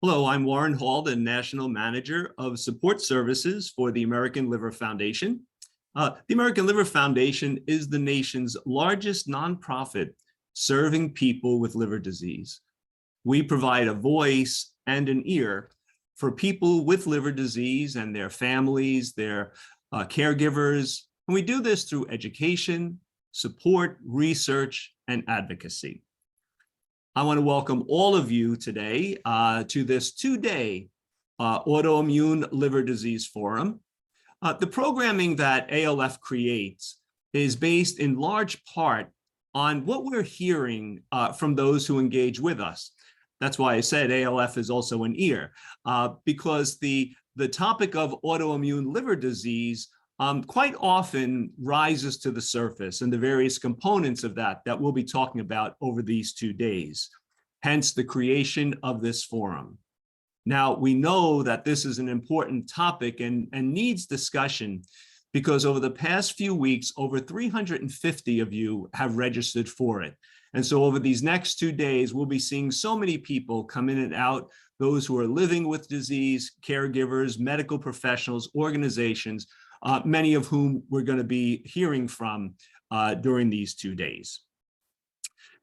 Hello, I'm Warren Hall, the National Manager of Support Services for the American Liver Foundation. The American Liver Foundation is the nation's largest nonprofit serving people with liver disease. We provide a voice and an ear for people with liver disease and their families, their caregivers, and we do this through education, support, research, and advocacy. I want to welcome all of you today to this two-day Autoimmune Liver Disease Forum. The programming that ALF creates is based in large part on what we're hearing from those who engage with us. That's why I said ALF is also an ear, because the topic of autoimmune liver disease quite often rises to the surface, and the various components of that we'll be talking about over these 2 days, hence the creation of this forum. Now, we know that this is an important topic and needs discussion because over the past few weeks, over 350 of you have registered for it. And so over these next 2 days, we'll be seeing so many people come in and out, those who are living with disease, caregivers, medical professionals, organizations, many of whom we're going to be hearing from during these 2 days.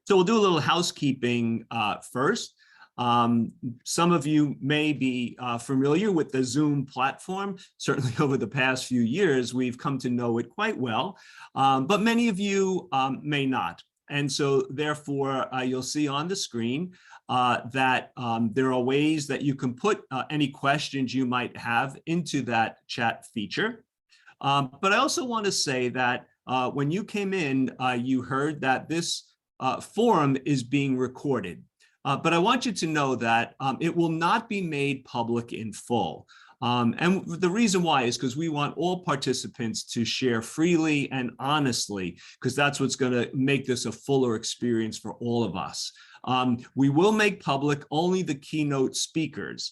So we'll do a little housekeeping first. Some of you may be familiar with the Zoom platform. Certainly over the past few years, we've come to know it quite well, but many of you may not. And so therefore, you'll see on the screen that there are ways that you can put any questions you might have into that chat feature. But I also want to say that when you came in, you heard that this forum is being recorded. But I want you to know that it will not be made public in full. And the reason why is because we want all participants to share freely and honestly, because that's what's going to make this a fuller experience for all of us. We will make public only the keynote speakers,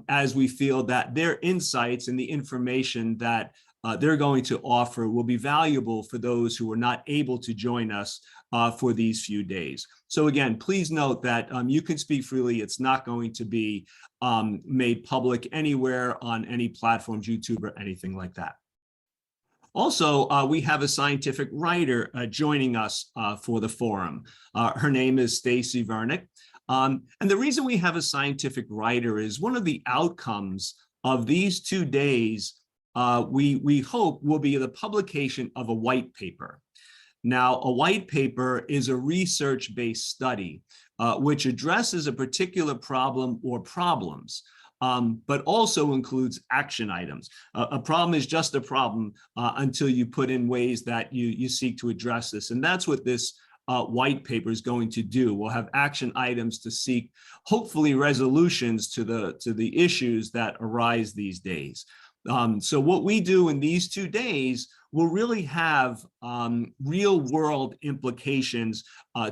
as we feel that their insights and the information that they're going to offer will be valuable for those who are not able to join us for these few days. So again, please note that you can speak freely. It's not going to be made public anywhere on any platforms, YouTube or anything like that. Also, we have a scientific writer joining us for the forum. Her name is Stacy Vernick. And the reason we have a scientific writer is one of the outcomes of these 2 days we hope will be the publication of a white paper. Now, a white paper is a research-based study which addresses a particular problem or problems, but also includes action items. A problem is just a problem until you put in ways that you seek to address this. And that's what this white paper is going to do. We'll have action items to seek, hopefully, resolutions to the issues that arise these days. So what we do in these 2 days will really have real world implications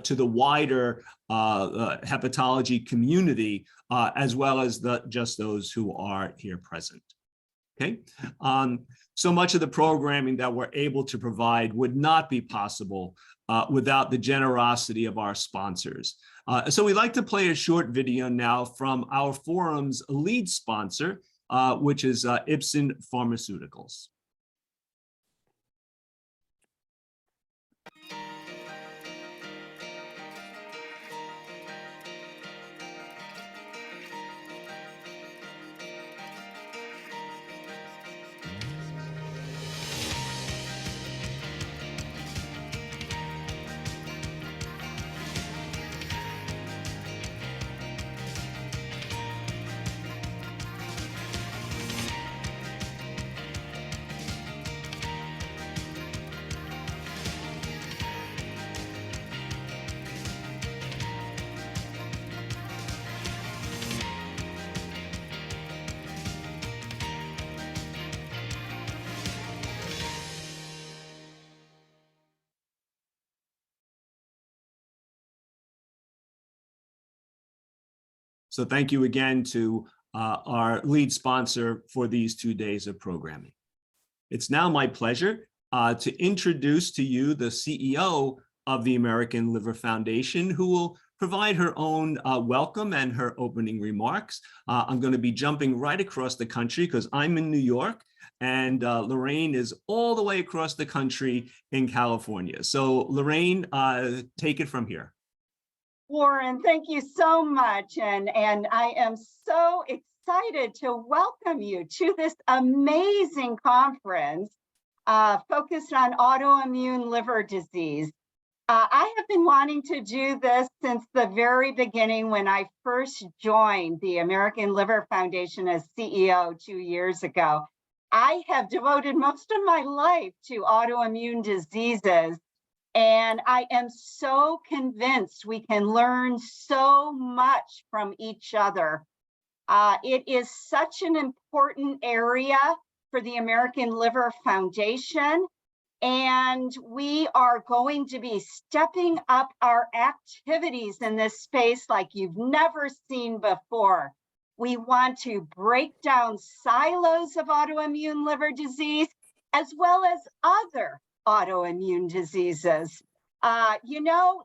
to the wider hepatology community, as well as just those who are here present. Okay. So much of the programming that we're able to provide would not be possible without the generosity of our sponsors. So we'd like to play a short video now from our forum's lead sponsor, which is Ipsen Pharmaceuticals. So thank you again to our lead sponsor for these 2 days of programming. It's now my pleasure to introduce to you the CEO of the American Liver Foundation, who will provide her own welcome and her opening remarks. I'm going to be jumping right across the country because I'm in New York and Lorraine is all the way across the country in California. So Lorraine, take it from here. Warren, thank you so much. And I am so excited to welcome you to this amazing conference focused on autoimmune liver disease. I have been wanting to do this since the very beginning when I first joined the American Liver Foundation as CEO 2 years ago. I have devoted most of my life to autoimmune diseases, and I am so convinced we can learn so much from each other. It is such an important area for the American Liver Foundation, and we are going to be stepping up our activities in this space like you've never seen before. We want to break down silos of autoimmune liver disease as well as other autoimmune diseases. Siloed,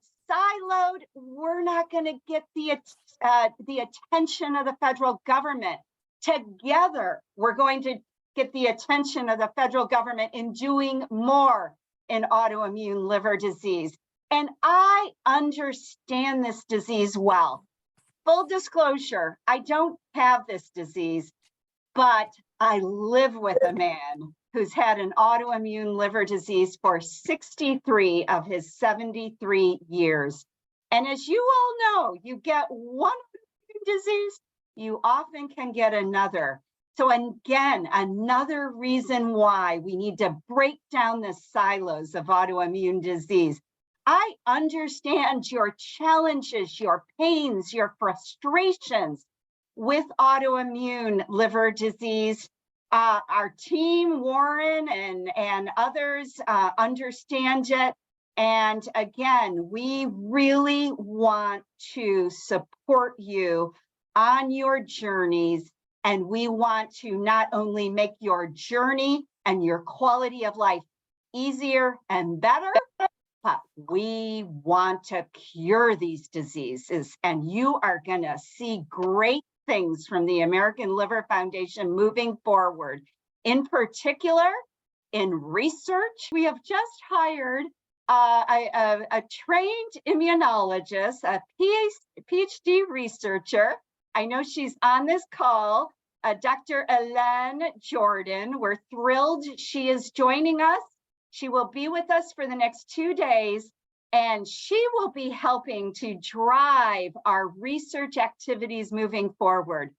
we're not going to get the attention of the federal government. Together, we're going to get the attention of the federal government in doing more in autoimmune liver disease. And I understand this disease well. Full disclosure, I don't have this disease, but I live with a man who's had an autoimmune liver disease for 63 of his 73 years. And as you all know, you get one disease, you often can get another. So again, another reason why we need to break down the silos of autoimmune disease. I understand your challenges, your pains, your frustrations with autoimmune liver disease. Our team, Warren and others understand it. And again, we really want to support you on your journeys. And we want to not only make your journey and your quality of life easier and better, but we want to cure these diseases. And you are going to see great things from the American Liver Foundation moving forward. In particular, in research, we have just hired a trained immunologist, a PhD researcher. I know she's on this call, Dr. Elaine Jordan. We're thrilled she is joining us. She will be with us for the next 2 days, and she will be helping to drive our research activities moving forward.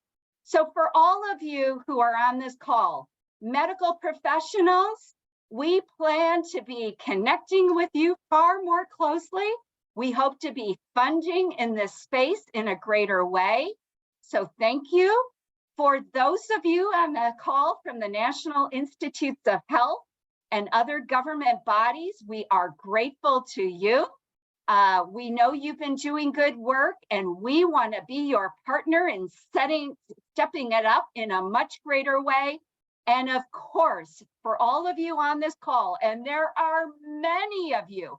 So for all of you who are on this call, medical professionals, we plan to be connecting with you far more closely. We hope to be funding in this space in a greater way. So thank you. For those of you on the call from the National Institutes of Health and other government bodies, we are grateful to you. We know you've been doing good work, and we want to be your partner in stepping it up in a much greater way. And of course, for all of you on this call, and there are many of you,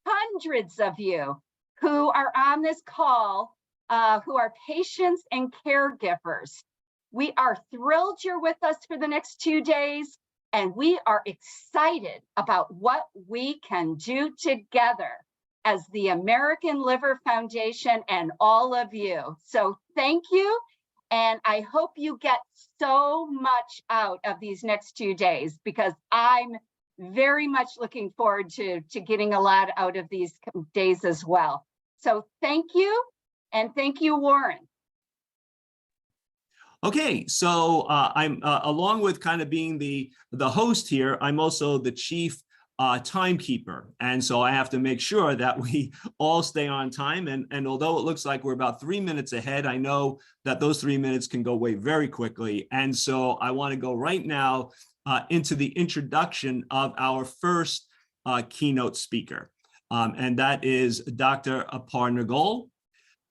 hundreds of you who are on this call, who are patients and caregivers, we are thrilled you're with us for the next 2 days, and we are excited about what we can do together as the American Liver Foundation and all of you. So thank you, and I hope you get so much out of these next 2 days, because I'm very much looking forward to getting a lot out of these days as well. So thank you, and thank you, Warren. Okay, so I'm along with kind of being the host here, I'm also the chief timekeeper. And so I have to make sure that we all stay on time. And although it looks like we're about 3 minutes ahead, I know that those 3 minutes can go away very quickly. And so I want to go right now into the introduction of our first keynote speaker. And that is Dr. Aparna Goel.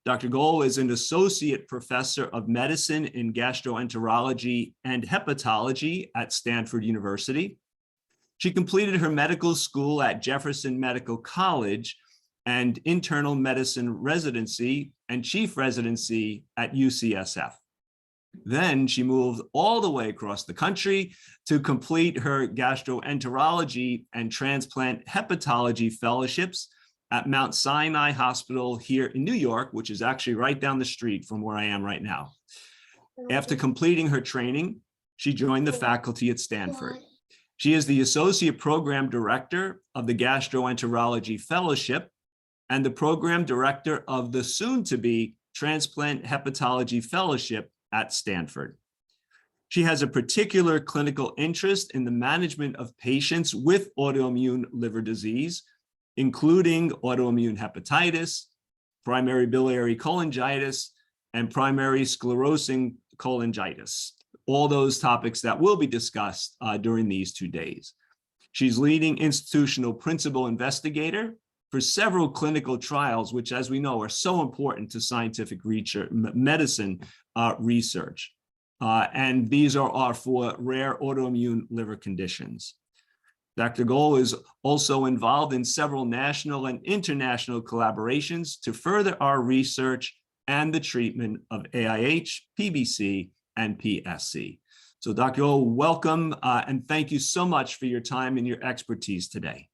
Dr. Goel is an associate professor of medicine in gastroenterology and hepatology at Stanford University. She completed her medical school at Jefferson Medical College and internal medicine residency and chief residency at UCSF. Then she moved all the way across the country to complete her gastroenterology and transplant hepatology fellowships at Mount Sinai Hospital here in New York, which is actually right down the street from where I am right now. After completing her training, she joined the faculty at Stanford. She is the Associate Program Director of the Gastroenterology Fellowship and the Program Director of the soon-to-be Transplant Hepatology Fellowship at Stanford. She has a particular clinical interest in the management of patients with autoimmune liver disease, including autoimmune hepatitis, primary biliary cholangitis, and primary sclerosing cholangitis, all those topics that will be discussed during these 2 days. She's leading institutional principal investigator for several clinical trials, which, as we know, are so important to scientific research, medicine research. And these are for rare autoimmune liver conditions. Dr. Goel is also involved in several national and international collaborations to further our research and the treatment of AIH, PBC, and PSC. So Dr. Goel, welcome, and thank you so much for your time and your expertise today.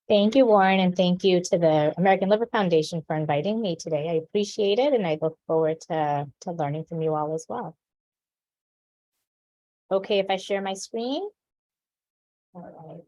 Thank you, Warren, and thank you to the American Liver Foundation for inviting me today. I appreciate it, and I look forward to learning from you all as well. Okay, if I share my screen. All right.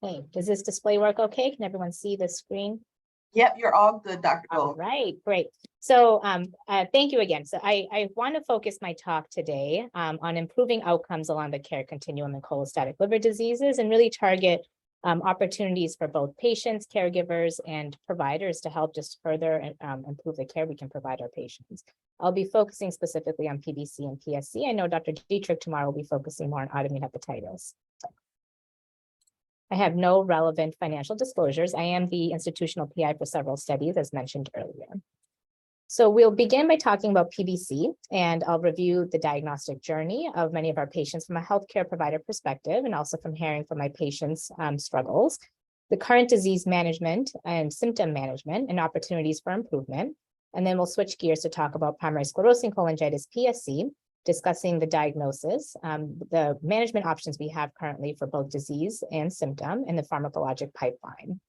Okay, does this display work okay? Can everyone see the screen? Yep, you're all good, Dr. Goel. All right, great. So thank you again. So I want to focus my talk today on improving outcomes along the care continuum in cholestatic liver diseases and really target opportunities for both patients, caregivers, and providers to help just further improve the care we can provide our patients. I'll be focusing specifically on PBC and PSC. I know Dr. Dietrich tomorrow will be focusing more on autoimmune hepatitis. I have no relevant financial disclosures. I am the institutional PI for several studies, as mentioned earlier. So we'll begin by talking about PBC, and I'll review the diagnostic journey of many of our patients from a healthcare provider perspective, and also from hearing from my patients' struggles, the current disease management and symptom management and opportunities for improvement. And then we'll switch gears to talk about primary sclerosing cholangitis, PSC, discussing the diagnosis, the management options we have currently for both disease and symptom, and the pharmacologic pipeline.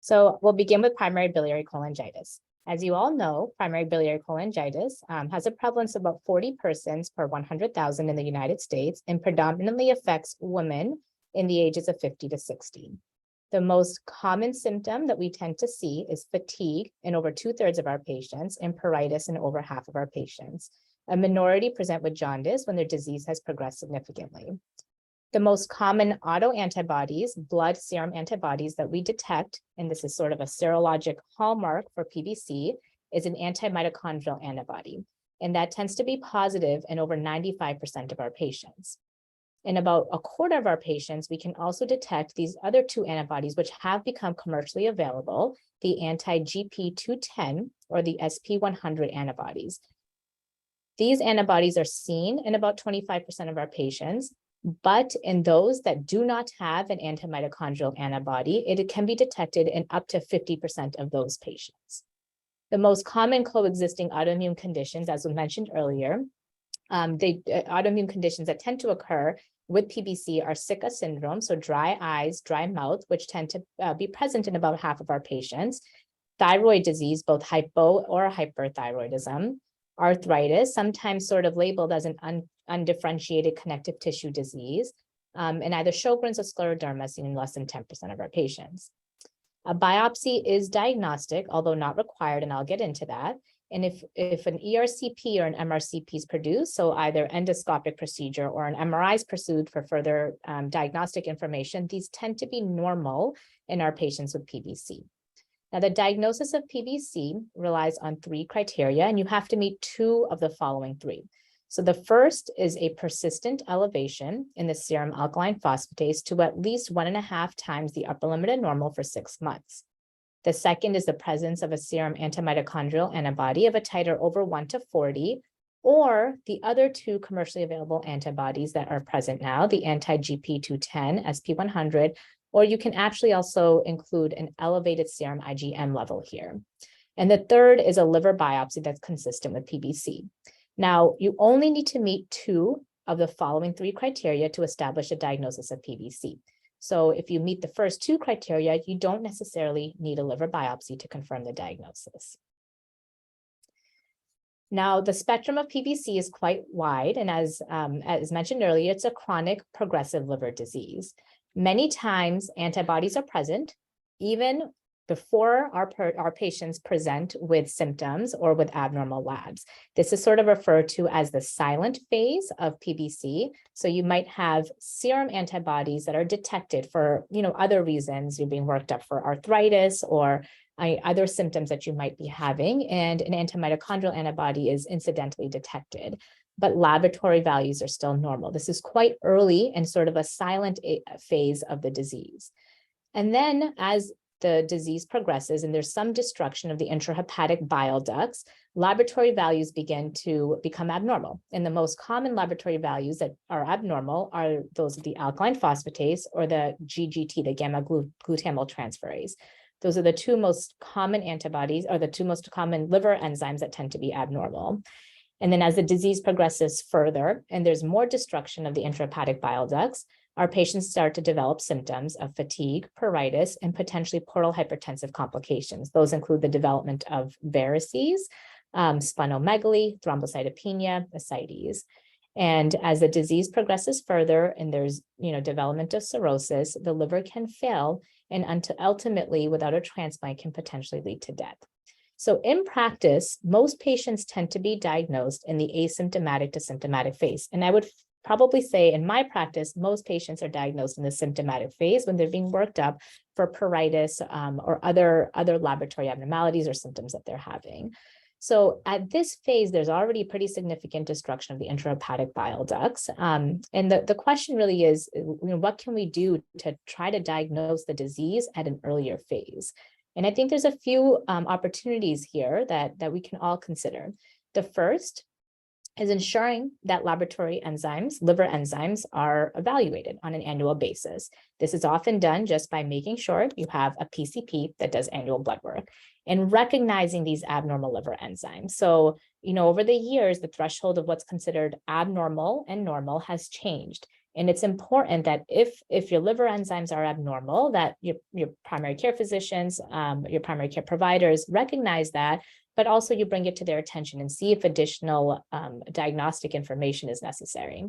So we'll begin with primary biliary cholangitis. As you all know, primary biliary cholangitis has a prevalence of about 40 persons per 100,000 in the United States and predominantly affects women in the ages of 50 to 60. The most common symptom that we tend to see is fatigue in over 2/3 of our patients and pruritus in over half of our patients. A minority present with jaundice when their disease has progressed significantly. The most common autoantibodies, blood serum antibodies that we detect, and this is sort of a serologic hallmark for PBC, is an antimitochondrial antibody. And that tends to be positive in over 95% of our patients. In about a quarter of our patients, we can also detect these other two antibodies, which have become commercially available, the anti-GP210 or the SP100 antibodies. These antibodies are seen in about 25% of our patients, but in those that do not have an antimitochondrial antibody, it can be detected in up to 50% of those patients. The most common coexisting autoimmune conditions, as we mentioned earlier, autoimmune conditions that tend to occur with PBC are Sicca syndrome, so dry eyes, dry mouth, which tend to be present in about half of our patients, thyroid disease, both hypo or hyperthyroidism, arthritis, sometimes sort of labeled as an undifferentiated connective tissue disease, and either Sjogren's or scleroderma seen in less than 10% of our patients. A biopsy is diagnostic, although not required, and I'll get into that. And if an ERCP or an MRCP is produced, so either endoscopic procedure or an MRI is pursued for further diagnostic information, these tend to be normal in our patients with PBC. Now, the diagnosis of PBC relies on 3 criteria, and you have to meet 2 of the following 3. So the first is a persistent elevation in the serum alkaline phosphatase to at least 1.5 times the upper limit of normal for 6 months. The second is the presence of a serum antimitochondrial antibody of a titer over 1 to 40, or the other two commercially available antibodies that are present now, the anti-GP210, SP100, or you can actually also include an elevated serum IgM level here. And the third is a liver biopsy that's consistent with PBC. Now, you only need to meet 2 of the following 3 criteria to establish a diagnosis of PBC. So if you meet the first 2 criteria, you don't necessarily need a liver biopsy to confirm the diagnosis. Now, the spectrum of PBC is quite wide, and as mentioned earlier, it's a chronic progressive liver disease. Many times, antibodies are present even before our patients present with symptoms or with abnormal labs. This is sort of referred to as the silent phase of PBC. So you might have serum antibodies that are detected for, other reasons. You're being worked up for arthritis or other symptoms that you might be having, and an antimitochondrial antibody is incidentally detected, but laboratory values are still normal. This is quite early and sort of a silent phase of the disease. And then as the disease progresses and there's some destruction of the intrahepatic bile ducts, laboratory values begin to become abnormal. And the most common laboratory values that are abnormal are those of the alkaline phosphatase or the GGT, the gamma glutamyltransferase. Those are the 2 most common antibodies, or the 2 most common liver enzymes that tend to be abnormal. And then as the disease progresses further and there's more destruction of the intrahepatic bile ducts, our patients start to develop symptoms of fatigue, pruritus, and potentially portal hypertensive complications. Those include the development of varices, splenomegaly, thrombocytopenia, ascites. And as the disease progresses further and there's development of cirrhosis, the liver can fail and ultimately, without a transplant, can potentially lead to death. So in practice, most patients tend to be diagnosed in the asymptomatic to symptomatic phase. And I would probably say in my practice, most patients are diagnosed in the symptomatic phase when they're being worked up for pruritus or other laboratory abnormalities or symptoms that they're having. So at this phase, there's already pretty significant destruction of the intrahepatic bile ducts. And the question really is, what can we do to try to diagnose the disease at an earlier phase? And I think there's a few opportunities here that we can all consider. The first is ensuring that laboratory enzymes, liver enzymes, are evaluated on an annual basis. This is often done just by making sure you have a PCP that does annual blood work and recognizing these abnormal liver enzymes. So, over the years, the threshold of what's considered abnormal and normal has changed. And it's important that if your liver enzymes are abnormal, that your primary care physicians, your primary care providers recognize that, but also you bring it to their attention and see if additional diagnostic information is necessary.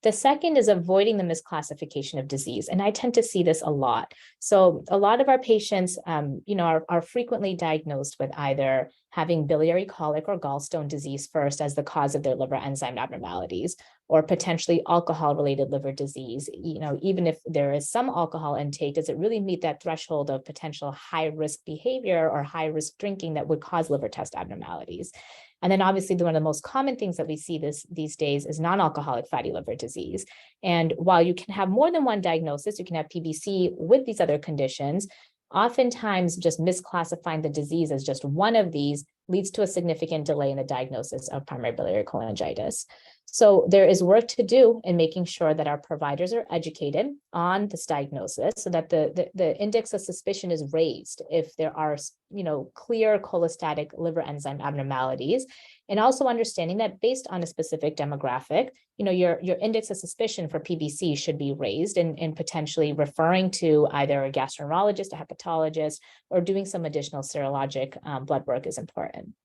The second is avoiding the misclassification of disease. And I tend to see this a lot. So a lot of our patients, are frequently diagnosed with either having biliary colic or gallstone disease first as the cause of their liver enzyme abnormalities, or potentially alcohol-related liver disease. Even if there is some alcohol intake, does it really meet that threshold of potential high-risk behavior or high-risk drinking that would cause liver test abnormalities? And then obviously one of the most common things that we see these days is non-alcoholic fatty liver disease. And while you can have more than one diagnosis, you can have PBC with these other conditions, oftentimes just misclassifying the disease as just one of these leads to a significant delay in the diagnosis of primary biliary cholangitis. So there is work to do in making sure that our providers are educated on this diagnosis so that the index of suspicion is raised if there are, clear cholestatic liver enzyme abnormalities, and also understanding that based on a specific demographic, your index of suspicion for PBC should be raised and potentially referring to either a gastroenterologist, a hepatologist, or doing some additional serologic blood work is important.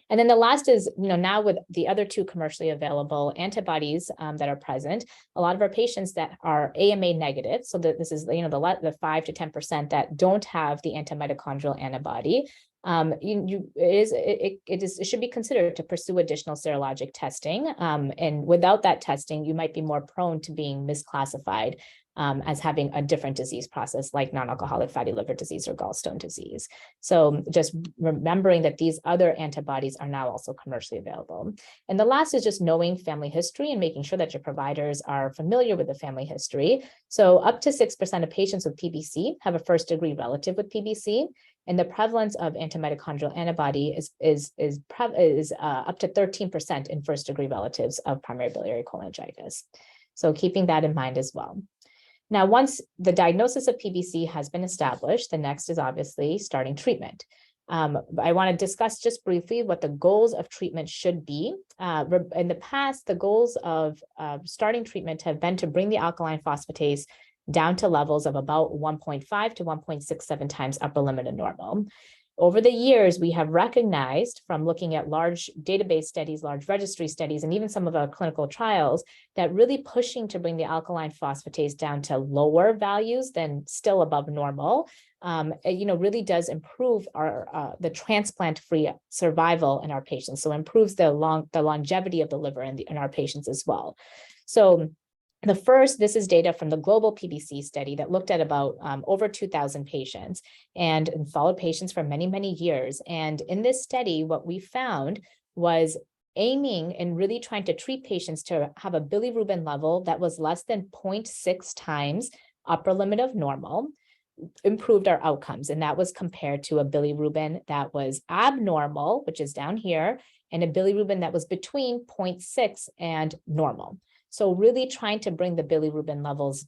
And then the last is, now with the other 2 commercially available antibodies that are present, a lot of our patients that are AMA negative, so that this is, the 5 to 10% that don't have the antimitochondrial antibody, it should be considered to pursue additional serologic testing. And without that testing, you might be more prone to being misclassified as having a different disease process like non-alcoholic fatty liver disease or gallstone disease. So just remembering that these other antibodies are now also commercially available. And the last is just knowing family history and making sure that your providers are familiar with the family history. So up to 6% of patients with PBC have a first degree relative with PBC. And the prevalence of antimitochondrial antibody is up to 13% in first degree relatives of primary biliary cholangitis. So keeping that in mind as well. Now, once the diagnosis of PBC has been established, the next is obviously starting treatment. I want to discuss just briefly what the goals of treatment should be. In the past, the goals of starting treatment have been to bring the alkaline phosphatase down to levels of about 1.5 to 1.67 times upper limit of normal. Over the years, we have recognized from looking at large database studies, large registry studies, and even some of our clinical trials that really pushing to bring the alkaline phosphatase down to lower values than still above normal, really does improve our the transplant-free survival in our patients. So improves the longevity of the liver in our patients as well. So this is data from the global PBC study that looked at about over 2,000 patients and followed patients for many, many years. And in this study, what we found was aiming and really trying to treat patients to have a bilirubin level that was less than 0.6 times upper limit of normal, improved our outcomes. And that was compared to a bilirubin that was abnormal, which is down here, and a bilirubin that was between 0.6 and normal. So really trying to bring the bilirubin levels,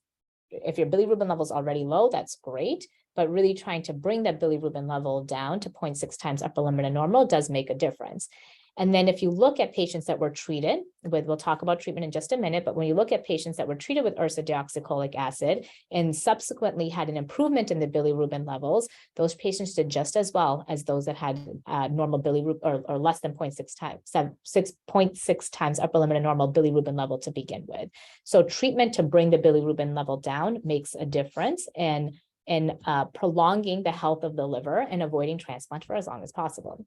if your bilirubin level is already low, that's great, but really trying to bring that bilirubin level down to 0.6 times upper limit of normal does make a difference. And then if you look at patients that were treated with, we'll talk about treatment in just a minute, but when you look at patients that were treated with ursodeoxycholic acid and subsequently had an improvement in the bilirubin levels, those patients did just as well as those that had normal bilirubin or less than 0.6 times upper limit of normal bilirubin level to begin with. So treatment to bring the bilirubin level down makes a difference in prolonging the health of the liver and avoiding transplant for as long as possible.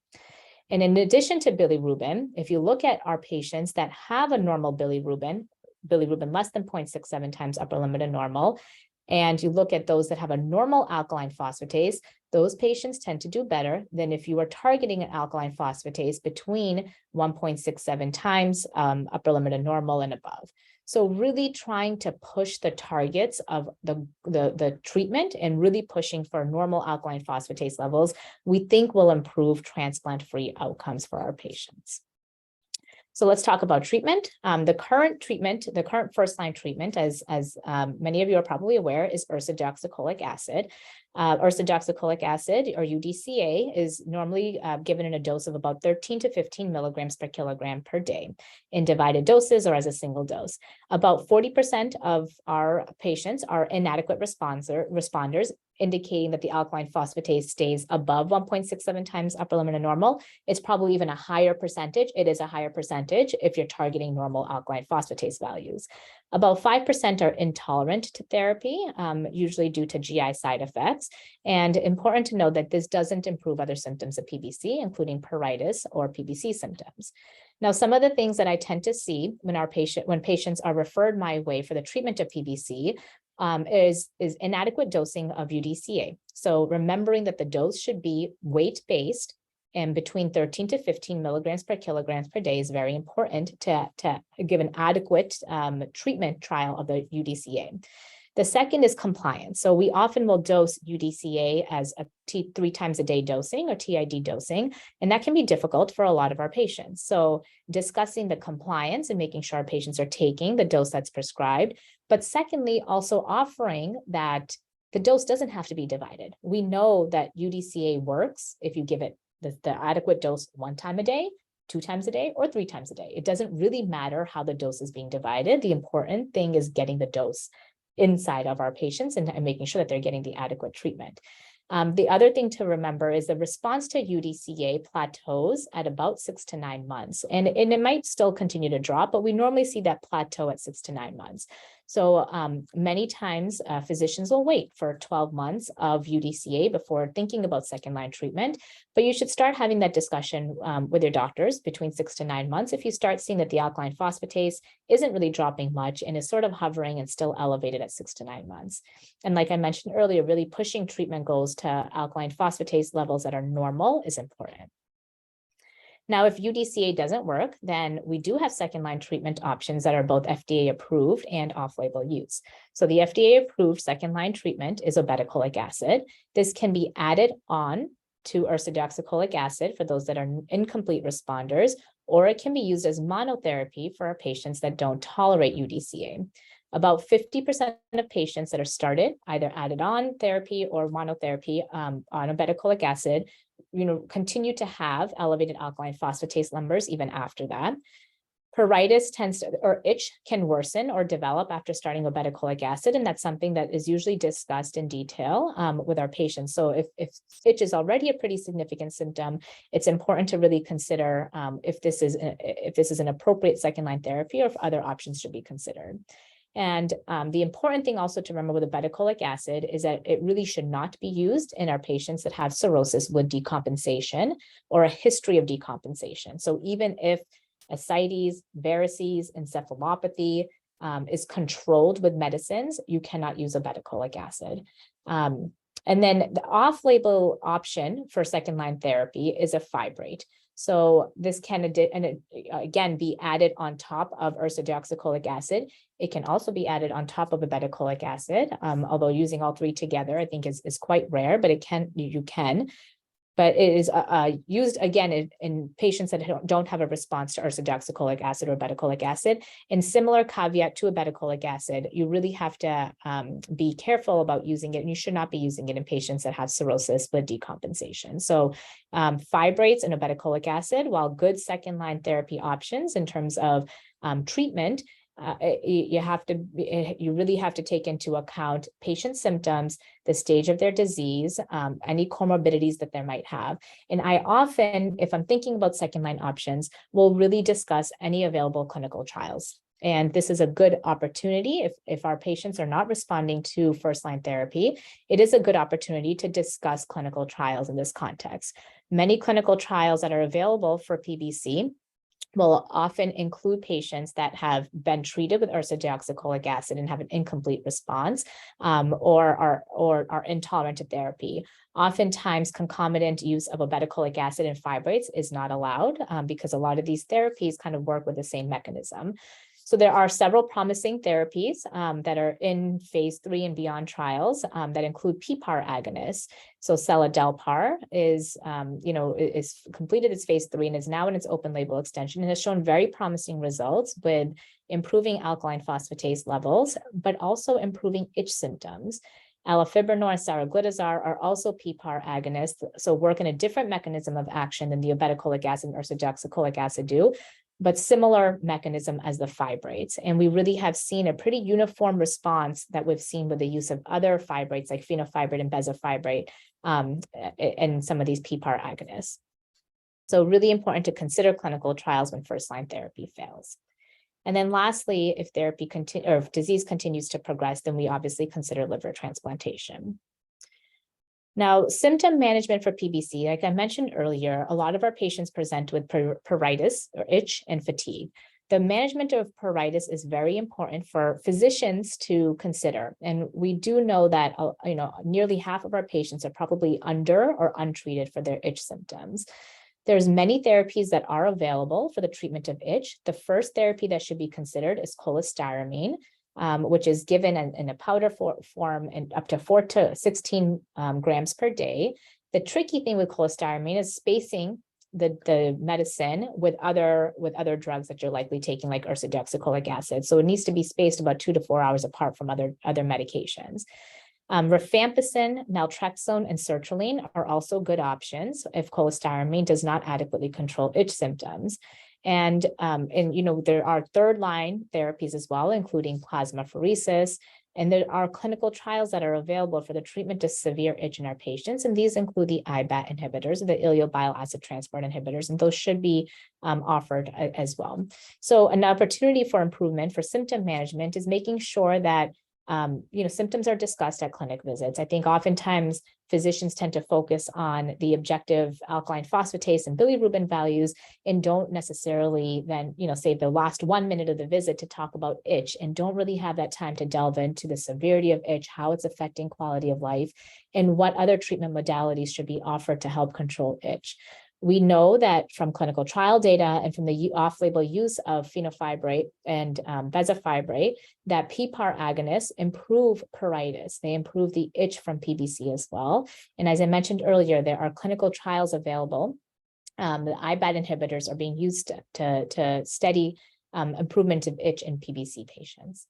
And in addition to bilirubin, if you look at our patients that have a normal bilirubin less than 0.67 times upper limit of normal, and you look at those that have a normal alkaline phosphatase, those patients tend to do better than if you are targeting an alkaline phosphatase between 1.67 times upper limit of normal and above. So really trying to push the targets of the treatment and really pushing for normal alkaline phosphatase levels, we think will improve transplant-free outcomes for our patients. So let's talk about treatment. The current first-line treatment, as many of you are probably aware, is ursodeoxycholic acid. Ursodeoxycholic acid, or UDCA, is normally given in a dose of about 13 to 15 milligrams per kilogram per day in divided doses or as a single dose. About 40% of our patients are inadequate responders, indicating that the alkaline phosphatase stays above 1.67 times upper limit of normal. It's probably even a higher percentage. It is a higher percentage if you're targeting normal alkaline phosphatase values. About 5% are intolerant to therapy, usually due to GI side effects. And important to know that this doesn't improve other symptoms of PBC, including pruritus or PBC symptoms. Now, some of the things that I tend to see when patients are referred my way for the treatment of PBC is inadequate dosing of UDCA. So remembering that the dose should be weight-based and between 13 to 15 milligrams per kilograms per day is very important to give an adequate treatment trial of the UDCA. The second is compliance. So we often will dose UDCA as a 3 times a day dosing or TID dosing, and that can be difficult for a lot of our patients. So discussing the compliance and making sure our patients are taking the dose that's prescribed. But secondly, also offering that the dose doesn't have to be divided. We know that UDCA works if you give it the adequate dose 1 time a day, 2 times a day, or 3 times a day. It doesn't really matter how the dose is being divided. The important thing is getting the dose inside of our patients and making sure that they're getting the adequate treatment. The other thing to remember is the response to UDCA plateaus at about 6 to 9 months. And it might still continue to drop, but we normally see that plateau at 6 to 9 months. So many times physicians will wait for 12 months of UDCA before thinking about second-line treatment, but you should start having that discussion with your doctors between 6 to 9 months if you start seeing that the alkaline phosphatase isn't really dropping much and is sort of hovering and still elevated at 6 to 9 months. And like I mentioned earlier, really pushing treatment goals to alkaline phosphatase levels that are normal is important. Now, if UDCA doesn't work, then we do have second-line treatment options that are both FDA approved and off-label use. So the FDA approved second-line treatment is obeticholic acid. This can be added on to ursodeoxycholic acid for those that are incomplete responders, or it can be used as monotherapy for our patients that don't tolerate UDCA. About 50% of patients that are started, either added on therapy or monotherapy on obeticholic acid, continue to have elevated alkaline phosphatase numbers even after that. Pruritus or itch can worsen or develop after starting obeticholic acid, and that's something that is usually discussed in detail with our patients. So if itch is already a pretty significant symptom, it's important to really consider if this is an appropriate second-line therapy or if other options should be considered. And the important thing also to remember with obeticholic acid is that it really should not be used in our patients that have cirrhosis with decompensation or a history of decompensation. So even if ascites, varices, encephalopathy is controlled with medicines, you cannot use obeticholic acid. And then the off-label option for second-line therapy is a fibrate. So this can, again, be added on top of ursodeoxycholic acid. It can also be added on top of obeticholic acid, although using all three together, I think is quite rare, but you can. But it is used, again, in patients that don't have a response to ursodeoxycholic acid or obeticholic acid. And similar caveat to obeticholic acid, you really have to be careful about using it, and you should not be using it in patients that have cirrhosis with decompensation. So fibrates and obeticholic acid, while good second-line therapy options in terms of treatment, you really have to take into account patient symptoms, the stage of their disease, any comorbidities that they might have. And I often, if I'm thinking about second-line options, will really discuss any available clinical trials. And this is a good opportunity. If our patients are not responding to first-line therapy, it is a good opportunity to discuss clinical trials in this context. Many clinical trials that are available for PBC will often include patients that have been treated with ursodeoxycholic acid and have an incomplete response, or are intolerant to therapy. Oftentimes, concomitant use of obeticholic acid and fibrates is not allowed because a lot of these therapies kind of work with the same mechanism. So there are several promising therapies that are in phase 3 and beyond trials that include PPAR agonists. So seladelpar is completed its phase 3 and is now in its open label extension and has shown very promising results with improving alkaline phosphatase levels, but also improving itch symptoms. Elafibranor and saroglitazar are also PPAR agonists, so work in a different mechanism of action than the obeticholic acid and ursodeoxycholic acid do, but similar mechanism as the fibrates. And we really have seen a pretty uniform response that we've seen with the use of other fibrates like fenofibrate and bezafibrate and some of these PPAR agonists. So really important to consider clinical trials when first-line therapy fails. And then lastly, if if disease continues to progress, then we obviously consider liver transplantation. Now, symptom management for PBC, like I mentioned earlier, a lot of our patients present with pruritus or itch and fatigue. The management of pruritus is very important for physicians to consider. And we do know that nearly half of our patients are probably under or untreated for their itch symptoms. There's many therapies that are available for the treatment of itch. The first therapy that should be considered is cholestyramine, which is given in a powder form and up to 4 to 16 grams per day. The tricky thing with cholestyramine is spacing the medicine with other drugs that you're likely taking, like ursodeoxycholic acid. So it needs to be spaced about 2 to 4 hours apart from other medications. Rifampicin, naltrexone, and sertraline are also good options if cholestyramine does not adequately control itch symptoms. And there are third-line therapies as well, including plasmapheresis And there are clinical trials that are available for the treatment of severe itch in our patients. And these include the IBAT inhibitors, the ileal bile acid transport inhibitors, and those should be offered as well. So an opportunity for improvement for symptom management is making sure that symptoms are discussed at clinic visits. I think oftentimes physicians tend to focus on the objective alkaline phosphatase and bilirubin values and don't necessarily then, say the last 1 minute of the visit to talk about itch and don't really have that time to delve into the severity of itch, how it's affecting quality of life, and what other treatment modalities should be offered to help control itch. We know that from clinical trial data and from the off-label use of fenofibrate and bezafibrate, that PPAR agonists improve pruritus. They improve the itch from PBC as well. And as I mentioned earlier, there are clinical trials available. The IBAT inhibitors are being used to study improvement of itch in PBC patients.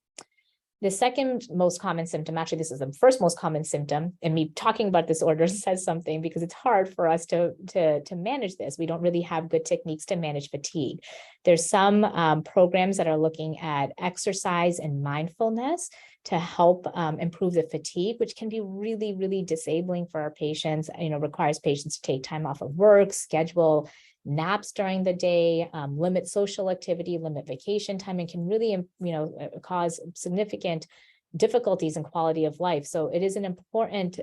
The second most common symptom, actually, this is the first most common symptom, and me talking about disorder says something because it's hard for us to manage this. We don't really have good techniques to manage fatigue. There's some programs that are looking at exercise and mindfulness to help improve the fatigue, which can be really, really disabling for our patients. Requires patients to take time off of work, schedule naps during the day, limit social activity, limit vacation time, and can really, cause significant difficulties in quality of life. So it is an important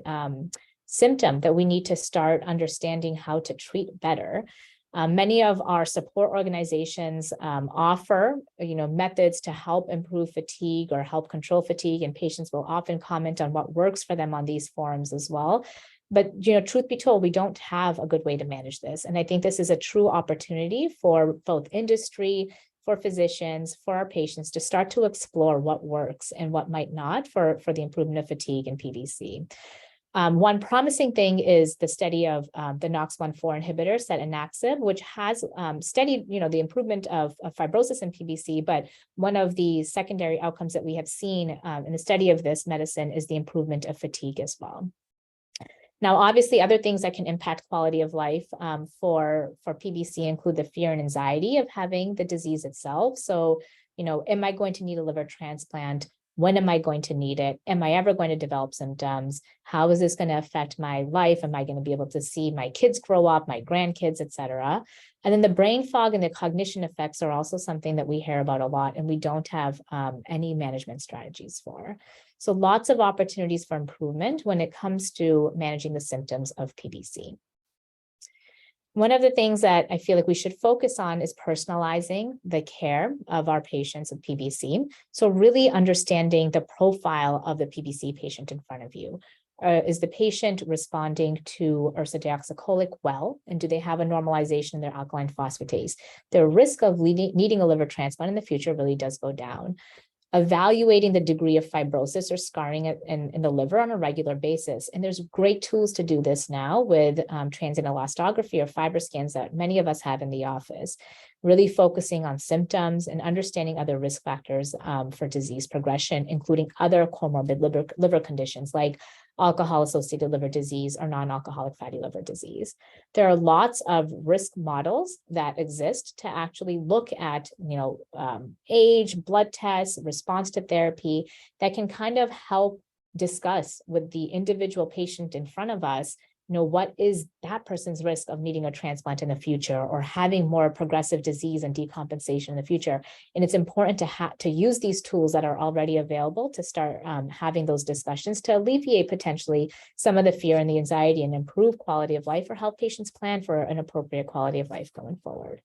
symptom that we need to start understanding how to treat better. Many of our support organizations offer, methods to help improve fatigue or help control fatigue, and patients will often comment on what works for them on these forums as well. But, truth be told, we don't have a good way to manage this. And I think this is a true opportunity for both industry, for physicians, for our patients to start to explore what works and what might not for the improvement of fatigue and PBC. One promising thing is the study of the NOX1/4 inhibitor, setanaxib, which has studied, the improvement of fibrosis in PBC. But one of the secondary outcomes that we have seen in the study of this medicine is the improvement of fatigue as well. Now, obviously, other things that can impact quality of life for PBC include the fear and anxiety of having the disease itself. So, am I going to need a liver transplant? When am I going to need it? Am I ever going to develop symptoms? How is this going to affect my life? Am I going to be able to see my kids grow up, my grandkids, et cetera? And then the brain fog and the cognition effects are also something that we hear about a lot, and we don't have any management strategies for. So lots of opportunities for improvement when it comes to managing the symptoms of PBC. One of the things that I feel like we should focus on is personalizing the care of our patients with PBC. So really understanding the profile of the PBC patient in front of you. Is the patient responding to ursodeoxycholic well? And do they have a normalization in their alkaline phosphatase? The risk of needing a liver transplant in the future really does go down. Evaluating the degree of fibrosis or scarring in the liver on a regular basis. And there's great tools to do this now with transient elastography or fiber scans that many of us have in the office, really focusing on symptoms and understanding other risk factors for disease progression, including other comorbid liver conditions like alcohol-associated liver disease or non-alcoholic fatty liver disease. There are lots of risk models that exist to actually look at, age, blood tests, response to therapy that can kind of help discuss with the individual patient in front of us, what is that person's risk of needing a transplant in the future or having more progressive disease and decompensation in the future. And it's important to use these tools that are already available to start having those discussions to alleviate potentially some of the fear and the anxiety and improve quality of life or help patients plan for an appropriate quality of life going forward.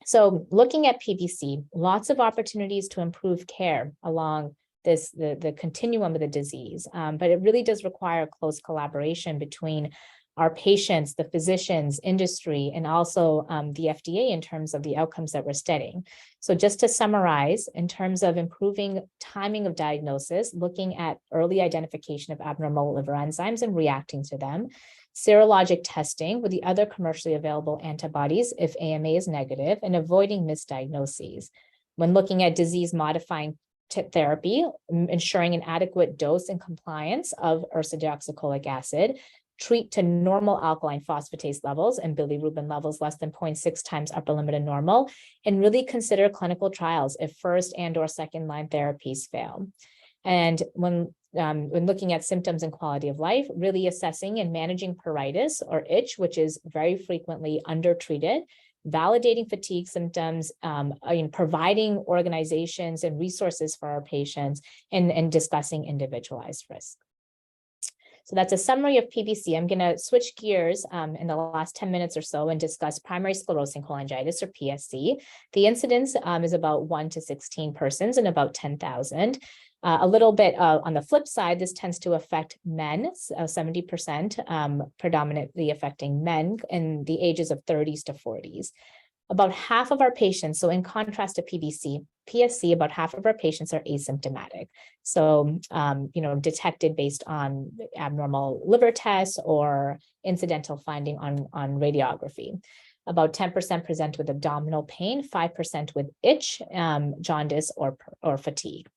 So looking at PBC, lots of opportunities to improve care along the continuum of the disease, but it really does require close collaboration between our patients, the physicians, industry, and also the FDA in terms of the outcomes that we're studying. So just to summarize, in terms of improving timing of diagnosis, looking at early identification of abnormal liver enzymes and reacting to them, serologic testing with the other commercially available antibodies if AMA is negative, and avoiding misdiagnoses. When looking at disease-modifying therapy, ensuring an adequate dose and compliance of ursodeoxycholic acid, treat to normal alkaline phosphatase levels and bilirubin levels less than 0.6 times upper limit of normal, and really consider clinical trials if first and or second line therapies fail. And when looking at symptoms and quality of life, really assessing and managing pruritus or itch, which is very frequently undertreated, validating fatigue symptoms, providing organizations and resources for our patients, and discussing individualized risk. So that's a summary of PBC. I'm going to switch gears in the last 10 minutes or so and discuss primary sclerosing cholangitis, or PSC. The incidence is about 1 to 16 persons in about 10,000. A little bit on the flip side, this tends to affect men, 70%, predominantly affecting men in the ages of 30s to 40s. About half of our patients, so in contrast to PSC, about half of our patients are asymptomatic. So, detected based on abnormal liver tests or incidental finding on radiography. About 10% present with abdominal pain, 5% with itch, jaundice, or fatigue.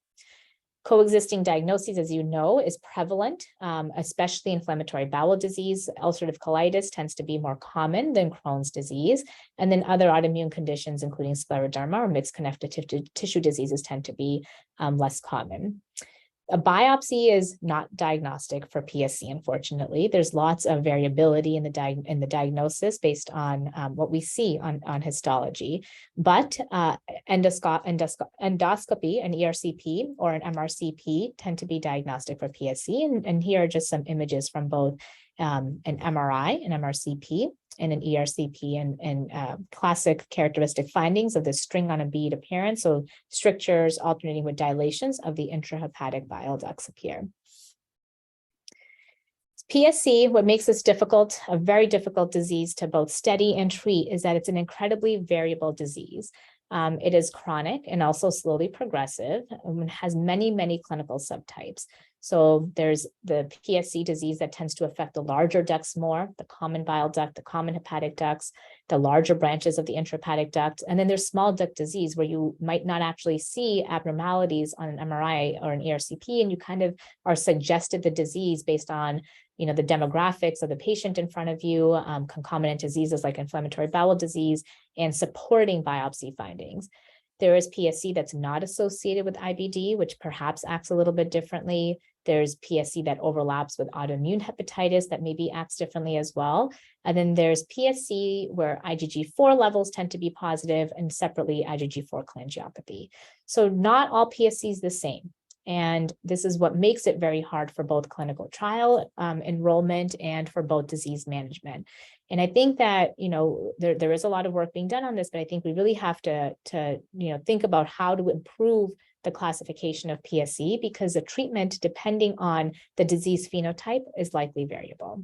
Coexisting diagnoses, as you know, is prevalent, especially inflammatory bowel disease. Ulcerative colitis tends to be more common than Crohn's disease. And then other autoimmune conditions, including scleroderma or mixed connective tissue diseases, tend to be less common. A biopsy is not diagnostic for PSC, unfortunately. There's lots of variability in the diagnosis based on what we see on histology. But endoscopy, an ERCP or an MRCP tend to be diagnostic for PSC. And here are just some images from both an MRI, an MRCP, and an ERCP, and classic characteristic findings of the string on a bead appearance. So strictures alternating with dilations of the intrahepatic bile ducts appear. PSC, what makes this difficult, a very difficult disease to both study and treat, is that it's an incredibly variable disease. It is chronic and also slowly progressive, and has many, many clinical subtypes. So there's the PSC disease that tends to affect the larger ducts more, the common bile duct, the common hepatic ducts, the larger branches of the intrahepatic duct. And then there's small duct disease, where you might not actually see abnormalities on an MRI or an ERCP, and you kind of are suggested the disease based on the demographics of the patient in front of you, concomitant diseases like inflammatory bowel disease, and supporting biopsy findings. There is PSC that's not associated with IBD, which perhaps acts a little bit differently. There's PSC that overlaps with autoimmune hepatitis that maybe acts differently as well. And then there's PSC where IgG4 levels tend to be positive, and separately IgG4 cholangiopathy. So not all PSC is the same. And this is what makes it very hard for both clinical trial enrollment and for both disease management. And I think that, there is a lot of work being done on this, but I think we really have to think about how to improve the classification of PSC, because the treatment, depending on the disease phenotype, is likely variable.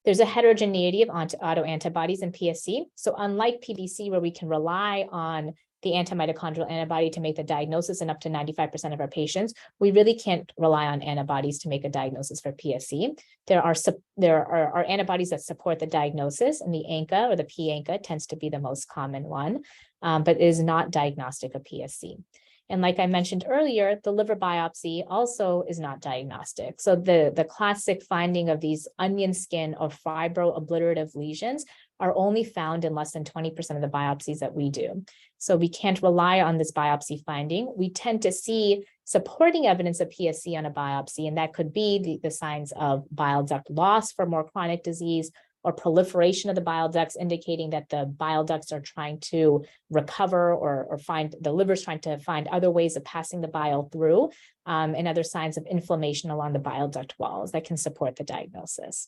There's a heterogeneity of autoantibodies in PSC. So unlike PBC, where we can rely on the antimitochondrial antibody to make the diagnosis in up to 95% of our patients, we really can't rely on antibodies to make a diagnosis for PSC. There are antibodies that support the diagnosis, and the ANCA or the p-ANCA tends to be the most common one, but is not diagnostic of PSC. And like I mentioned earlier, the liver biopsy also is not diagnostic. So the classic finding of these onion skin or fibro-obliterative lesions are only found in less than 20% of the biopsies that we do. So we can't rely on this biopsy finding. We tend to see supporting evidence of PSC on a biopsy, and that could be the signs of bile duct loss for more chronic disease, or proliferation of the bile ducts, indicating that the bile ducts are trying to recover or find the liver's trying to find other ways of passing the bile through, and other signs of inflammation along the bile duct walls that can support the diagnosis.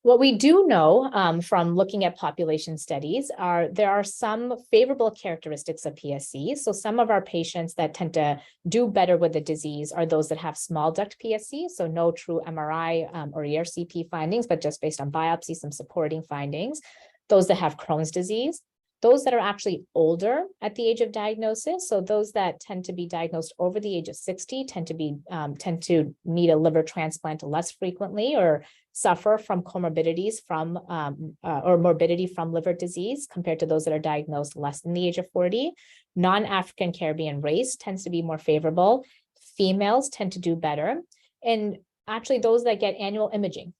What we do know from looking at population studies there are some favorable characteristics of PSC. So some of our patients that tend to do better with the disease are those that have small duct PSC, so no true MRI or ERCP findings, but just based on biopsy, some supporting findings. Those that have Crohn's disease, those that are actually older at the age of diagnosis. So those that tend to be diagnosed over the age of 60 tend to need a liver transplant less frequently, or suffer from comorbidities or morbidity from liver disease compared to those that are diagnosed less than the age of 40. Non-African Caribbean race tends to be more favorable. Females tend to do better. And actually those that get annual imaging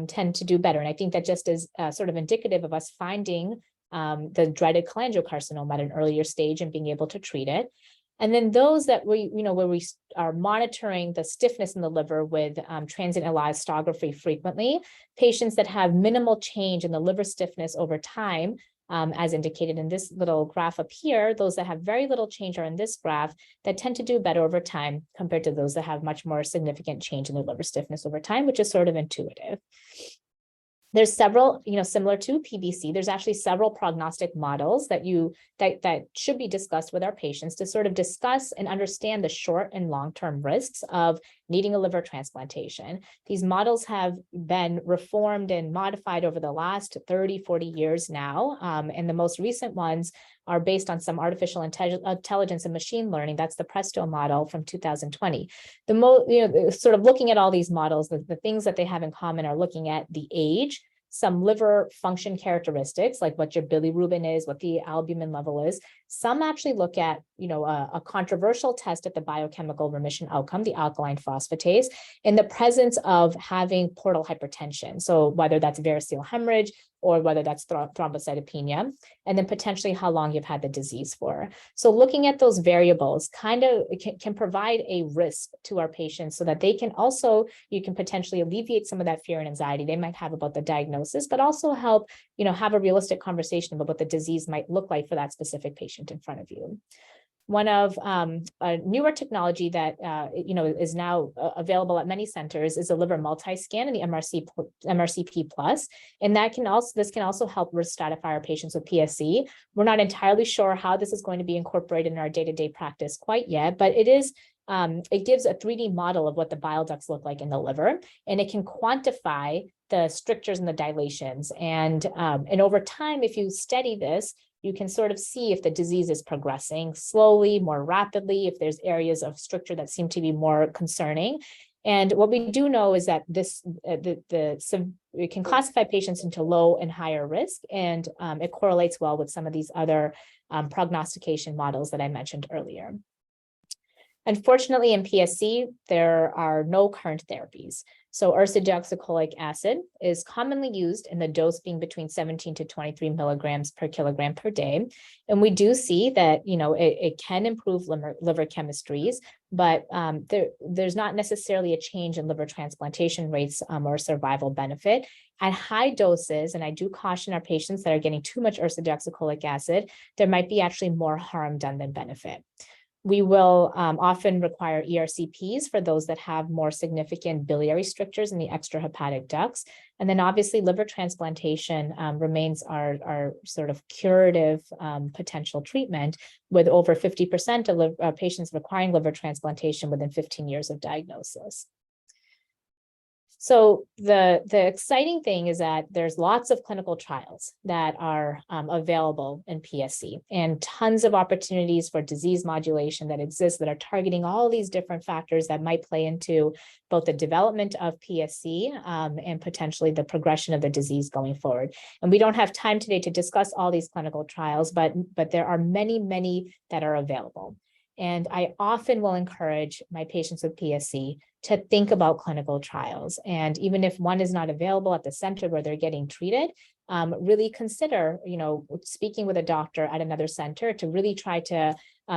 tend to do better. And I think that just is sort of indicative of us finding the dreaded cholangiocarcinoma at an earlier stage and being able to treat it. And then those that where we are monitoring the stiffness in the liver with transient elastography frequently, patients that have minimal change in the liver stiffness over time, as indicated in this little graph up here, those that have very little change are in this graph that tend to do better over time compared to those that have much more significant change in their liver stiffness over time, which is sort of intuitive. There's several, similar to PBC, there's actually several prognostic models that that should be discussed with our patients to sort of discuss and understand the short and long-term risks of needing a liver transplantation. These models have been reformed and modified over the last 30, 40 years now. And the most recent ones are based on some artificial intelligence and machine learning. That's the Presto model from 2020. Sort of looking at all these models, the things that they have in common are looking at the age, some liver function characteristics, like what your bilirubin is, what the albumin level is. Some actually look at, a controversial test at the biochemical remission outcome, the alkaline phosphatase, in the presence of having portal hypertension. So whether that's variceal hemorrhage or whether that's thrombocytopenia, and then potentially how long you've had the disease for. So looking at those variables kind of can provide a risk to our patients so that they can also, you can potentially alleviate some of that fear and anxiety they might have about the diagnosis, but also help, have a realistic conversation about what the disease might look like for that specific patient in front of you. One of a newer technology that is now available at many centers is a liver multi-scan and the MRCP plus, and this can also help risk stratify our patients with PSC. We're not entirely sure how this is going to be incorporated in our day-to-day practice quite yet, but it gives a 3D model of what the bile ducts look like in the liver, and it can quantify the strictures and the dilations. And over time, if you study this, you can sort of see if the disease is progressing slowly, more rapidly, if there's areas of stricture that seem to be more concerning. And what we do know is that it can classify patients into low and higher risk, and it correlates well with some of these other prognostication models that I mentioned earlier. Unfortunately, in PSC, there are no current therapies. So ursodeoxycholic acid is commonly used in the dose being between 17 to 23 milligrams per kilogram per day. And we do see that, it can improve liver chemistries, but there's not necessarily a change in liver transplantation rates or survival benefit. At high doses, and I do caution our patients that are getting too much ursodeoxycholic acid, there might be actually more harm done than benefit. We will often require ERCPs for those that have more significant biliary strictures in the extrahepatic ducts. And then obviously liver transplantation remains our sort of curative potential treatment, with over 50% of patients requiring liver transplantation within 15 years of diagnosis. So the exciting thing is that there's lots of clinical trials that are available in PSC, and tons of opportunities for disease modulation that exist that are targeting all these different factors that might play into both the development of PSC and potentially the progression of the disease going forward. And we don't have time today to discuss all these clinical trials, but there are many, many that are available. And I often will encourage my patients with PSC to think about clinical trials. And even if one is not available at the center where they're getting treated, really consider, speaking with a doctor at another center to really try to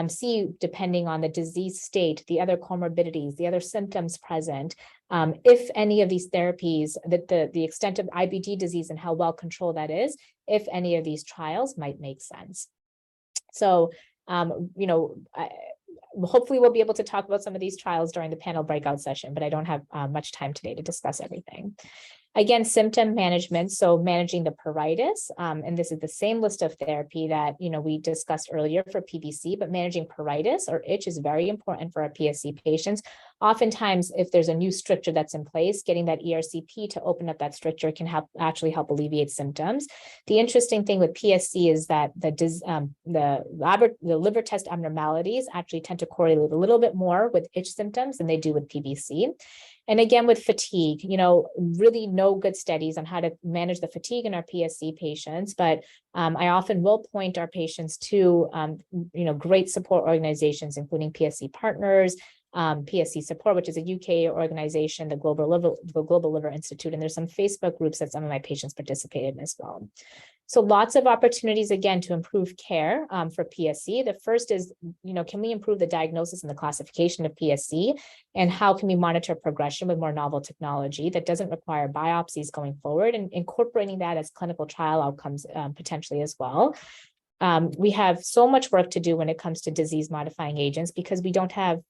see, depending on the disease state, the other comorbidities, the other symptoms present, if any of these therapies, the extent of IBD disease and how well controlled that is, if any of these trials might make sense. So, hopefully we'll be able to talk about some of these trials during the panel breakout session, but I don't have much time today to discuss everything. Again, symptom management, so managing the pruritus, and this is the same list of therapy that we discussed earlier for PBC, but managing pruritus or itch is very important for our PSC patients. Oftentimes, if there's a new stricture that's in place, getting that ERCP to open up that stricture can actually help alleviate symptoms. The interesting thing with PSC is that the liver test abnormalities actually tend to correlate a little bit more with itch symptoms than they do with PBC. And again, with fatigue, really no good studies on how to manage the fatigue in our PSC patients, but I often will point our patients to, great support organizations, including PSC Partners, PSC Support, which is a UK organization, the Global Liver Institute, and there's some Facebook groups that some of my patients participate in as well. So lots of opportunities, again, to improve care for PSC. The first is, can we improve the diagnosis and the classification of PSC? And how can we monitor progression with more novel technology that doesn't require biopsies going forward, and incorporating that as clinical trial outcomes potentially as well. We have so much work to do when it comes to disease modifying agents, because we don't have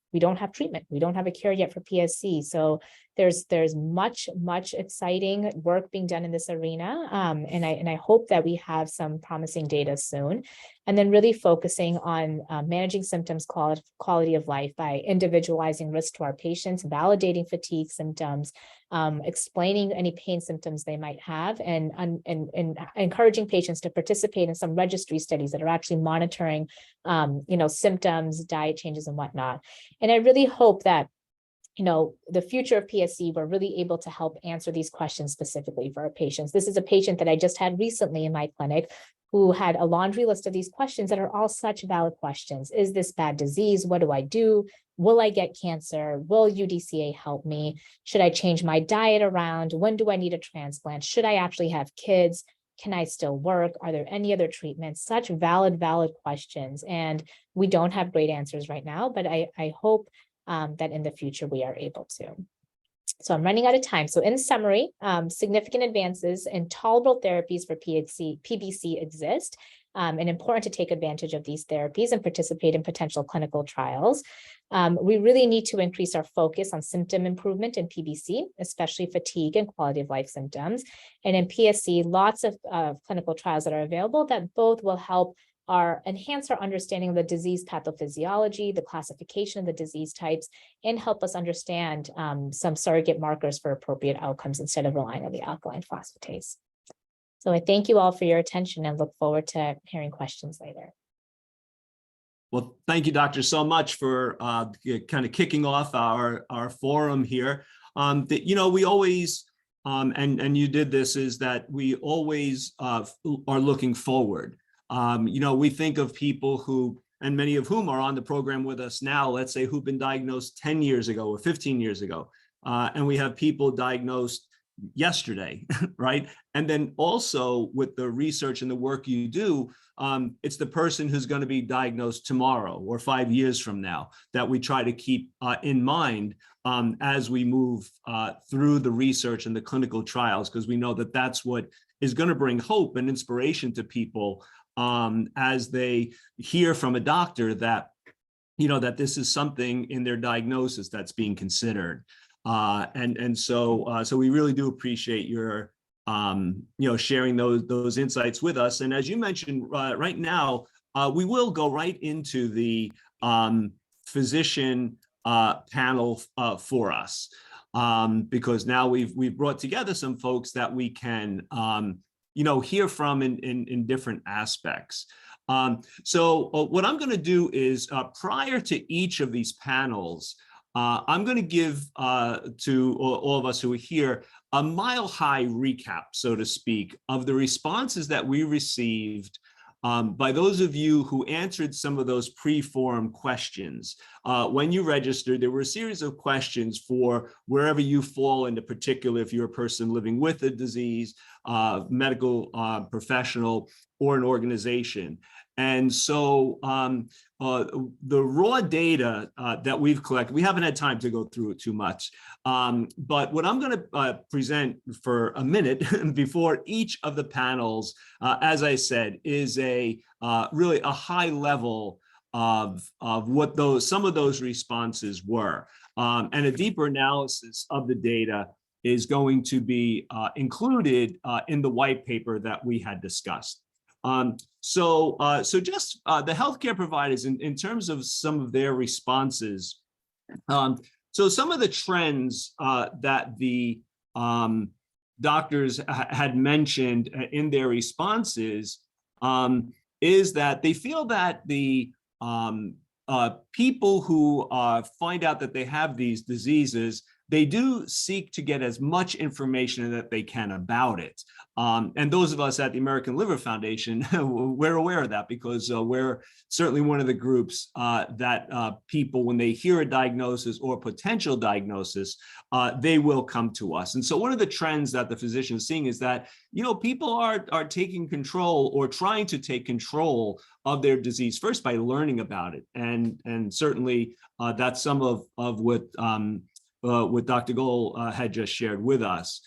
treatment. We don't have a cure yet for PSC. So there's much exciting work being done in this arena. And I hope that we have some promising data soon. And then really focusing on managing symptoms, quality of life by individualizing risk to our patients, validating fatigue symptoms, explaining any pain symptoms they might have, and encouraging patients to participate in some registry studies that are actually monitoring, symptoms, diet changes, and whatnot. And I really hope that the future of PSC, we're really able to help answer these questions specifically for our patients. This is a patient that I just had recently in my clinic who had a laundry list of these questions that are all such valid questions. Is this bad disease? What do I do? Will I get cancer? Will UDCA help me? Should I change my diet around? When do I need a transplant? Should I actually have kids? Can I still work? Are there any other treatments? Such valid questions. And we don't have great answers right now, but I hope that in the future we are able to. So I'm running out of time. So in summary, significant advances in tolerable therapies for PBC exist, and important to take advantage of these therapies and participate in potential clinical trials. We really need to increase our focus on symptom improvement in PBC, especially fatigue and quality of life symptoms. And in PSC, lots of clinical trials that are available that both will help enhance our understanding of the disease pathophysiology, the classification of the disease types, and help us understand some surrogate markers for appropriate outcomes instead of relying on the alkaline phosphatase. So I thank you all for your attention and look forward to hearing questions later. Well, thank you, Doctor, so much for kind of kicking off our forum here. We always, and you did this, is that we always are looking forward. We think of people who, and many of whom are on the program with us now, let's say, who've been diagnosed 10 years ago or 15 years ago. And we have people diagnosed yesterday, right? And then also with the research and the work you do, it's the person who's going to be diagnosed tomorrow or 5 years from now that we try to keep in mind as we move through the research and the clinical trials, because we know that that's what is going to bring hope and inspiration to people as they hear from a doctor that, that this is something in their diagnosis that's being considered. So we really do appreciate your, sharing those insights with us. And as you mentioned, right now, we will go right into the physician panel for us, because now we've brought together some folks that we can, hear from in different aspects. So what I'm going to do is prior to each of these panels, I'm going to give to all of us who are here a mile-high recap, so to speak, of the responses that we received by those of you who answered some of those pre-form questions. When you registered, there were a series of questions for wherever you fall into particular, if you're a person living with a disease, medical professional, or an organization. And so the raw data that we've collected, we haven't had time to go through it too much, but what I'm going to present for a minute before each of the panels, as I said, is a really a high level of what some of those responses were, and a deeper analysis of the data is going to be included in the white paper that we had discussed. So just the healthcare providers in terms of some of their responses. So some of the trends that the doctors had mentioned in their responses is that they feel that the people who find out that they have these diseases they do seek to get as much information that they can about it. And those of us at the American Liver Foundation, we're aware of that because we're certainly one of the groups that people, when they hear a diagnosis or potential diagnosis, they will come to us. And so one of the trends that the physician is seeing is that, people are taking control or trying to take control of their disease first by learning about it. And certainly that's some of what Dr. Goel had just shared with us.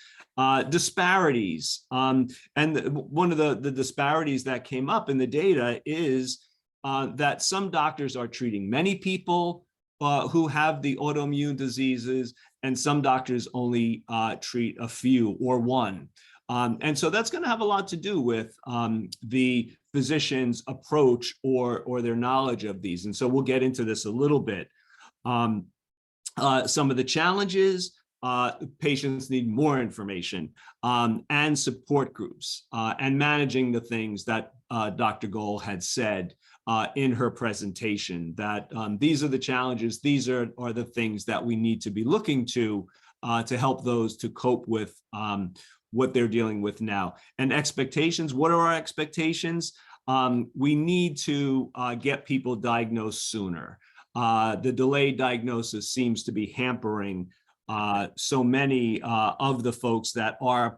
Disparities. And one of the disparities that came up in the data is that some doctors are treating many people who have the autoimmune diseases, and some doctors only treat a few or one. And so that's going to have a lot to do with the physician's approach or their knowledge of these. And so we'll get into this a little bit. Some of the challenges, patients need more information and support groups and managing the things that Dr. Goel had said in her presentation, that these are the challenges, these are the things that we need to be looking to help those to cope with what they're dealing with now. And expectations, what are our expectations? We need to get people diagnosed sooner. The delayed diagnosis seems to be hampering so many of the folks that are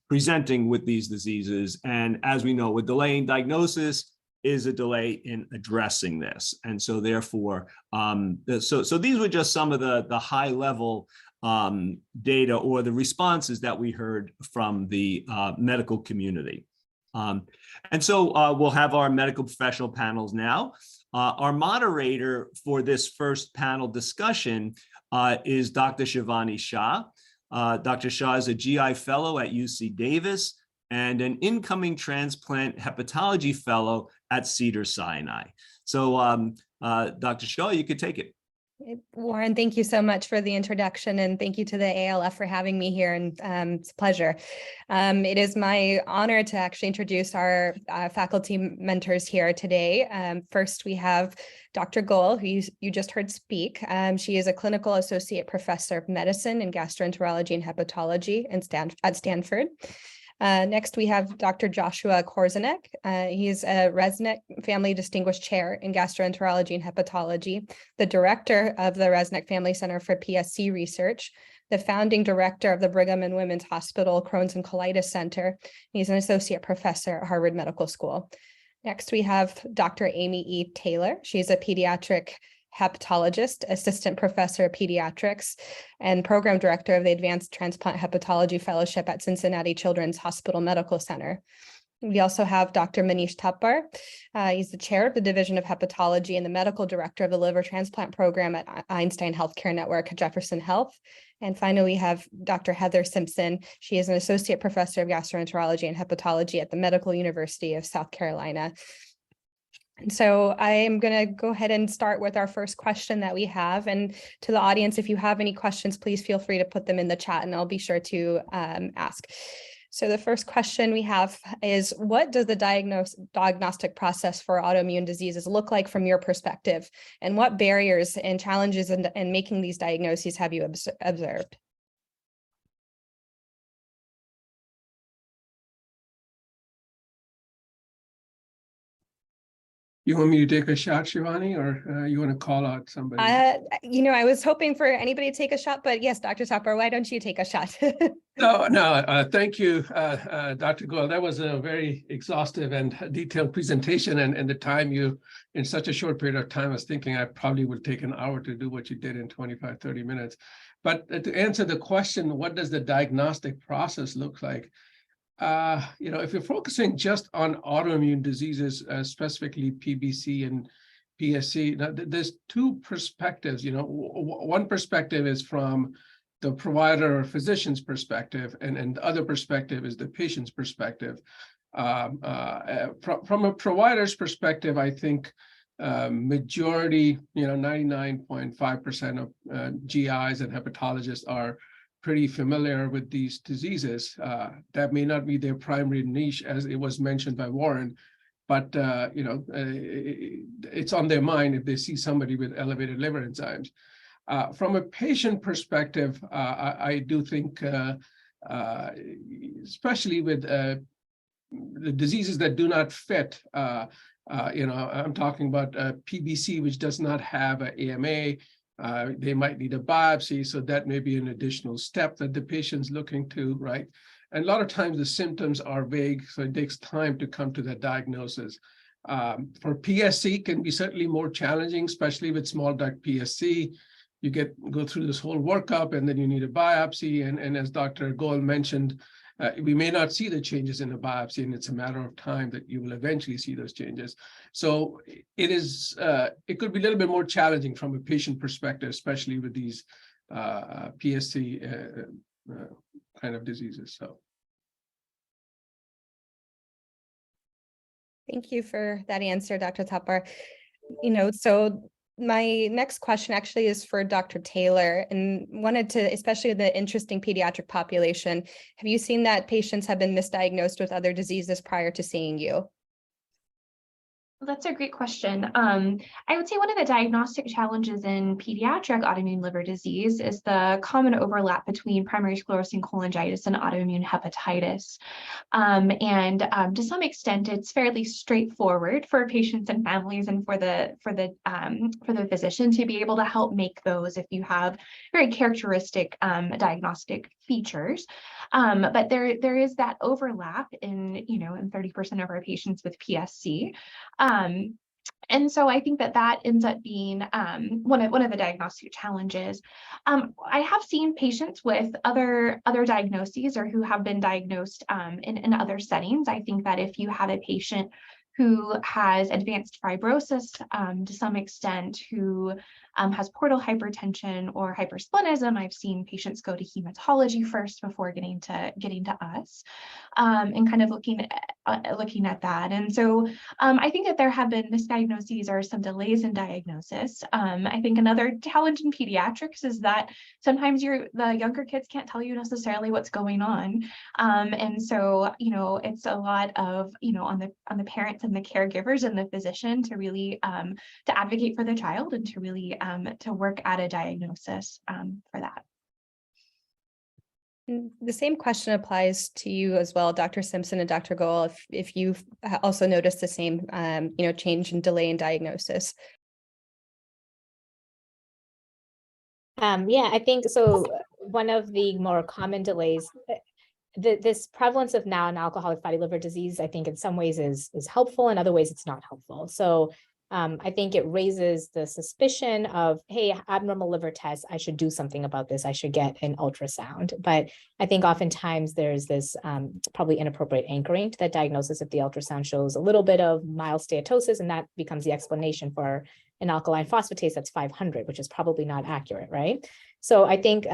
presenting with these diseases. And as we know, with delaying diagnosis is a delay in addressing this. And so therefore, so these were just some of the high level data or the responses that we heard from the medical community. And so we'll have our medical professional panels now. Our moderator for this first panel discussion is Dr. Shivani Shah. Dr. Shah is a GI fellow at UC Davis and an incoming transplant hepatology fellow at Cedars Sinai. So Dr. Shah, you could take it. Warren, thank you so much for the introduction, and thank you to the ALF for having me here, and it's a pleasure. It is my honor to actually introduce our faculty mentors here today. First, we have Dr. Goel, who you just heard speak. She is a clinical associate professor of medicine and gastroenterology and hepatology at Stanford. Next, we have Dr. Joshua Korzanek. He's a Resnick Family Distinguished Chair in Gastroenterology and Hepatology, the director of the Resnick Family Center for PSC Research, the founding director of the Brigham and Women's Hospital Crohn's and Colitis Center. He's an associate professor at Harvard Medical School. Next, we have Dr. Amy E. Taylor. She's a pediatric hepatologist, assistant professor of pediatrics, and program director of the Advanced Transplant Hepatology Fellowship at Cincinnati Children's Hospital Medical Center. We also have Dr. Manish Thapar. He's the chair of the Division of Hepatology and the medical director of the liver transplant program at Einstein Healthcare Network at Jefferson Health. And finally, we have Dr. Heather Simpson. She is an associate professor of gastroenterology and hepatology at the Medical University of South Carolina. And so I am going to go ahead and start with our first question that we have. And to the audience, if you have any questions, please feel free to put them in the chat and I'll be sure to ask. So the first question we have is, what does the diagnostic process for autoimmune diseases look like from your perspective? And what barriers and challenges in making these diagnoses have you observed? You want me to take a shot, Shivani, or you want to call out somebody? I was hoping for anybody to take a shot, but yes, Dr. Thapar, why don't you take a shot? No, thank you, Dr. Goel. That was a very exhaustive and detailed presentation, and the time you, in such a short period of time, I was thinking I probably would take an hour to do what you did in 25, 30 minutes. But to answer the question, what does the diagnostic process look like? If you're focusing just on autoimmune diseases, specifically PBC and PSC, now there's two perspectives. One perspective is from the provider or physician's perspective, and the other perspective is the patient's perspective. From a provider's perspective, I think majority, 99.5% of GIs and hepatologists are pretty familiar with these diseases. That may not be their primary niche, as it was mentioned by Warren, but it's on their mind if they see somebody with elevated liver enzymes. From a patient perspective, I do think, especially with the diseases that do not fit, I'm talking about PBC, which does not have an AMA. They might need a biopsy, so that may be an additional step that the patient's looking to, right? And a lot of times the symptoms are vague, so it takes time to come to that diagnosis. For PSC can be certainly more challenging, especially with small duct PSC. You go through this whole workup, and then you need a biopsy. And as Dr. Goel mentioned, we may not see the changes in a biopsy, and it's a matter of time that you will eventually see those changes. So it could be a little bit more challenging from a patient perspective, especially with these PSC kind of diseases. So. Thank you for that answer, Dr. Thapar. So my next question actually is for Dr. Taylor, and wanted to, especially the interesting pediatric population, have you seen that patients have been misdiagnosed with other diseases prior to seeing you? Well, that's a great question. I would say one of the diagnostic challenges in pediatric autoimmune liver disease is the common overlap between primary sclerosing cholangitis and autoimmune hepatitis. To some extent, it's fairly straightforward for patients and families and for the physician to be able to help make those if you have very characteristic diagnostic features. But there is that overlap in 30% of our patients with PSC. And so I think that ends up being one of the diagnostic challenges. I have seen patients with other diagnoses or who have been diagnosed in other settings. I think that if you have a patient who has advanced fibrosis to some extent, who has portal hypertension or hypersplenism, I've seen patients go to hematology first before getting to us, and kind of looking at that. And so I think that there have been misdiagnoses or some delays in diagnosis. I think another challenge in pediatrics is that sometimes the younger kids can't tell you necessarily what's going on, and so it's a lot of on the parents and the caregivers and the physician to really to advocate for the child and to really to work at a diagnosis for that. The same question applies to you as well, Dr. Simpson and Dr. Goel, if you've also noticed the same change in delay in diagnosis. Yeah, I think so. One of the more common delays, this prevalence of now non-alcoholic fatty liver disease, I think in some ways is helpful, in other ways it's not helpful. So I think it raises the suspicion of, hey, abnormal liver tests, I should do something about this. I should get an ultrasound. But I think oftentimes there's this probably inappropriate anchoring to that diagnosis if the ultrasound shows a little bit of mild steatosis, and that becomes the explanation for an alkaline phosphatase that's 500, which is probably not accurate, right? So I think,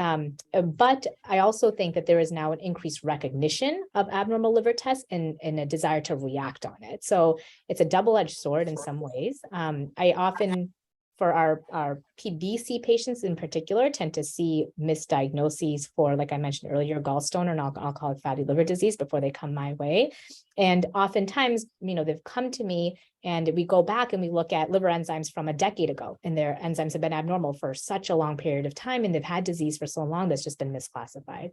but I also think that there is now an increased recognition of abnormal liver tests and a desire to react on it. So it's a double-edged sword in some ways. I often, for our PBC patients in particular, tend to see misdiagnoses for, like I mentioned earlier, gallstone or non-alcoholic fatty liver disease before they come my way. And oftentimes, they've come to me and we go back and we look at liver enzymes from a decade ago, and their enzymes have been abnormal for such a long period of time, and they've had disease for so long that's just been misclassified.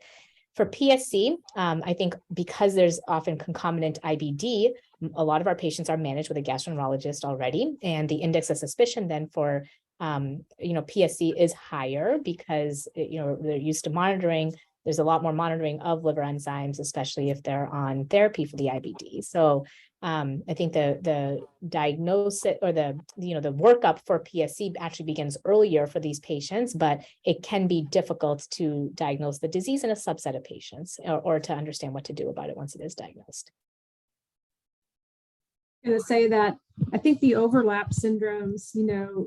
For PSC, I think because there's often concomitant IBD, a lot of our patients are managed with a gastroenterologist already, and the index of suspicion then for PSC is higher because they're used to monitoring. There's a lot more monitoring of liver enzymes, especially if they're on therapy for the IBD. So I think the diagnosis or the workup for PSC actually begins earlier for these patients, but it can be difficult to diagnose the disease in a subset of patients or to understand what to do about it once it is diagnosed. I'm going to say that I think the overlap syndromes,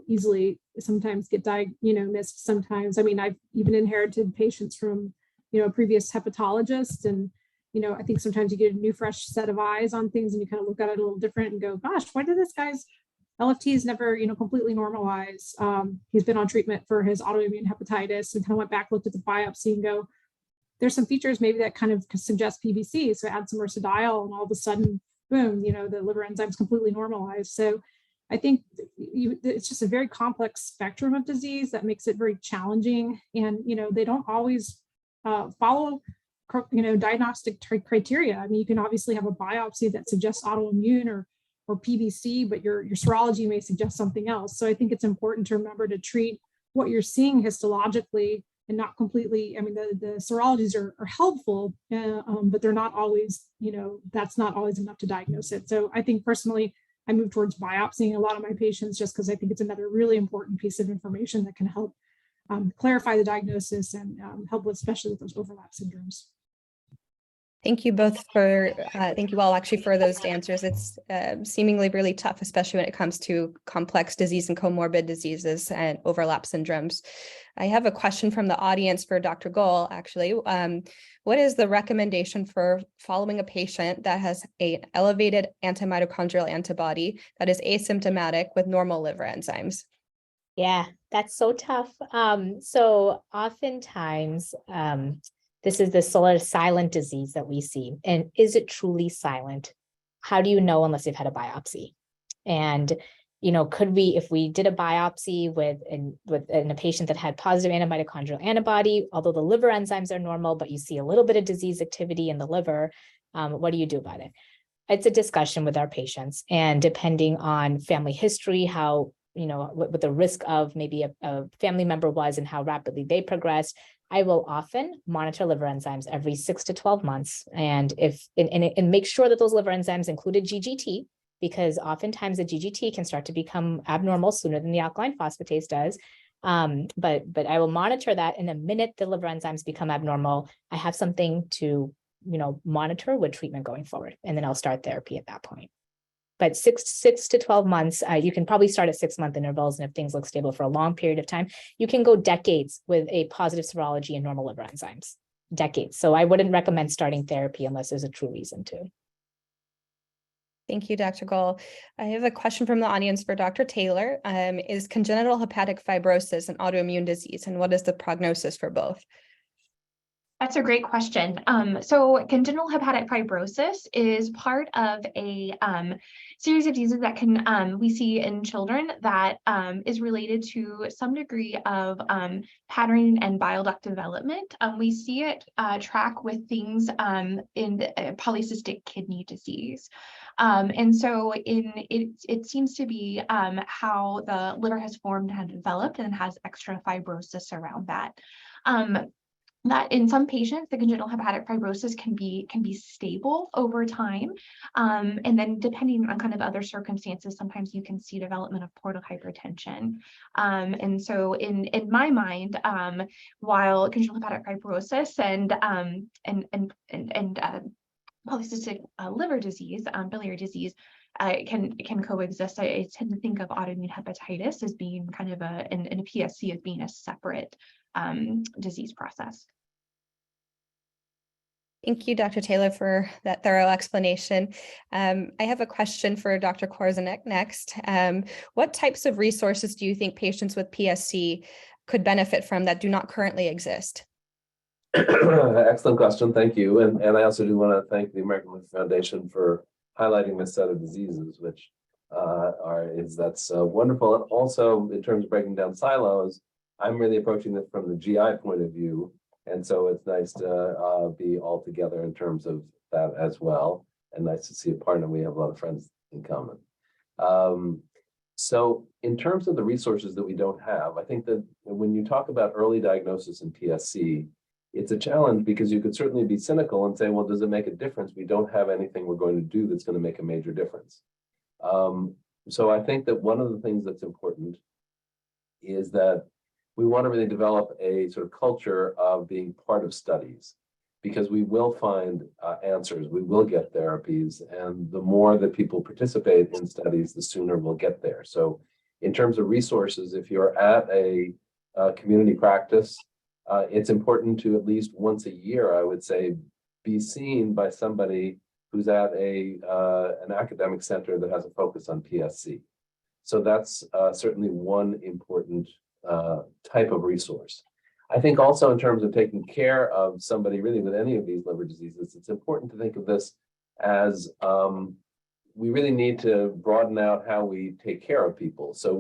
easily sometimes get missed sometimes. I mean, I've even inherited patients from, a previous hepatologist, and I think sometimes you get a new fresh set of eyes on things and you kind of look at it a little different and go, gosh, why did this guy's LFTs never, completely normalize? He's been on treatment for his autoimmune hepatitis, and kind of went back, looked at the biopsy and go, there's some features maybe that kind of suggest PBC. So add some ursodiol and all of a sudden, boom, the liver enzymes completely normalized. So I think it's just a very complex spectrum of disease that makes it very challenging. And, they don't always follow, diagnostic criteria. I mean, you can obviously have a biopsy that suggests autoimmune or PBC, but your serology may suggest something else. So I think it's important to remember to treat what you're seeing histologically and not completely, I mean, the serologies are helpful, but they're not always, that's not always enough to diagnose it. So I think personally, I move towards biopsying a lot of my patients just because I think it's another really important piece of information that can help clarify the diagnosis and help with, especially with those overlap syndromes. Thank you both for, thank you all actually for those answers. It's seemingly really tough, especially when it comes to complex disease and comorbid diseases and overlap syndromes. I have a question from the audience for Dr. Goel, actually. What is the recommendation for following a patient that has an elevated antimitochondrial antibody that is asymptomatic with normal liver enzymes? Yeah, that's so tough. So oftentimes, this is the sort of silent disease that we see. And is it truly silent? How do you know unless you've had a biopsy? And, could we, if we did a biopsy in a patient that had positive antimitochondrial antibody, although the liver enzymes are normal, but you see a little bit of disease activity in the liver, what do you do about it? It's a discussion with our patients. And depending on family history, how, what the risk of maybe a family member was and how rapidly they progressed, I will often monitor liver enzymes every 6 to 12 months. And make sure that those liver enzymes included GGT, because oftentimes the GGT can start to become abnormal sooner than the alkaline phosphatase does. But I will monitor that. And the minute the liver enzymes become abnormal, I have something to, monitor with treatment going forward. And then I'll start therapy at that point. But 6 to 12 months, you can probably start at 6-month intervals. And if things look stable for a long period of time, you can go decades with a positive serology and normal liver enzymes, decades. So I wouldn't recommend starting therapy unless there's a true reason to. Thank you, Dr. Goel. I have a question from the audience for Dr. Taylor. Is congenital hepatic fibrosis an autoimmune disease, and what is the prognosis for both? That's a great question. So congenital hepatic fibrosis is part of a series of diseases that we see in children that is related to some degree of pattern and bile duct development. We see it track with things in polycystic kidney disease. And so it seems to be how the liver has formed and developed and has extra fibrosis around that. That in some patients, the congenital hepatic fibrosis can be stable over time. And then depending on kind of other circumstances, sometimes you can see development of portal hypertension. And so in my mind, while congenital hepatic fibrosis and polycystic liver disease, biliary disease, can coexist, I tend to think of autoimmune hepatitis as being kind of and a PSC as being a separate disease process. Thank you, Dr. Taylor, for that thorough explanation. I have a question for Dr. Korzenek next. What types of resources do you think patients with PSC could benefit from that do not currently exist? Excellent question. Thank you. And I also do want to thank the American Liver Foundation for highlighting this set of diseases, which that's wonderful. And also, in terms of breaking down silos, I'm really approaching this from the GI point of view. And so it's nice to be all together in terms of that as well. And nice to see a partner. We have a lot of friends in common. So in terms of the resources that we don't have, I think that when you talk about early diagnosis in PSC, it's a challenge because you could certainly be cynical and say, well, does it make a difference? We don't have anything we're going to do that's going to make a major difference. So I think that one of the things that's important is that we want to really develop a sort of culture of being part of studies, because we will find answers, we will get therapies, and the more that people participate in studies, the sooner we'll get there. So in terms of resources, if you're at a community practice, it's important to at least once a year, I would say, be seen by somebody who's at an academic center that has a focus on PSC. So that's certainly one important type of resource. I think also in terms of taking care of somebody really with any of these liver diseases, it's important to think of this as we really need to broaden out how we take care of people. So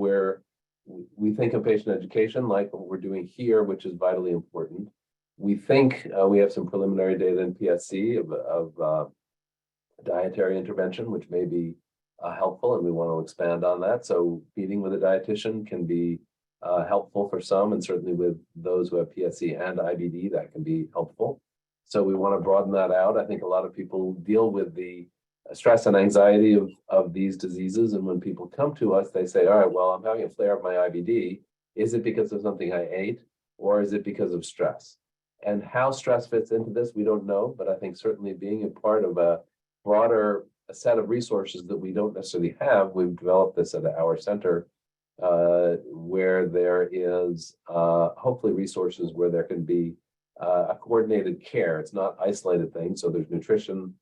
we think of patient education like what we're doing here, which is vitally important. We think we have some preliminary data in PSC of dietary intervention, which may be helpful, and we want to expand on that. So meeting with a dietitian can be helpful for some, and certainly with those who have PSC and IBD, that can be helpful. So we want to broaden that out. I think a lot of people deal with the stress and anxiety of these diseases. And when people come to us, they say, all right, well, I'm having a flare of my IBD. Is it because of something I ate, or is it because of stress? And how stress fits into this, we don't know. But I think certainly being a part of a broader set of resources that we don't necessarily have, we've developed this at our center, where there is hopefully resources where there can be a coordinated care. It's not isolated things. So there's nutrition,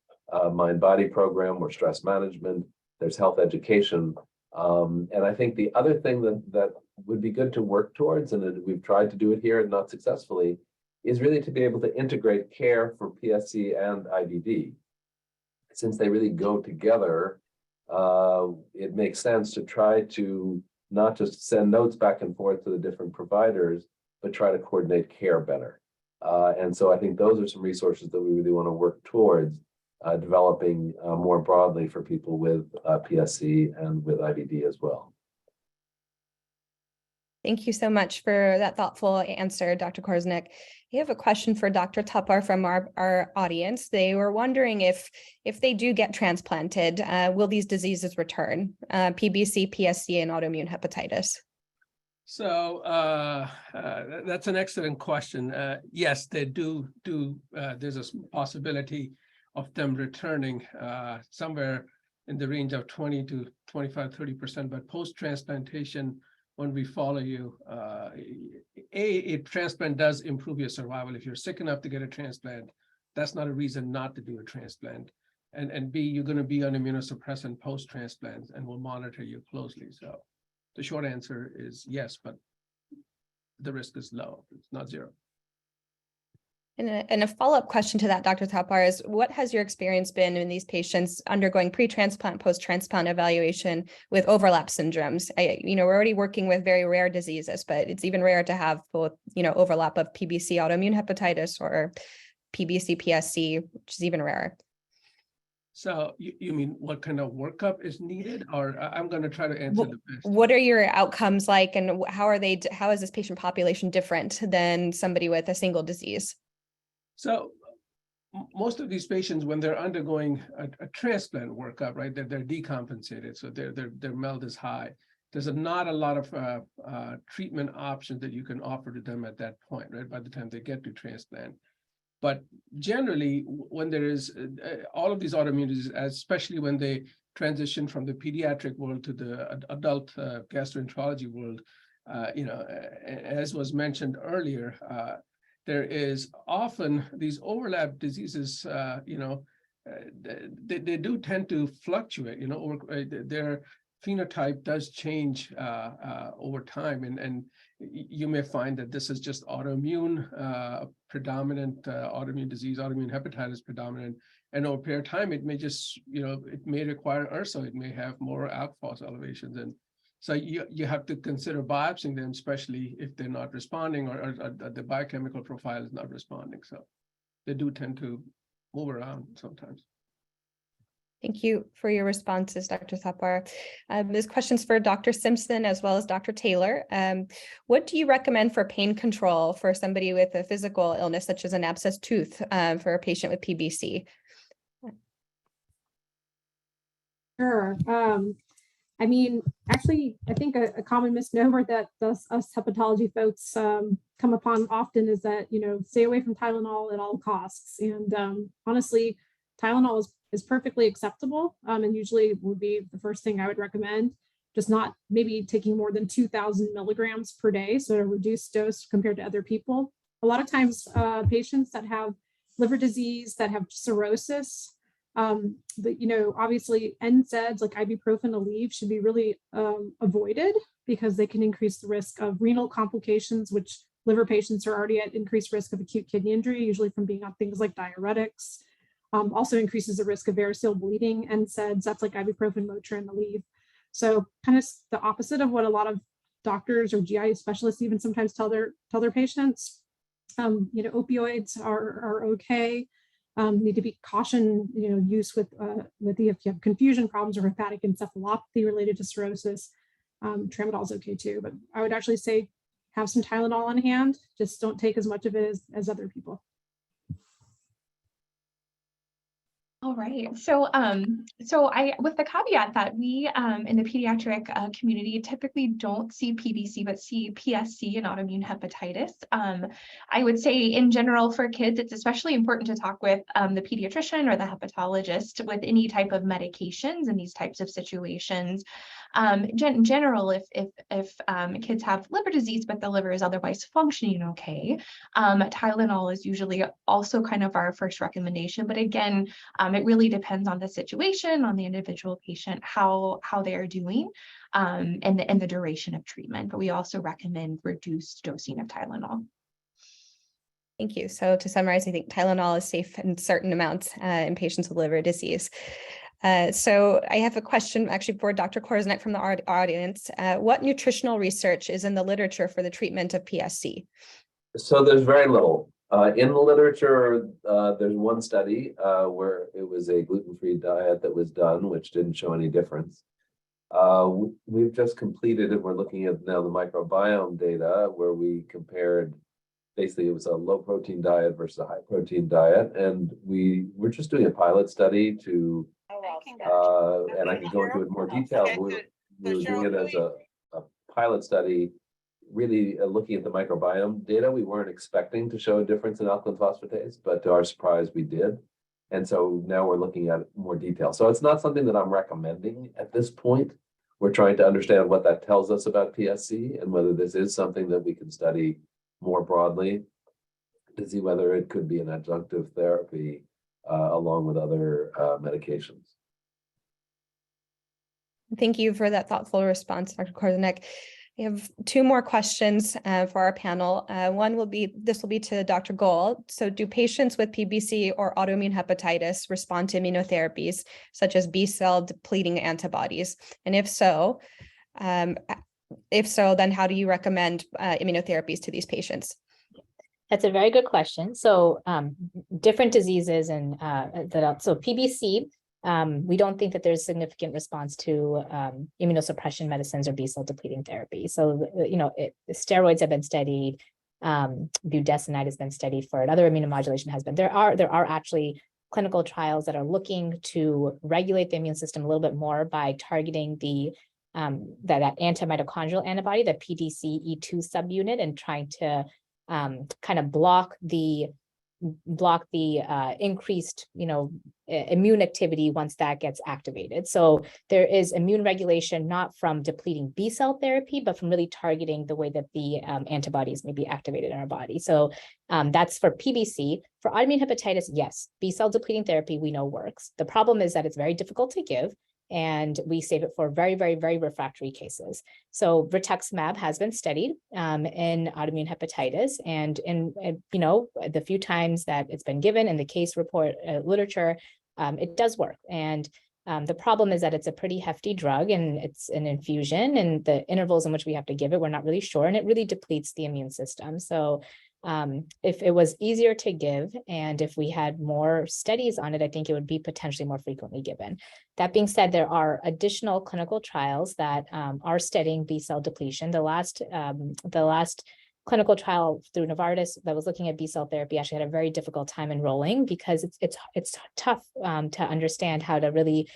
mind-body program, or stress management, there's health education. And I think the other thing that would be good to work towards, and we've tried to do it here and not successfully, is really to be able to integrate care for PSC and IBD. Since they really go together, it makes sense to try to not just send notes back and forth to the different providers, but try to coordinate care better. And so I think those are some resources that we really want to work towards developing more broadly for people with PSC and with IBD as well. Thank you so much for that thoughtful answer, Dr. Korsnick. I have a question for Dr. Tapar from our audience. They were wondering if they do get transplanted, will these diseases return? PBC, PSC, and autoimmune hepatitis. So that's an excellent question. Yes, they do. There's a possibility of them returning somewhere in the range of 20 to 25, 30%. But post-transplantation, when we follow you, a transplant does improve your survival. If you're sick enough to get a transplant, that's not a reason not to do a transplant. And B, you're going to be on immunosuppressant post-transplant, and we'll monitor you closely. So the short answer is yes, but the risk is low. It's not zero. And a follow-up question to that, Dr. Tapar, is what has your experience been in these patients undergoing pre-transplant, post-transplant evaluation with overlap syndromes? We're already working with very rare diseases, but it's even rare to have both, overlap of PBC, autoimmune hepatitis, or PBC, PSC, which is even rarer. So you mean what kind of workup is needed? Or I'm going to try to answer the best. What are your outcomes like, and how is this patient population different than somebody with a single disease? So most of these patients, when they're undergoing a transplant workup, right, they're decompensated, so their MELD is high. There's not a lot of treatment options that you can offer to them at that point, right, by the time they get to transplant. But generally, when there is all of these autoimmune diseases, especially when they transition from the pediatric world to the adult gastroenterology world, as was mentioned earlier, there is often these overlap diseases, they do tend to fluctuate, their phenotype does change over time. And you may find that this is just autoimmune, predominant autoimmune disease, autoimmune hepatitis predominant. And over a period of time, it may just, it may require URSA, it may have more alk-phos elevations. And so you have to consider biopsying them, especially if they're not responding or the biochemical profile is not responding. So they do tend to move around sometimes. Thank you for your responses, Dr. Thapar. This question's for Dr. Simpson as well as Dr. Taylor. What do you recommend for pain control for somebody with a physical illness, such as an abscessed tooth, for a patient with PBC? Sure. Actually, I think a common misnomer that us hepatology folks come upon often is that, stay away from Tylenol at all costs. And honestly, Tylenol is perfectly acceptable, and usually would be the first thing I would recommend, just not maybe taking more than 2,000 milligrams per day, so a reduced dose compared to other people. A lot of times patients that have liver disease, that have cirrhosis, obviously NSAIDs like ibuprofen, Aleve should be really avoided because they can increase the risk of renal complications, which liver patients are already at increased risk of acute kidney injury, usually from being on things like diuretics. also increases the risk of variceal bleeding, NSAIDs, that's like ibuprofen, Motrin, Aleve. So kind of the opposite of what a lot of doctors or GI specialists even sometimes tell their patients. Opioids are okay. Need to be caution, use with if you have confusion problems or hepatic encephalopathy related to cirrhosis. Tramadol is okay too, but I would actually say have some Tylenol on hand. Just don't take as much of it as other people. All right. So with the caveat that we in the pediatric community typically don't see PBC, but see PSC and autoimmune hepatitis. I would say in general for kids, it's especially important to talk with the pediatrician or the hepatologist with any type of medications in these types of situations. In general, if kids have liver disease, but the liver is otherwise functioning okay, Tylenol is usually also kind of our first recommendation. But again, it really depends on the situation, on the individual patient, how they are doing, and the duration of treatment. But we also recommend reduced dosing of Tylenol. Thank you. So to summarize, I think Tylenol is safe in certain amounts in patients with liver disease. So I have a question actually for Dr. Korzenick from the audience. What nutritional research is in the literature for the treatment of PSC? So there's very little. In the literature, there's one study where it was a gluten-free diet that was done, which didn't show any difference. We've just completed, and we're looking at now the microbiome data where we compared, basically it was a low protein diet versus a high protein diet. And we're just doing a pilot study to, and I can go into it in more detail. We were doing it as a pilot study, really looking at the microbiome data. We weren't expecting to show a difference in alkaline phosphatase, but to our surprise, we did. And so now we're looking at more detail. So it's not something that I'm recommending at this point. We're trying to understand what that tells us about PSC and whether this is something that we can study more broadly to see whether it could be an adjunctive therapy along with other medications. Thank you for that thoughtful response, Dr. Korzenick. We have two more questions for our panel. One will be to Dr. Goel. So do patients with PBC or autoimmune hepatitis respond to immunotherapies such as B-cell depleting antibodies? And if so, then how do you recommend immunotherapies to these patients? That's a very good question. So different diseases and so PBC, we don't think that there's significant response to immunosuppression medicines or B-cell depleting therapy. So, steroids have been studied, budesonide has been studied for it, other immunomodulation has been. There are actually clinical trials that are looking to regulate the immune system a little bit more by targeting that antimitochondrial antibody, the PDC-E2 subunit, and trying to kind of block the increased, immune activity once that gets activated. So there is immune regulation, not from depleting B-cell therapy, but from really targeting the way that the antibodies may be activated in our body. So that's for PBC. For autoimmune hepatitis, yes, B-cell depleting therapy we know works. The problem is that it's very difficult to give, and we save it for very, very, very refractory cases. So rituximab has been studied in autoimmune hepatitis, and in the few times that it's been given in the case report literature, it does work. And the problem is that it's a pretty hefty drug, and it's an infusion, and the intervals in which we have to give it, we're not really sure, and it really depletes the immune system. So if it was easier to give, and if we had more studies on it, I think it would be potentially more frequently given. That being said, there are additional clinical trials that are studying B-cell depletion. The last clinical trial through Novartis that was looking at B-cell therapy actually had a very difficult time enrolling because it's tough to understand how to really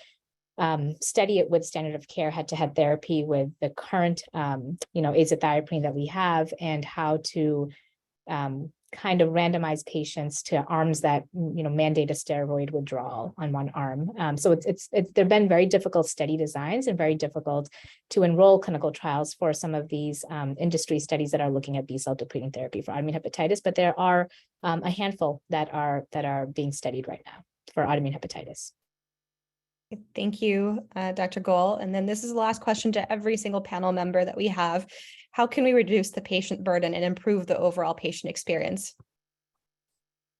study it with standard of care head-to-head therapy with the current azathioprine that we have, and how to kind of randomize patients to arms that mandate a steroid withdrawal on one arm. So there've been very difficult study designs and very difficult to enroll clinical trials for some of these industry studies that are looking at B-cell depleting therapy for autoimmune hepatitis, but there are a handful that are being studied right now for autoimmune hepatitis. Thank you, Dr. Goel. And then this is the last question to every single panel member that we have. How can we reduce the patient burden and improve the overall patient experience?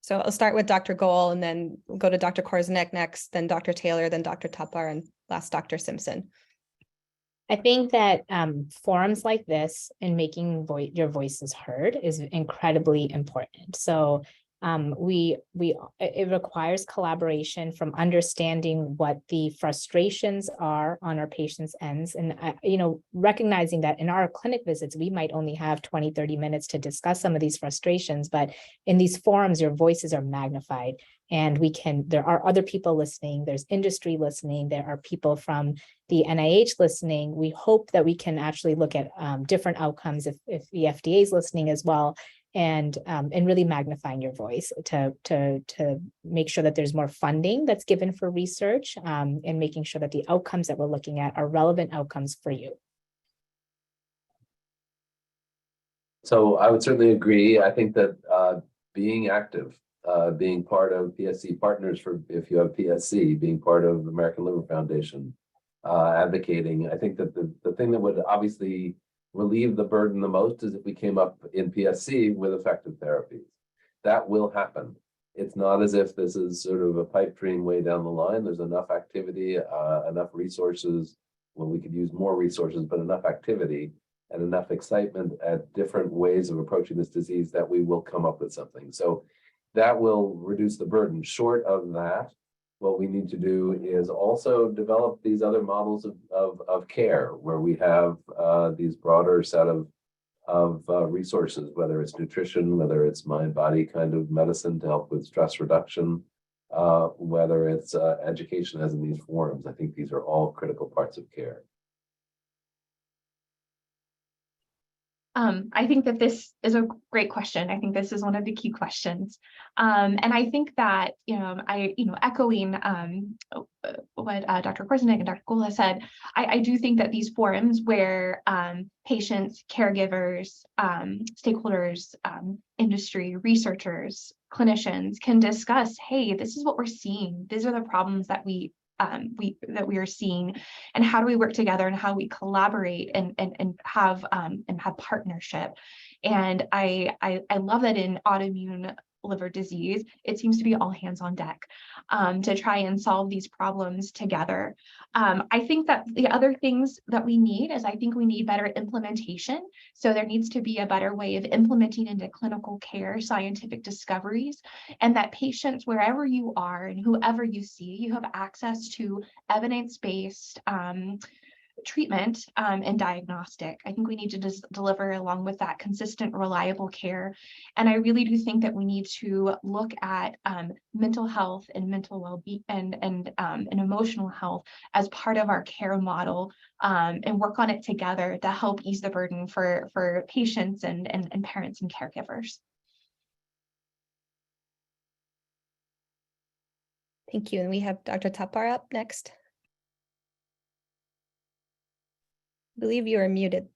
So I'll start with Dr. Goel and then we'll go to Dr. Korzenick next, then Dr. Taylor, then Dr. Tapar, and last Dr. Simpson. I think that forums like this and making your voices heard is incredibly important. So it requires collaboration from understanding what the frustrations are on our patients' ends, and recognizing that in our clinic visits we might only have 20-30 minutes to discuss some of these frustrations, but in these forums your voices are magnified, and there are other people listening, there's industry listening, there are people from the NIH listening. We hope that we can actually look at different outcomes if the FDA is listening as well, and really magnifying your voice to make sure that there's more funding that's given for research, and making sure that the outcomes that we're looking at are relevant outcomes for you. So I would certainly agree. I think that being active, being part of PSC Partners if you have PSC, being part of American Liver Foundation, advocating, I think that the thing that would obviously relieve the burden the most is if we came up in PSC with effective therapies. That will happen. It's not as if this is sort of a pipe dream way down the line. There's enough activity, enough resources. Well, we could use more resources, but enough activity and enough excitement at different ways of approaching this disease that we will come up with something. So that will reduce the burden. Short of that, what we need to do is also develop these other models of care where we have these broader set of resources, whether it's nutrition, whether it's mind-body kind of medicine to help with stress reduction, whether it's education as in these forums. I think these are all critical parts of care. I think that this is a great question. I think this is one of the key questions. And I think that, echoing what Dr. Korzenick and Dr. Goel said, I do think that these forums where patients, caregivers, stakeholders, industry, researchers, clinicians can discuss, hey, this is what we're seeing. These are the problems that we are seeing, and how do we work together, and how we collaborate and have partnership. And I love that in autoimmune liver disease, it seems to be all hands on deck to try and solve these problems together. I think that the other things that we need is, I think we need better implementation. So there needs to be a better way of implementing into clinical care scientific discoveries, and that patients, wherever you are and whoever you see, you have access to evidence-based treatment and diagnostic. I think we need to just deliver along with that consistent, reliable care. And I really do think that we need to look at mental health and mental well-being and emotional health as part of our care model, and work on it together to help ease the burden for patients and parents and caregivers. Thank you. And we have Dr. Tapar up next. I believe you are muted.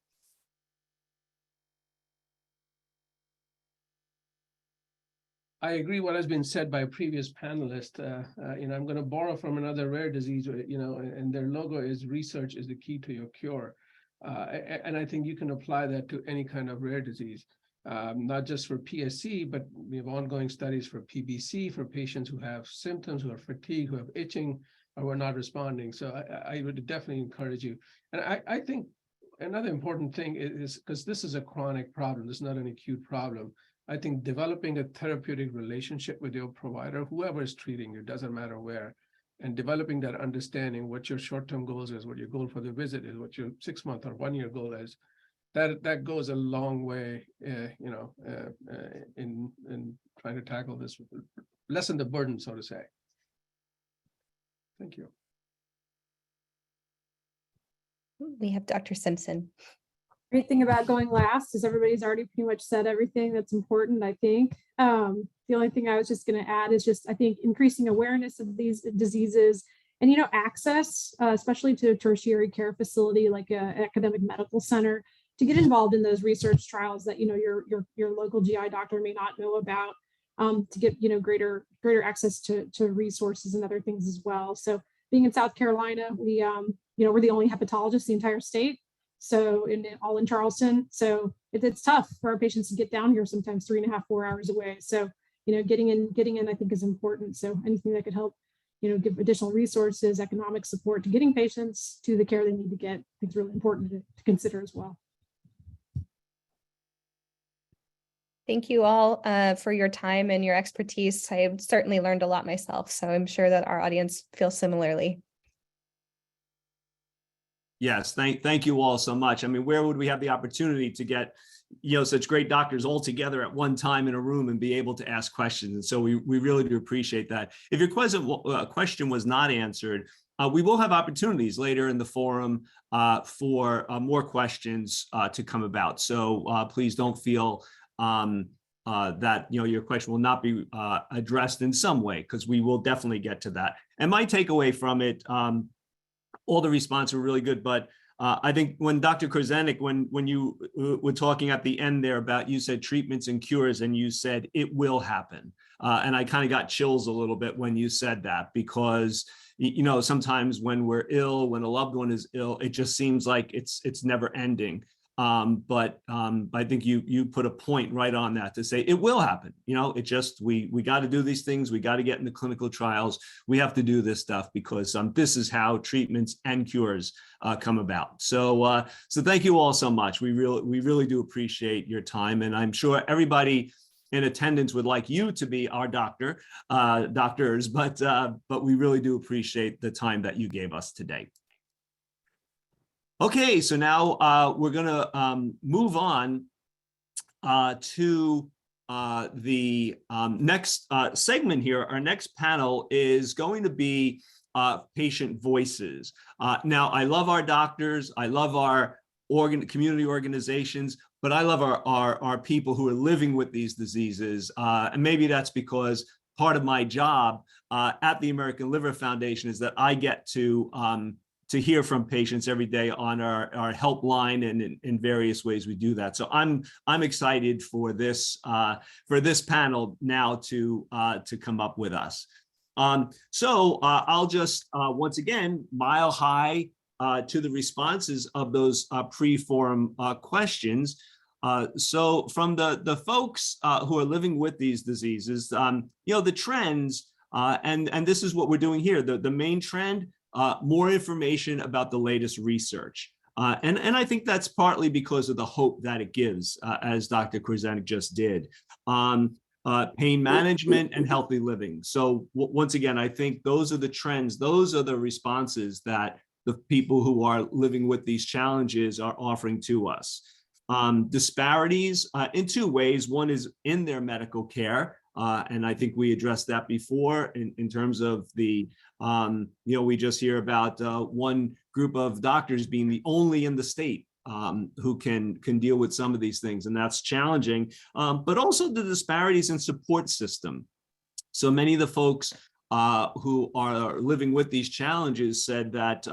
I agree what has been said by previous panelists. I'm going to borrow from another rare disease, and their logo is "Research is the key to your cure," and I think you can apply that to any kind of rare disease, not just for PSC, but we have ongoing studies for PBC, for patients who have symptoms, who are fatigued, who have itching, or who are not responding. So I would definitely encourage you. And I think another important thing is, because this is a chronic problem, this is not an acute problem, I think developing a therapeutic relationship with your provider, whoever is treating you, doesn't matter where, and developing that understanding what your short-term goals is, what your goal for the visit is, what your 6-month or 1-year goal is, that goes a long way, in trying to tackle this, lessen the burden, so to say. Thank you. We have Dr. Simpson. Great thing about going last is everybody's already pretty much said everything that's important, I think. The only thing I was just going to add is just, I think, increasing awareness of these diseases and, access, especially to a tertiary care facility like an academic medical center, to get involved in those research trials that, your local GI doctor may not know about, to get, greater access to resources and other things as well. So being in South Carolina, we, we're the only hepatologists in the entire state. So all in Charleston. So it's tough for our patients to get down here, sometimes 3.5, 4 hours away. So getting in, I think is important. So anything that could help, give additional resources, economic support to getting patients to the care they need to get, I think is really important to consider as well. Thank you all for your time and your expertise. I've certainly learned a lot myself, so I'm sure that our audience feels similarly. Yes, thank you all so much. I mean, where would we have the opportunity to get, such great doctors all together at one time in a room and be able to ask questions? And so we really do appreciate that. If your question was not answered, we will have opportunities later in the forum for more questions to come about. So please don't feel that your question will not be addressed in some way, because we will definitely get to that. And my takeaway from it, all the responses were really good, but I think when Dr. Korzenik, when you were talking at the end there about, you said treatments and cures, and you said it will happen. And I kind of got chills a little bit when you said that, because sometimes when we're ill, when a loved one is ill, it just seems like it's never ending. But I think you put a point right on that to say it will happen. It just, we got to do these things. We got to get into clinical trials. We have to do this stuff because this is how treatments and cures come about. So thank you all so much. We really do appreciate your time, and I'm sure everybody in attendance would like you to be our doctors, but we really do appreciate the time that you gave us today. Okay, so now we're going to move on to the next segment here. Our next panel is going to be patient voices. Now, I love our doctors. I love our community organizations, but I love our people who are living with these diseases. And maybe that's because part of my job at the American Liver Foundation is that I get to hear from patients every day on our helpline, and in various ways we do that. So I'm excited for this panel now to come up with us. So I'll just once again mile high to the responses of those pre-forum questions. So from the folks who are living with these diseases, the trends, and this is what we're doing here. The main trend. More information about the latest research. And I think that's partly because of the hope that it gives, as Dr. Korzenik just did, pain management and healthy living. So once again, I think those are the trends. Those are the responses that the people who are living with these challenges are offering to us. Disparities in two ways. One is in their medical care. And I think we addressed that before in terms of the, we just hear about one group of doctors being the only in the state who can deal with some of these things, and that's challenging, but also the disparities in support system. So many of the folks who are living with these challenges said that,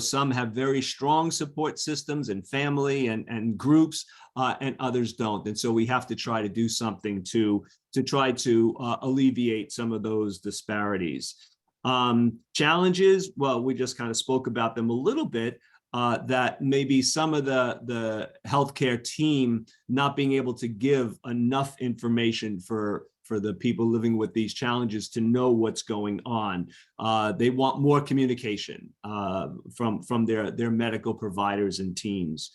some have very strong support systems and family and groups, and others don't. And so we have to try to do something to try to alleviate some of those disparities. Challenges, well, we just kind of spoke about them a little bit, that maybe some of the healthcare team not being able to give enough information for the people living with these challenges to know what's going on. They want more communication from their medical providers and teams.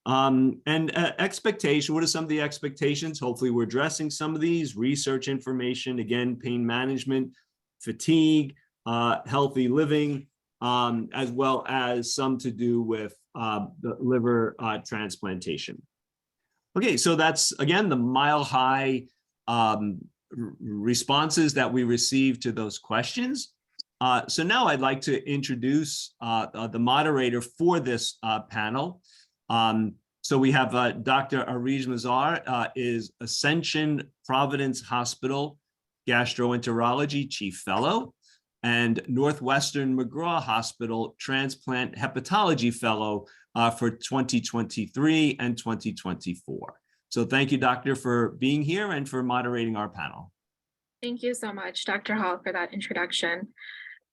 And expectation, what are some of the expectations? Hopefully we're addressing some of these. Research information, again, pain management, fatigue, healthy living, as well as some to do with the liver transplantation. Okay, so that's, again, the mile high responses that we received to those questions. So now I'd like to introduce the moderator for this panel. So we have Dr. Arij Mazar, is Ascension Providence Hospital Gastroenterology Chief Fellow, and Northwestern McGraw Hospital Transplant Hepatology Fellow for 2023 and 2024. So thank you, Doctor, for being here and for moderating our panel. Thank you so much, Dr. Hall, for that introduction.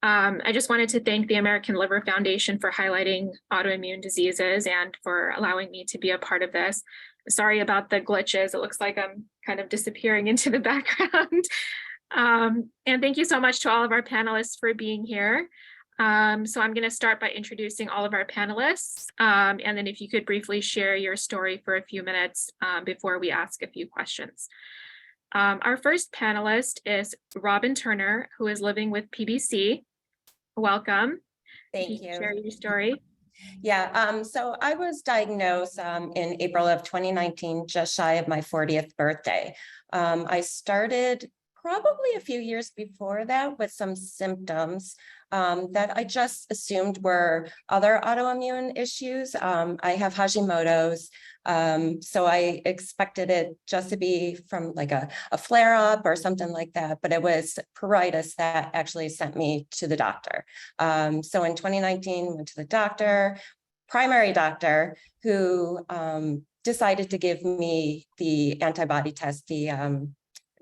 I just wanted to thank the American Liver Foundation for highlighting autoimmune diseases and for allowing me to be a part of this. Sorry about the glitches. It looks like I'm kind of disappearing into the background. And thank you so much to all of our panelists for being here. So I'm going to start by introducing all of our panelists. And then if you could briefly share your story for a few minutes before we ask a few questions. Our first panelist is Robin Turner, who is living with PBC. Welcome. Thank If you. you. Share your story. Yeah, so I was diagnosed in April of 2019, just shy of my 40th birthday. I started probably a few years before that with some symptoms that I just assumed were other autoimmune issues. I have Hashimoto's, so I expected it just to be from like a flare-up or something like that, but it was pruritus that actually sent me to the doctor. So in 2019, went to the doctor, primary doctor, who decided to give me the antibody test, the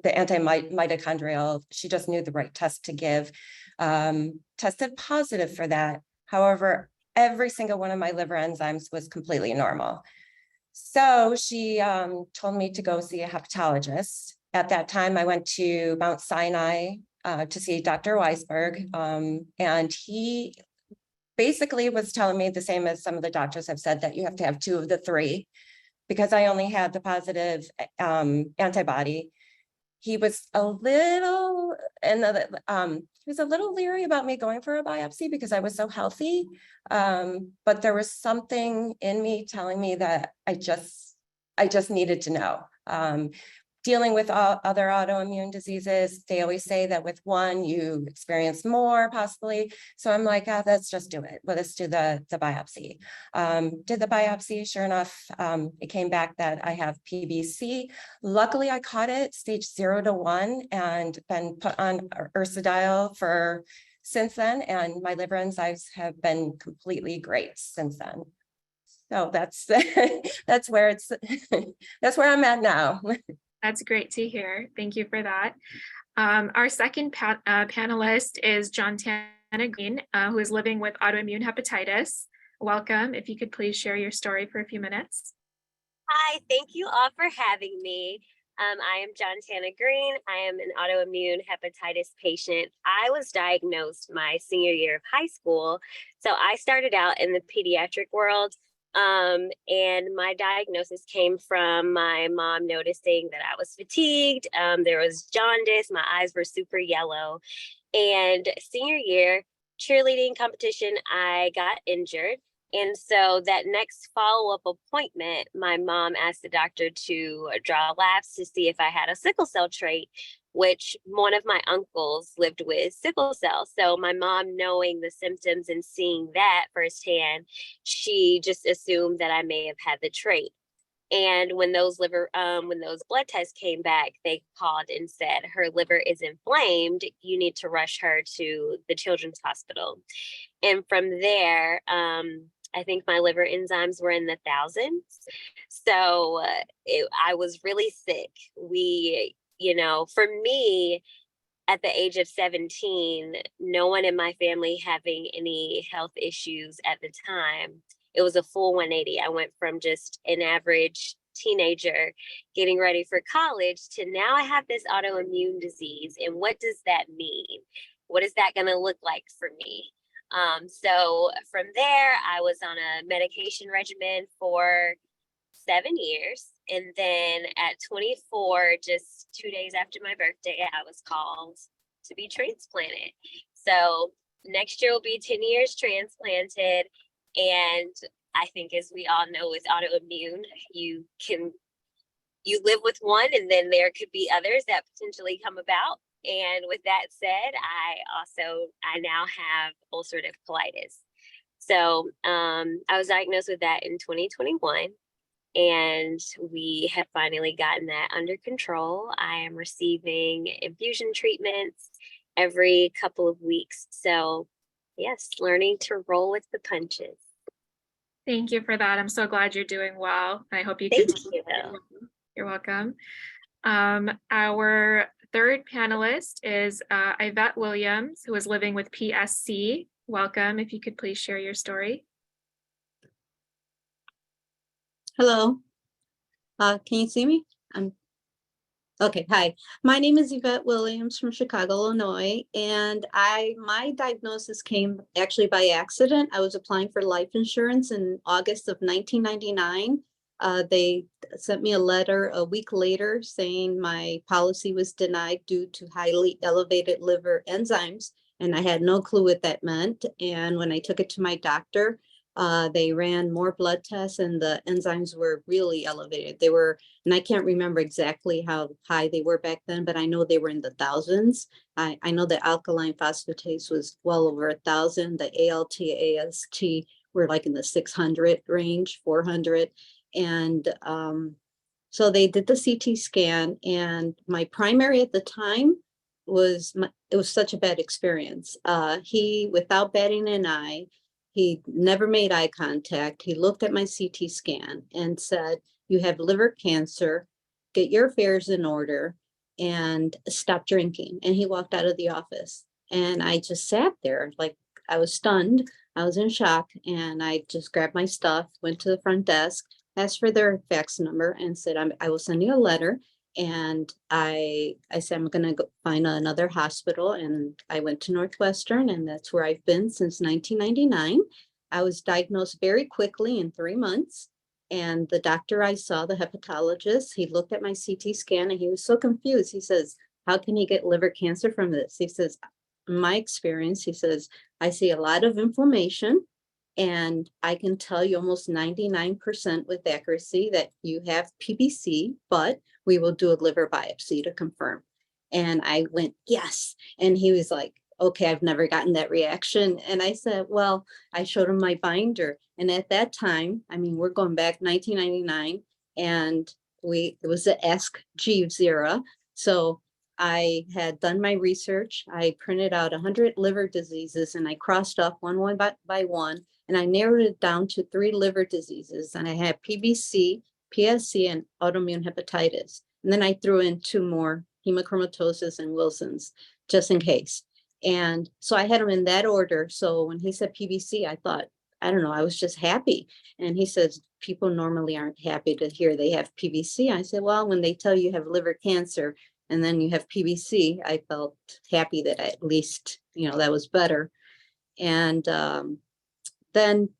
anti-mitochondrial. She just knew the right test to give. Tested positive for that. However, every single one of my liver enzymes was completely normal. So she told me to go see a hepatologist. At that time, I went to Mount Sinai to see Dr. Weisberg, and he basically was telling me the same as some of the doctors have said, that you have to have 2 of the 3, because I only had the positive antibody. He was a little, he was a little leery about me going for a biopsy because I was so healthy. But there was something in me telling me that I just needed to know. Dealing with other autoimmune diseases, they always say that with one, you experience more possibly. So I'm like, let's just do it. Let's do the biopsy. Did the biopsy, sure enough, it came back that I have PBC. Luckily, I caught it stage 0 to 1 and been put on Ursidile for since then. And my liver enzymes have been completely great since then. So that's, that's where that's where I'm at now. That's great to hear. Thank you for that. Our second panelist is John Tana Green, who is living with autoimmune hepatitis. Welcome. If you could please share your story for a few minutes. Hi, thank you all for having me. I am John Tana Green. I am an autoimmune hepatitis patient. I was diagnosed my senior year of high school. So I started out in the pediatric world. And my diagnosis came from my mom noticing that I was fatigued. There was jaundice, my eyes were super yellow. And senior year cheerleading competition, I got injured. And so that next follow-up appointment, my mom asked the doctor to draw labs to see if I had a sickle cell trait, which one of my uncles lived with sickle cell. So my mom, knowing the symptoms and seeing that firsthand, she just assumed that I may have had the trait. And when those blood tests came back, they called and said, her liver is inflamed. You need to rush her to the Children's Hospital. And from there, I think my liver enzymes were in the thousands. So I was really sick. For me, at the age of 17, no one in my family having any health issues at the time. It was a full 180. I went from just an average teenager getting ready for college to now I have this autoimmune disease. And what does that mean? What is that going to look like for me? So from there, I was on a medication regimen for 7 years. And then at 24, just 2 days after my birthday, I was called to be transplanted. So next year will be 10 years transplanted. And I think, as we all know, with autoimmune, you live with one and then there could be others that potentially come about. And with that said, I now have ulcerative colitis. So I was diagnosed with that in 2021. And we have finally gotten that under control. I am receiving infusion treatments every couple of weeks. So yes, learning to roll with the punches. Thank you for that. I'm so glad you're doing well. I hope you Thank continue. You're welcome. Our third panelist is Yvette Williams, who is living with PSC. Welcome. If you could please share your story. Hello. Can you see me? Okay, hi. My name is Yvette Williams from Chicago, Illinois, and my diagnosis came actually by accident. I was applying for life insurance in August of 1999. They sent me a letter a week later saying my policy was denied due to highly elevated liver enzymes, and I had no clue what that meant. And when I took it to my doctor, they ran more blood tests and the enzymes were really elevated. They were, and I can't remember exactly how high they were back then, but I know they were in the thousands. I know the alkaline phosphatase was well over 1,000. The ALT, AST were like in the 600 range, 400. And so they did the CT scan, and my primary at the time was, it was such a bad experience. He, without batting an eye, he never made eye contact. He looked at my CT scan and said, "You have liver cancer, get your affairs in order and stop drinking." And he walked out of the office. And I just sat there like I was stunned. I was in shock, and I just grabbed my stuff, went to the front desk, asked for their fax number and said, I will send you a letter. And I said, I'm going to go find another hospital. And I went to Northwestern, and that's where I've been since 1999. I was diagnosed very quickly in 3 months. And the doctor I saw, the hepatologist, he looked at my CT scan and he was so confused. He says, "How can you get liver cancer from this?" He says, "In my experience," he says, "I see a lot of inflammation. And I can tell you almost 99% with accuracy that you have PBC, but we will do a liver biopsy to confirm." And I went, "Yes." And he was like, "Okay, I've never gotten that reaction." And I said, well, I showed him my binder. And at that time, I mean, we're going back 1999, and it was the Ask Jeeves era. So I had done my research. I printed out 100 liver diseases and I crossed off one by one. And I narrowed it down to 3 liver diseases. And I had PBC, PSC, and autoimmune hepatitis. And then I threw in 2 more, hemochromatosis and Wilson's, just in case. And so I had them in that order. So when he said PBC, I thought, I don't know, I was just happy. And he says, people normally aren't happy to hear they have PBC. I said, well, when they tell you have liver cancer and then you have PBC, I felt happy that at least, that was better. And then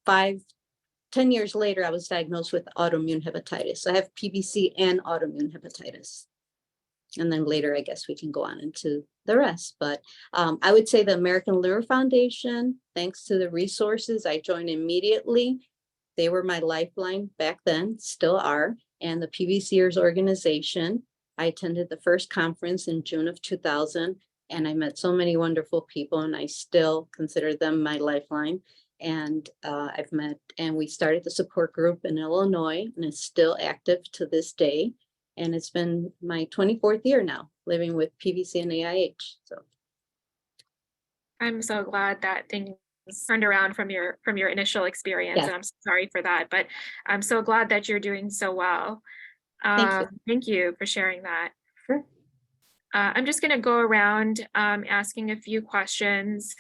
10 years later, I was diagnosed with autoimmune hepatitis. So I have PBC and autoimmune hepatitis. And then later, I guess we can go on into the rest. But I would say the American Liver Foundation, thanks to the resources, I joined immediately. They were my lifeline back then, still are. And the PBCers organization, I attended the first conference in June of 2000. And I met so many wonderful people, and I still consider them my lifeline. And I've met, and we started the support group in Illinois, and it's still active to this day. And it's been my 24th year now living with PBC and AIH. So I'm so glad that things turned around from your initial experience. Yes. And I'm sorry for that, but I'm so glad that you're doing so well. Thank you for sharing that. Sure. I'm just going to go around asking a few questions.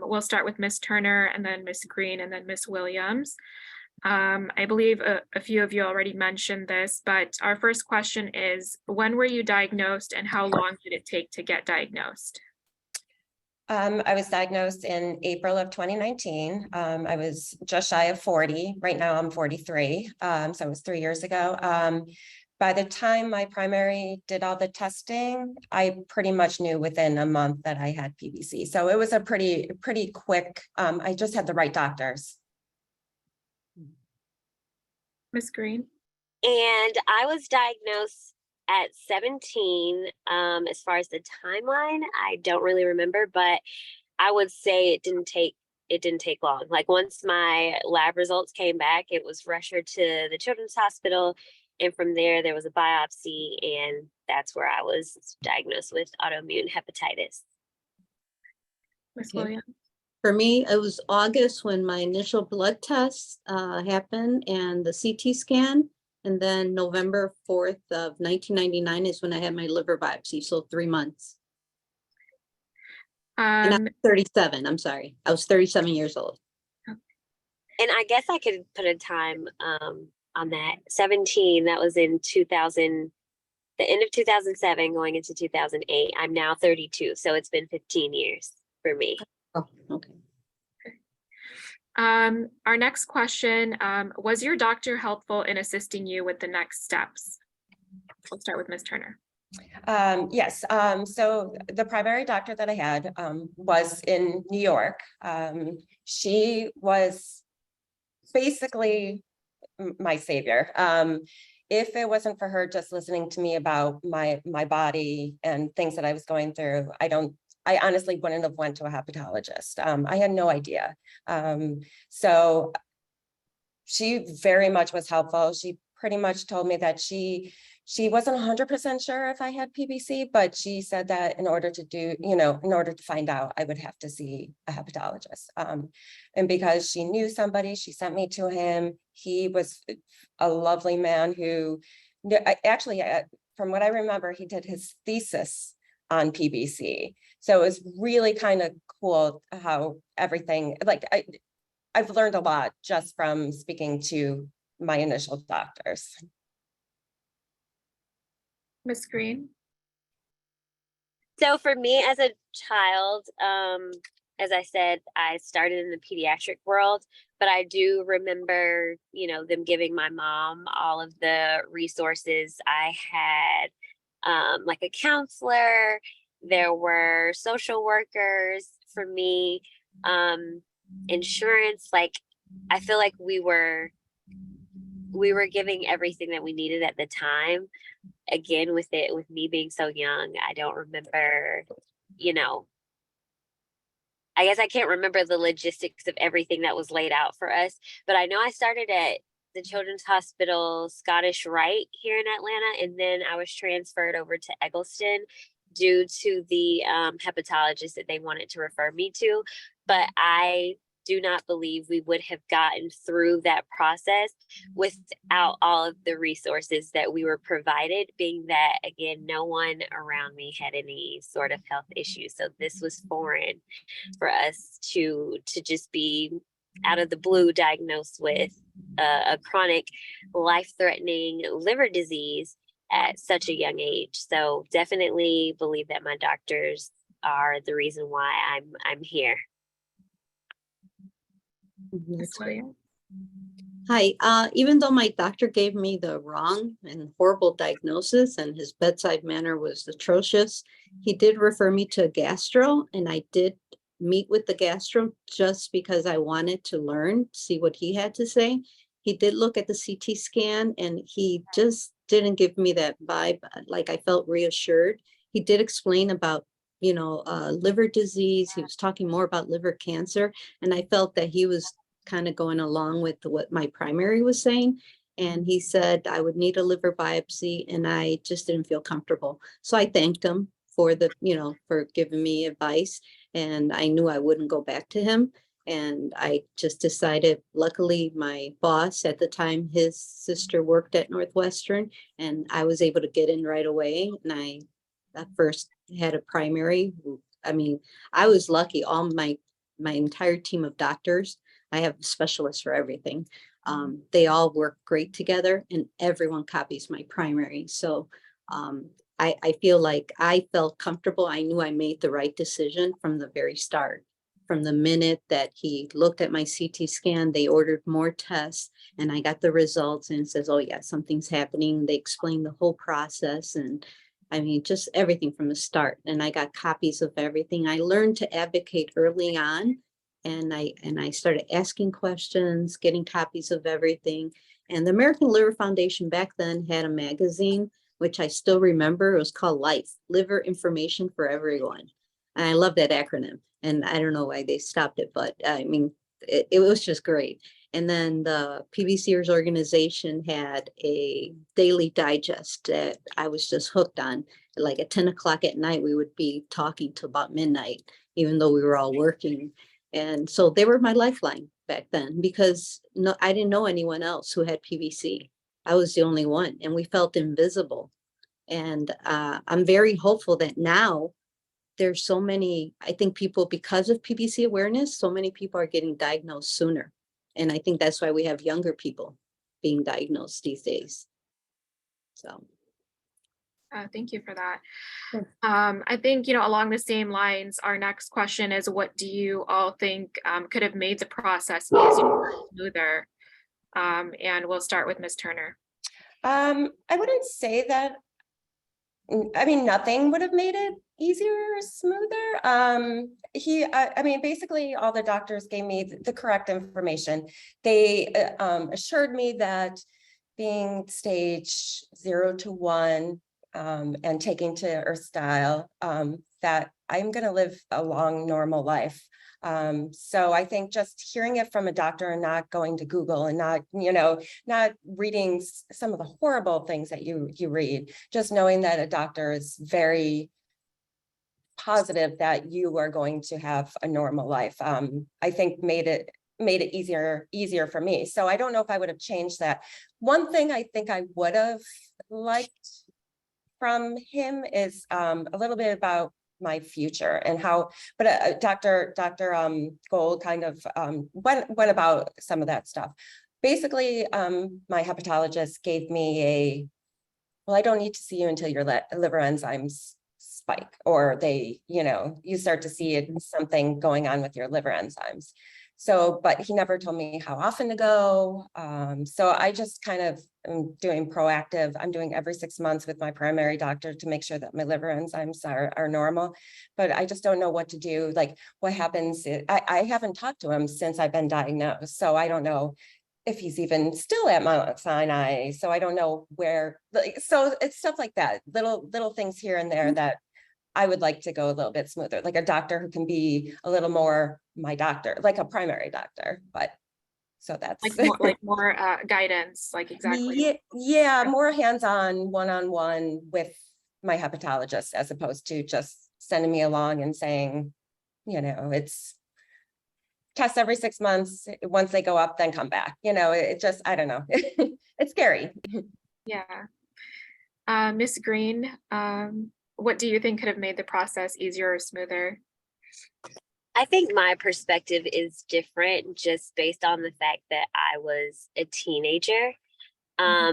We'll start with Ms. Turner, and then Ms. Green, and then Ms. Williams. I believe a few of you already mentioned this, but our first question is, when were you diagnosed and how long did it take to get diagnosed? I was diagnosed in April of 2019. I was just shy of 40. Right now I'm 43. So it was 3 years ago. By the time my primary did all the testing, I pretty much knew within a month that I had PBC. So it was a pretty quick, I just had the right doctors. Ms. Green? And I was diagnosed at 17. As far as the timeline, I don't really remember, but I would say it didn't take long. Like once my lab results came back, it was rushed to the Children's Hospital. And from there was a biopsy, and that's where I was diagnosed with autoimmune hepatitis. Ms. Okay. Williams? For me, it was August when my initial blood tests happened and the CT scan. And then November 4th of 1999 is when I had my liver biopsy. So 3 months. And I'm 37. I'm sorry. I was 37 years old. And I guess I could put a time on that. 17, that was in 2000, the end of 2007 going into 2008. I'm now 32, so it's been 15 years for me. Oh, okay. Our next question, was your doctor helpful in assisting you with the next steps? We'll start with Ms. Turner. Yes, so the primary doctor that I had was in New York. She was basically my savior. If it wasn't for her just listening to me about my body and things that I was going through, I honestly wouldn't have went to a hepatologist. I had no idea. So she very much was helpful. She pretty much told me that she wasn't 100% sure if I had PBC, but she said that in order to find out, I would have to see a hepatologist. And because she knew somebody, she sent me to him. He was a lovely man who actually, from what I remember, he did his thesis on PBC. So it was really kind of cool how everything, like I've learned a lot just from speaking to my initial doctors. Ms. Green? So for me as a child, as I said, I started in the pediatric world, but I do remember, them giving my mom all of the resources. I had like a counselor, there were social workers for me, insurance. Like, I feel like we were giving everything that we needed at the time. Again, with me being so young, I don't remember, I guess I can't remember the logistics of everything that was laid out for us, but I know I started at the Children's Hospital Scottish Rite here in Atlanta, and then I was transferred over to Eggleston due to the hepatologist that they wanted to refer me to. But I do not believe we would have gotten through that process without all of the resources that we were provided, being that, again, no one around me had any sort of health issues. So this was foreign for us to just be out of the blue diagnosed with a chronic life-threatening liver disease at such a young age. So definitely believe that my doctors are the reason why I'm here. Hi, even though my doctor gave me the wrong and horrible diagnosis and his bedside manner was atrocious, he did refer me to a gastro, and I did meet with the gastro just because I wanted to learn, see what he had to say. He did look at the CT scan and he just didn't give me that vibe. Like, I felt reassured. He did explain about liver disease. He was talking more about liver cancer. And I felt that he was kind of going along with what my primary was saying. And he said I would need a liver biopsy, and I just didn't feel comfortable. So I thanked him for for giving me advice. And I knew I wouldn't go back to him. And I just decided, luckily my boss at the time, his sister worked at Northwestern, and I was able to get in right away. And I first had a primary. I mean, I was lucky. All my entire team of doctors, I have specialists for everything. They all work great together, and everyone copies my primary. So I feel like I felt comfortable. I knew I made the right decision from the very start. From the minute that he looked at my CT scan, they ordered more tests, and I got the results, and it says, oh yeah, something's happening. They explained the whole process, and I mean, just everything from the start. And I got copies of everything. I learned to advocate early on, and I started asking questions, getting copies of everything. And the American Liver Foundation back then had a magazine, which I still remember. It was called Life, Liver Information for Everyone. And I love that acronym. And I don't know why they stopped it, but I mean, it was just great. And then the PBCers organization had a daily digest that I was just hooked on. Like at 10 o'clock at night, we would be talking till about midnight, even though we were all working. And so they were my lifeline back then, because I didn't know anyone else who had PBC. I was the only one, and we felt invisible. And I'm very hopeful that now there's so many, I think people, because of PBC awareness, so many people are getting diagnosed sooner. And I think that's why we have younger people being diagnosed these days. So. Thank you for that. Sure. I think, along the same lines, our next question is, what do you all think could have made the process easier, smoother? And we'll start with Ms. Turner. I wouldn't say that. I mean, nothing would have made it easier or smoother. I mean, basically all the doctors gave me the correct information. They assured me that being stage 0 to 1 and taking to Stiehl, that I'm going to live a long, normal life. So I think just hearing it from a doctor and not going to Google and not, not reading some of the horrible things that you read, just knowing that a doctor is very positive that you are going to have a normal life, I think made it easier for me. So I don't know if I would have changed that. One thing I think I would have liked from him is a little bit about my future and how, but Dr. Goel kind of went about some of that stuff. Basically, my hepatologist gave me well, I don't need to see you until your liver enzymes spike, or you start to see something going on with your liver enzymes. So, but he never told me how often to go. So I just kind of am doing proactive. I'm doing every 6 months with my primary doctor to make sure that my liver enzymes are normal, but I just don't know what to do. Like what happens, I haven't talked to him since I've been diagnosed. So I don't know if he's even still at Mount Sinai. So I don't know where, so it's stuff like that, little things here and there that I would like to go a little bit smoother, like a doctor who can be a little more my doctor, like a primary doctor. But so that's like more guidance, like exactly. Yeah, more hands-on, one-on-one with my hepatologist, as opposed to just sending me along and saying, it's test every 6 months. Once they go up, then come back. It just, I don't know. It's scary. Yeah. Ms. Green, what do you think could have made the process easier or smoother? I think my perspective is different just based on the fact that I was a teenager.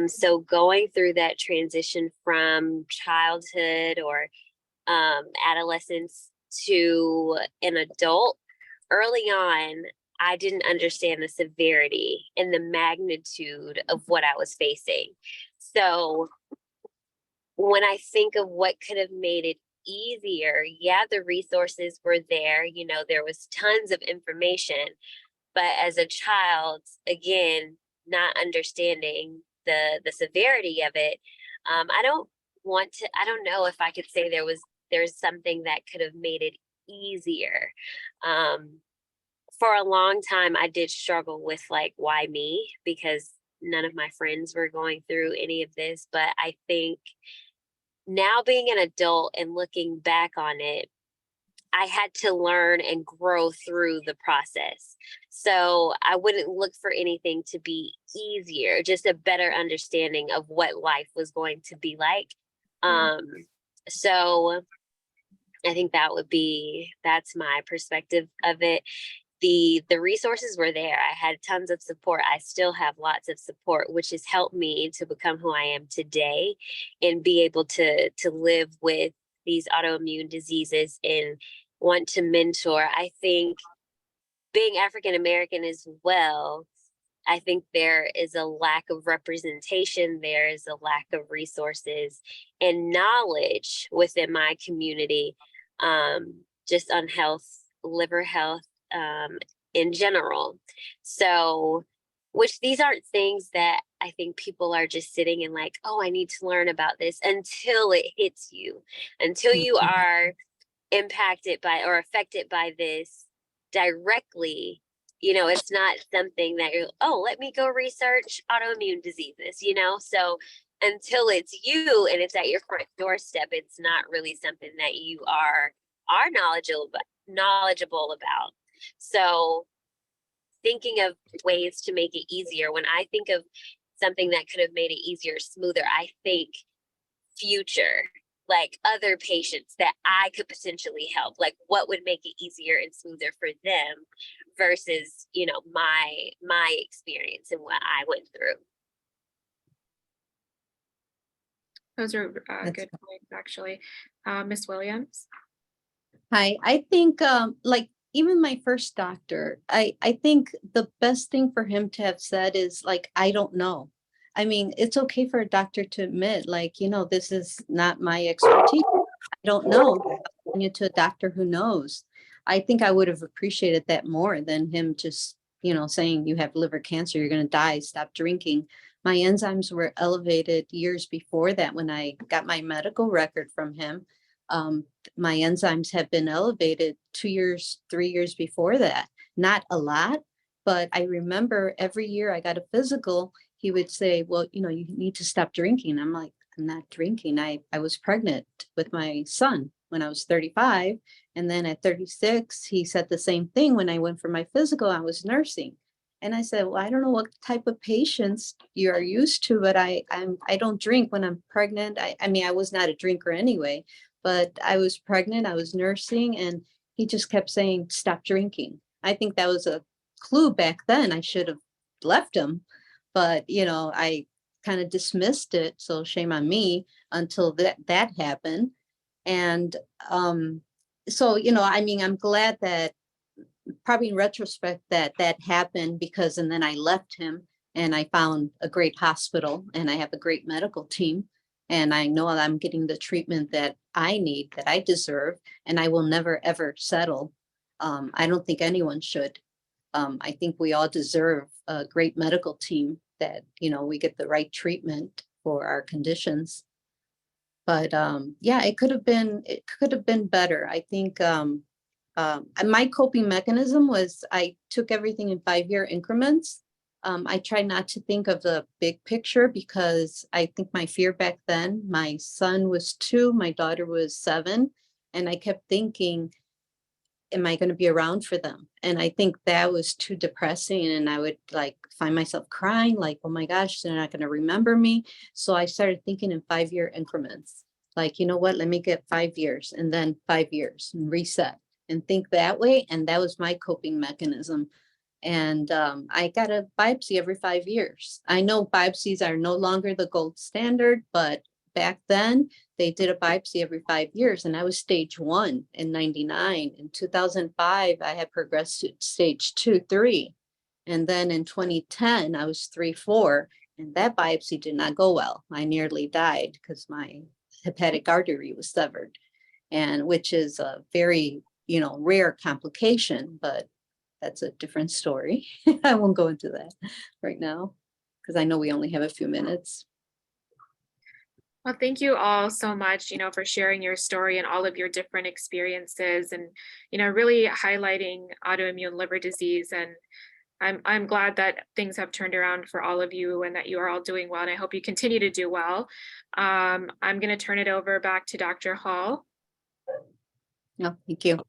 So going through that transition from childhood or adolescence to an adult, early on, I didn't understand the severity and the magnitude of what I was facing. So when I think of what could have made it easier, yeah, the resources were there. There was tons of information, but as a child, again, not understanding the severity of it, I don't know if I could say there's something that could have made it easier. For a long time, I did struggle with why me, because none of my friends were going through any of this. But I think now being an adult and looking back on it, I had to learn and grow through the process. So I wouldn't look for anything to be easier, just a better understanding of what life was going to be like. So I think that's my perspective of it. The resources were there. I had tons of support. I still have lots of support, which has helped me to become who I am today and be able to live with these autoimmune diseases and want to mentor. I think being African American as well, I think there is a lack of representation. There is a lack of resources and knowledge within my community, just on health, liver health, in general. So, which these aren't things that I think people are just sitting and oh, I need to learn about this until it hits you, until you are impacted by or affected by this directly. It's not something that you're, oh, let me go research autoimmune diseases, so until it's you and it's at your front doorstep, it's not really something that you are knowledgeable about. So thinking of ways to make it easier, when I think of something that could have made it easier, smoother, I think future, other patients that I could potentially help, what would make it easier and smoother for them versus, my experience and what I went through. Those are That's good points, actually. Ms. Williams? Hi, I think like even my first doctor, I think the best thing for him to have said is like, I don't know. I mean, it's okay for a doctor to admit, like, you know, this is not my expertise. I don't know. I'll send you to a doctor who knows. I think I would have appreciated that more than him just, you know, saying you have liver cancer, you're going to die, stop drinking. My enzymes were elevated years before that when I got my medical record from him. My enzymes have been elevated 2 years, 3 years before that. Not a lot, but I remember every year I got a physical, he would say, well, you know, you need to stop drinking. I'm like, I'm not drinking. I was pregnant with my son when I was 35. And then at 36, he said the same thing when I went for my physical, I was nursing. And I said, well, I don't know what type of patients you are used to, but I don't drink when I'm pregnant. I mean, I was not a drinker anyway, but I was pregnant, I was nursing, and he just kept saying, stop drinking. I think that was a clue back then. I should have left him, but you know, I kind of dismissed it. So shame on me until that happened. And so, you know, I mean, I'm glad that probably in retrospect that happened because, and then I left him and I found a great hospital and I have a great medical team. And I know that I'm getting the treatment that I need, that I deserve, and I will never, ever settle. I don't think anyone should. I think we all deserve a great medical team that, you know, we get the right treatment for our conditions. But yeah, it could have been better. I think my coping mechanism was I took everything in 5-year increments. I tried not to think of the big picture because I think my fear back then, my son was 2, my daughter was 7, and I kept thinking, am I going to be around for them? And I think that was too depressing. And I would like find myself crying, like, oh my gosh, they're not going to remember me. So I started thinking in 5-year increments, like, you know what, let me get 5 years and then 5 years and reset and think that way. And that was my coping mechanism. And I got a biopsy every 5 years. I know biopsies are no longer the gold standard, but back then they did a biopsy every 5 years, and I was stage 1 in 99. In 2005, I had progressed to stage 2, 3. And then in 2010, I was 3, 4, and that biopsy did not go well. I nearly died because my hepatic artery was severed, and which is a very, you know, rare complication, but that's a different story. I won't go into that right now because I know we only have a few minutes. Well, thank you all so much, you know, for sharing your story and all of your different experiences and, you know, really highlighting autoimmune liver disease. And I'm glad that things have turned around for all of you and that you are all doing well. And I hope you continue to do well. I'm going to turn it over back to Dr. Hall. No, thank you.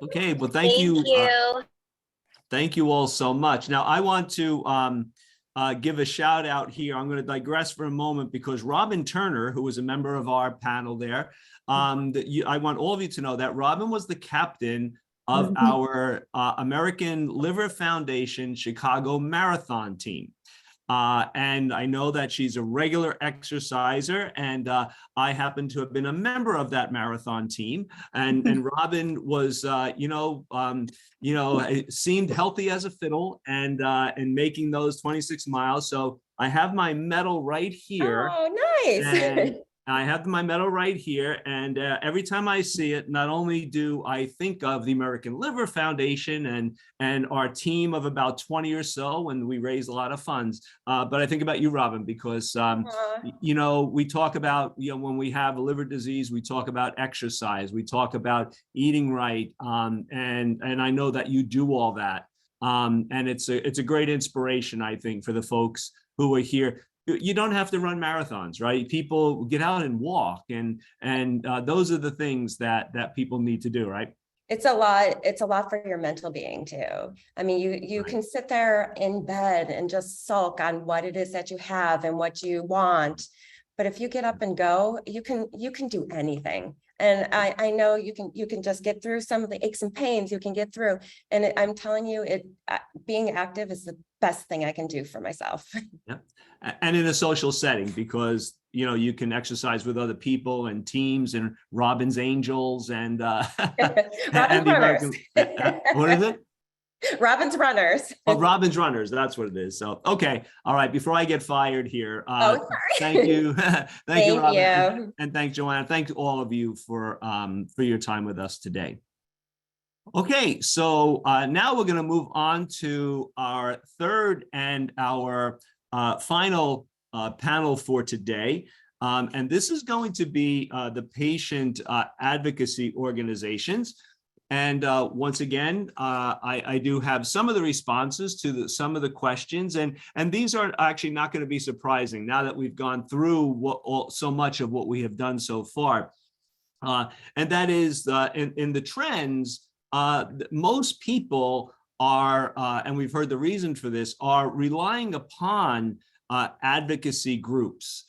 Okay, well, thank you. Thank you all so much. Now, I want to give a shout out here. I'm going to digress for a moment because Robin Turner, who was a member of our panel there, I want all of you to know that Robin was the captain of our American Liver Foundation Chicago Marathon team. And I know that she's a regular exerciser, and I happen to have been a member of that marathon team. And Robin was, seemed healthy as a fiddle, and making those 26 miles. So I have my medal right here. Oh, nice. And I have my medal right here, and every time I see it, not only do I think of the American Liver Foundation and our team of about 20 or so, and we raise a lot of funds, but I think about you, Robin, because you know, we talk about, you know, when we have liver disease, we talk about exercise, we talk about eating right, and I know that you do all that, and it's a great inspiration, I think, for the folks who are here. You don't have to run marathons, right? People get out and walk, and those are the things that people need to do, right? It's a lot for your mental being too. I mean, you can sit there in bed and just sulk on what it is that you have and what you want. But if you get up and go, you can do anything. And I know you can just get through some of the aches and pains. You can get through. And I'm telling you, being active is the best thing I can do for myself. Yeah. And in a social setting, because you can exercise with other people and teams and Robin's Angels and Robin's the Runners. what is it? Robin's Runners. Oh, Robin's Runners, that's what it is. So, okay. All right. Before I get fired here, Oh, sorry. thank you. Thank you, Robin. you. And thanks, Joanna. Thank all of you for your time with us today. Okay, so now we're going to move on to our third and our final panel for today. And this is going to be the patient advocacy organizations. And once again, I do have some of the responses to some of the questions, and these are actually not going to be surprising now that we've gone through so much of what we have done so far. And that is in the trends, most people are, and we've heard the reason for this, are relying upon advocacy groups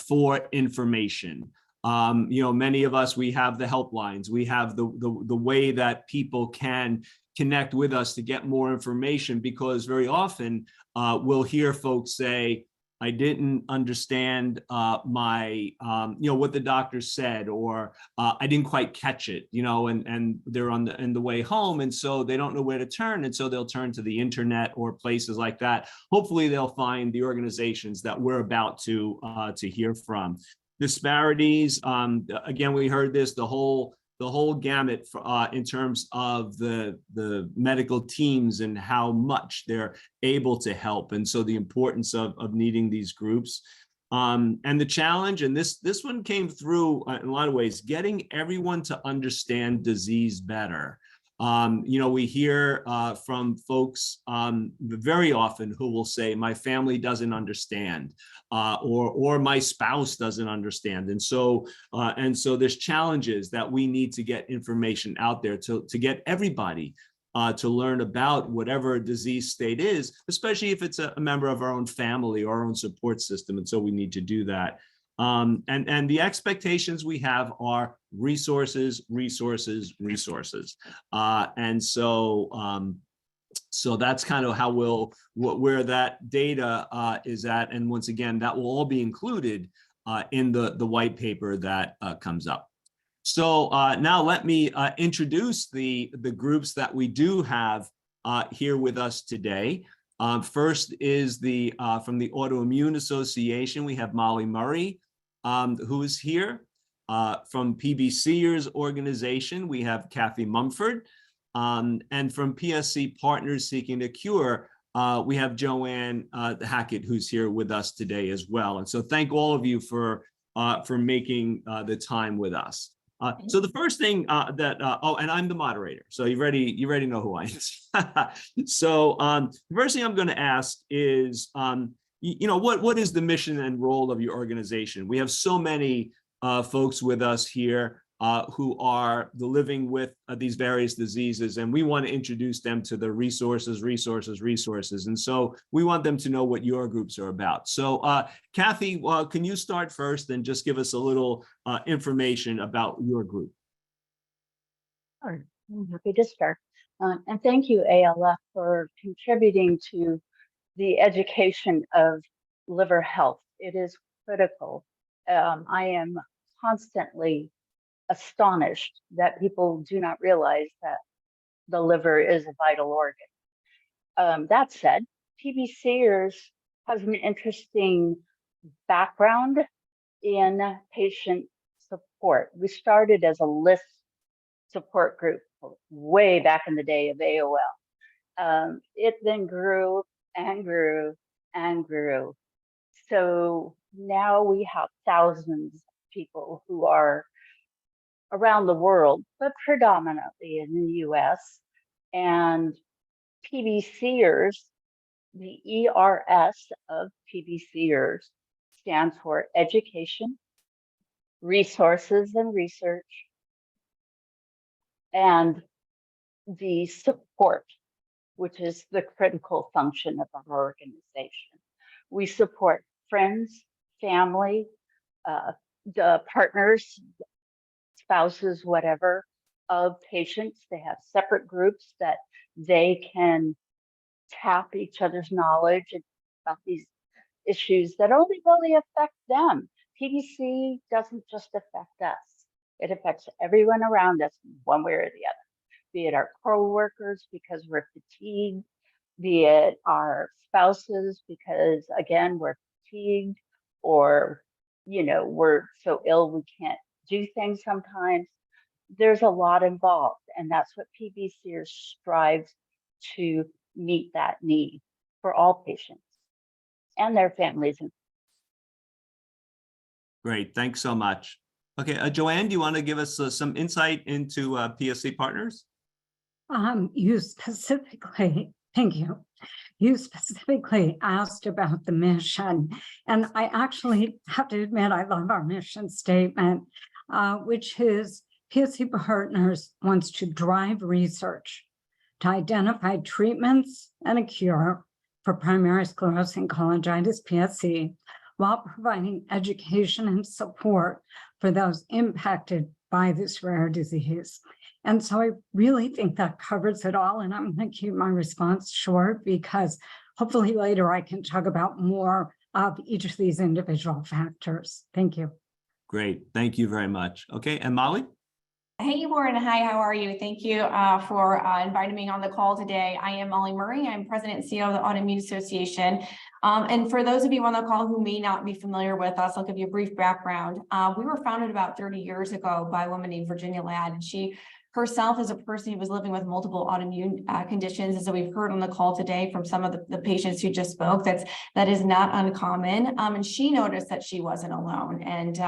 for information. Many of us, we have the helplines, we have the way that people can connect with us to get more information, because very often we'll hear folks say, I didn't understand what the doctor said, or I didn't quite catch it, and they're in the way home. And so they don't know where to turn. And so they'll turn to the internet or places like that. Hopefully they'll find the organizations that we're about to hear from. Disparities, again, we heard this, the whole gamut in terms of the medical teams and how much they're able to help. And so the importance of needing these groups. And the challenge, and this one came through in a lot of ways, getting everyone to understand disease better. We hear from folks very often who will say, my family doesn't understand, or my spouse doesn't understand. And so there's challenges that we need to get information out there to get everybody to learn about whatever disease state is, especially if it's a member of our own family or our own support system. And so we need to do that. And the expectations we have are resources. And so that's kind of how where that data is at. And once again, that will all be included in the white paper that comes up. So now let me introduce the groups that we do have here with us today. First is from the Autoimmune Association, we have Molly Murray, who is here. From PBCers organization, we have Kathy Mumford. And from PSC Partners Seeking a Cure, we have Joanne Hackett, who's here with us today as well. And so thank all of you for making the time with us. So the first thing and I'm the moderator, so you already know who I am. So the first thing I'm going to ask is, what is the mission and role of your organization? We have so many folks with us here who are living with these various diseases, and we want to introduce them to the resources. And so we want them to know what your groups are about. So Kathy, can you start first and just give us a little information about your group? Sure, I'm happy to start. And thank you, ALF, for contributing to the education of liver health. It is critical. I am constantly astonished that people do not realize that the liver is a vital organ. That said, PBCers has an interesting background in patient support. We started as a list support group way back in the day of AOL. It then grew and grew and grew. So now we have thousands of people who are around the world, but predominantly in the US. And PBCers, the ERS of PBCers stands for Education, Resources and Research, and the support, which is the critical function of our organization. We support friends, family, the partners, spouses, whatever, of patients. They have separate groups that they can tap each other's knowledge about these issues that only really affect them. PBC doesn't just affect us. It affects everyone around us one way or the other, be it our co-workers because we're fatigued, be it our spouses because, again, we're fatigued, or, we're so ill we can't do things sometimes. There's a lot involved, and that's what PBCers strives to meet that need for all patients and their families. Great, thanks so much. Okay, Joanne, do you want to give us some insight into PSC Partners? You specifically, thank you. You specifically asked about the mission, and I actually have to admit I love our mission statement, which is PSC Partners wants to drive research to identify treatments and a cure for primary sclerosing cholangitis, PSC, while providing education and support for those impacted by this rare disease. And so I really think that covers it all. And I'm going to keep my response short because hopefully later I can talk about more of each of these individual factors. Thank you. Great, thank you very much. Okay, and Molly? Hey, Warren. Hi, how are you? Thank you for inviting me on the call today. I am Molly Murray. I'm President and CEO of the Autoimmune Association. And for those of you on the call who may not be familiar with us, I'll give you a brief background. We were founded about 30 years ago by a woman named Virginia Ladd, and she herself is a person who was living with multiple autoimmune conditions. And so we've heard on the call today from some of the patients who just spoke, that is not uncommon. And she noticed that she wasn't alone. And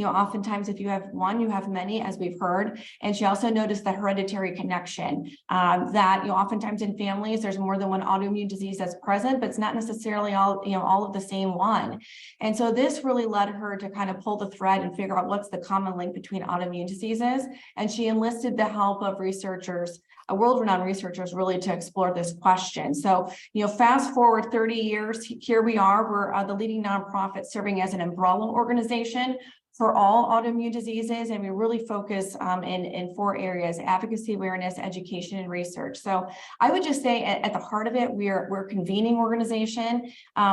oftentimes if you have one, you have many, as we've heard. And she also noticed the hereditary connection that, oftentimes in families, there's more than one autoimmune disease that's present, but it's not necessarily all of the same one. And so this really led her to kind of pull the thread and figure out what's the common link between autoimmune diseases. And she enlisted the help of researchers, world-renowned researchers, really to explore this question. So, fast forward 30 years, here we are. We're the leading nonprofit serving as an umbrella organization for all autoimmune diseases, and we really focus in 4 areas: advocacy, awareness, education, and research. So I would just say at the heart of it, we're a convening organization.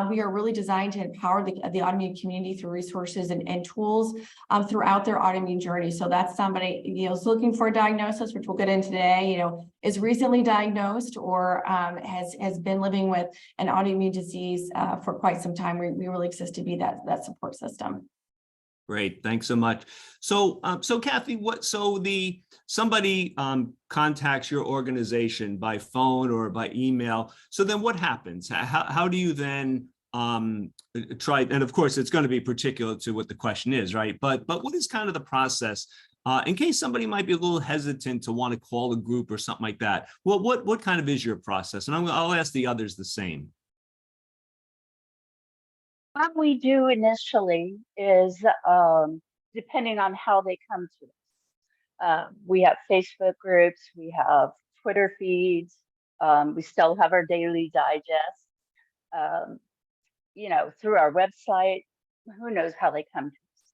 We are really designed to empower the autoimmune community through resources and tools throughout their autoimmune journey. So that's somebody is looking for a diagnosis, which we'll get into today, is recently diagnosed or has been living with an autoimmune disease for quite some time. We really exist to be that support system. Great, thanks so much. So, Kathy, somebody contacts your organization by phone or by email. So then, what happens? How do you then try? And of course, it's going to be particular to what the question is, right? But what is kind of the process in case somebody might be a little hesitant to want to call a group or something like that? Well, what kind of is your process? And I'll ask the others the same. What we do initially is, depending on how they come to us, we have Facebook groups, we have Twitter feeds, we still have our daily digest, through our website. Who knows how they come to us?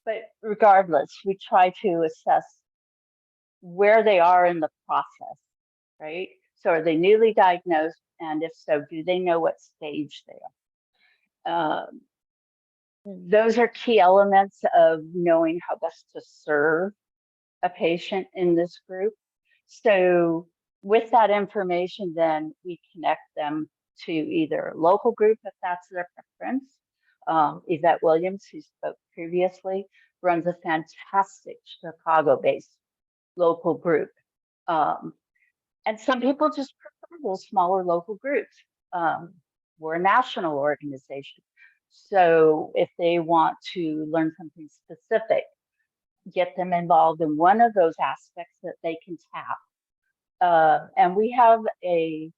But regardless, we try to assess where they are in the process, right? So are they newly diagnosed? And if so, do they know what stage they are? Those are key elements of knowing how best to serve a patient in this group. So with that information, then we connect them to either a local group if that's their preference. Yvette Williams, who spoke previously, runs a fantastic Chicago-based local group. And some people just prefer those smaller local groups. We're a national organization. So if they want to learn something specific, get them involved in one of those aspects that they can tap. And we have a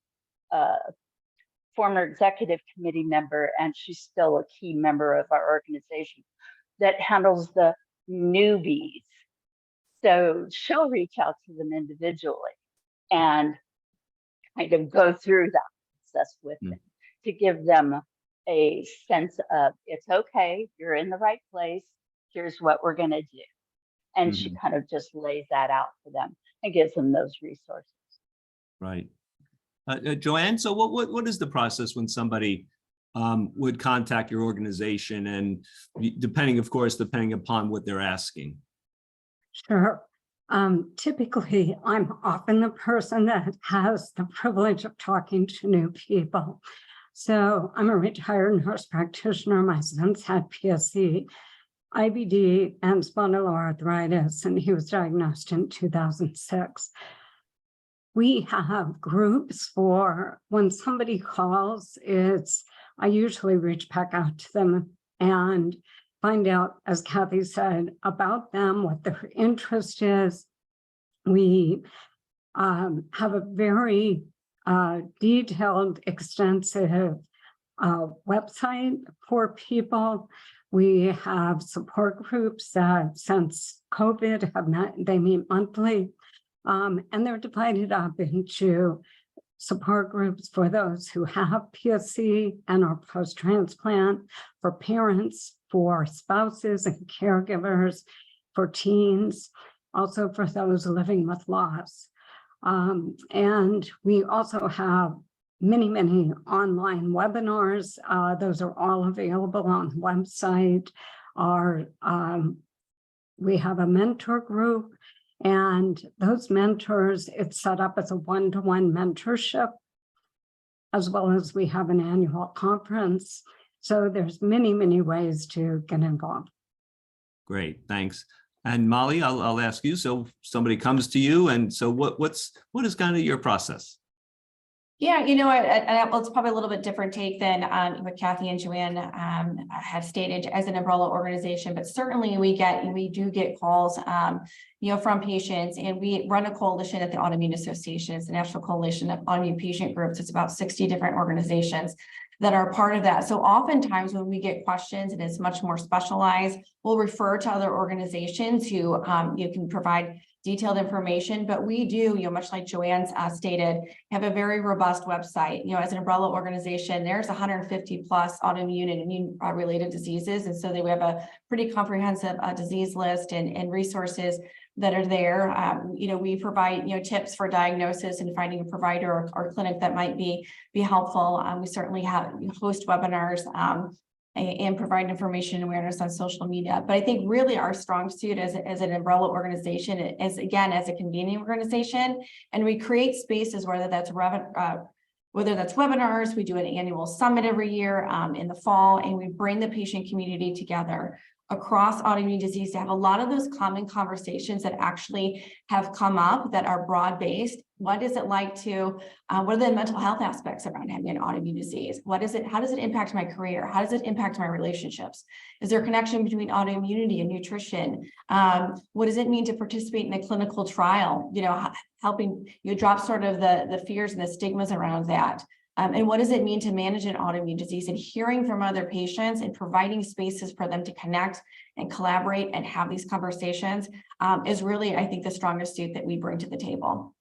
former executive committee member, and she's still a key member of our organization, that handles the newbies. So she'll reach out to them individually and kind of go through that process with them, to give them a sense of, it's okay, you're in the right place, here's what we're going to do. And she kind of just lays that out for them and gives them those resources. Right. Joanne, so what is the process when somebody would contact your organization, and depending upon what they're asking? Sure. Typically, I'm often the person that has the privilege of talking to new people. So I'm a retired nurse practitioner. My son's had PSC, IBD, and spondyloarthritis, and he was diagnosed in 2006. We have groups for when somebody calls, I usually reach back out to them and find out, as Kathy said, about them, what their interest is. We have a very detailed, extensive website for people. We have support groups that since COVID have met, they meet monthly, and they're divided up into support groups for those who have PSC and are post-transplant, for parents, for spouses and caregivers, for teens, also for those living with loss. And we also have many, many online webinars. Those are all available on the website. We have a mentor group, and those mentors, it's set up as a one-to-one mentorship, as well as we have an annual conference. So there's many, many ways to get involved. Great, thanks. And Molly, I'll ask you. So somebody comes to you, and so what is kind of your process? Yeah, it's probably a little bit different take than what Kathy and Joanne have stated as an umbrella organization, but certainly we do get calls, from patients, and we run a coalition at the Autoimmune Association. It's the National Coalition of Autoimmune Patient Groups. It's about 60 different organizations that are part of that. So oftentimes when we get questions and it's much more specialized, we'll refer to other organizations who can provide detailed information, but we do, much like Joanne's stated, have a very robust website. As an umbrella organization, there's 150 plus autoimmune and immune related diseases. And so we have a pretty comprehensive disease list and resources that are there. We provide, tips for diagnosis and finding a provider or clinic that might be helpful. We certainly host webinars and provide information and awareness on social media. But I think really our strong suit as an umbrella organization is, again, as a convening organization, and we create spaces, whether that's webinars, we do an annual summit every year in the fall, and we bring the patient community together across autoimmune disease to have a lot of those common conversations that actually have come up that are broad-based. What is it like what are the mental health aspects around having an autoimmune disease? How does it impact my career? How does it impact my relationships? Is there a connection between autoimmunity and nutrition? What does it mean to participate in a clinical trial? Helping drop sort of the fears and the stigmas around that. And what does it mean to manage an autoimmune disease? And hearing from other patients and providing spaces for them to connect and collaborate and have these conversations is really, I think, the strongest suit that we bring to the table.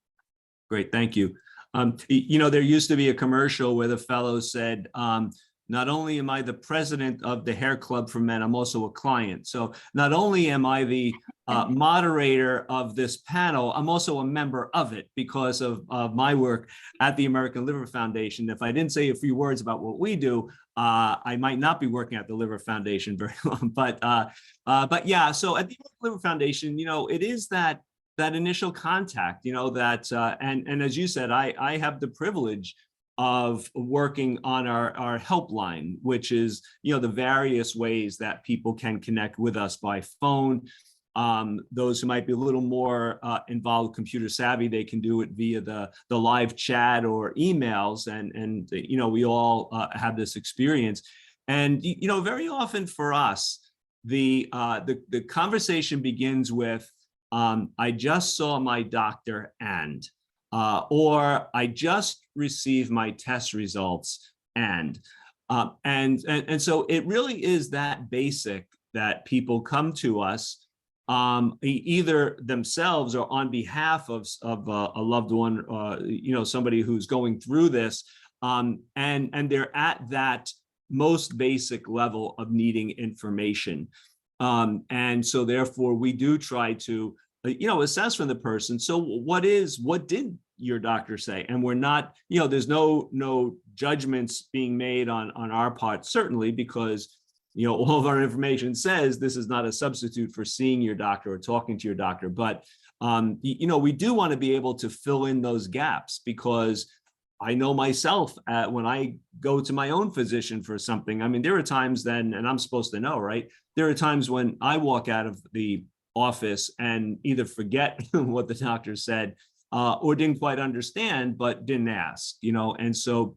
Great, thank you. There used to be a commercial where the fellow said, not only am I the president of the Hair Club for Men, I'm also a client. So not only am I the moderator of this panel, I'm also a member of it because of my work at the American Liver Foundation. If I didn't say a few words about what we do, I might not be working at the Liver Foundation very long. But yeah, so at the American Liver Foundation, it is that initial contact, and as you said, I have the privilege of working on our helpline, which is, the various ways that people can connect with us by phone. Those who might be a little more involved computer savvy, they can do it via the live chat or emails, and we all have this experience. And very often for us, the conversation begins with, I just saw my doctor or I just received my test results and so it really is that basic that people come to us either themselves or on behalf of a loved one, somebody who's going through this, and they're at that most basic level of needing information. And so therefore we do try to assess from the person. So what did your doctor say. And we're not, there's no judgments being made on our part, certainly, because all of our information says this is not a substitute for seeing your doctor or talking to your doctor. But we do want to be able to fill in those gaps, because I know myself when I go to my own physician for something. I mean, there are times then, and I'm supposed to know, right? There are times when I walk out of the office and either forget what the doctor said or didn't quite understand, but didn't ask, and so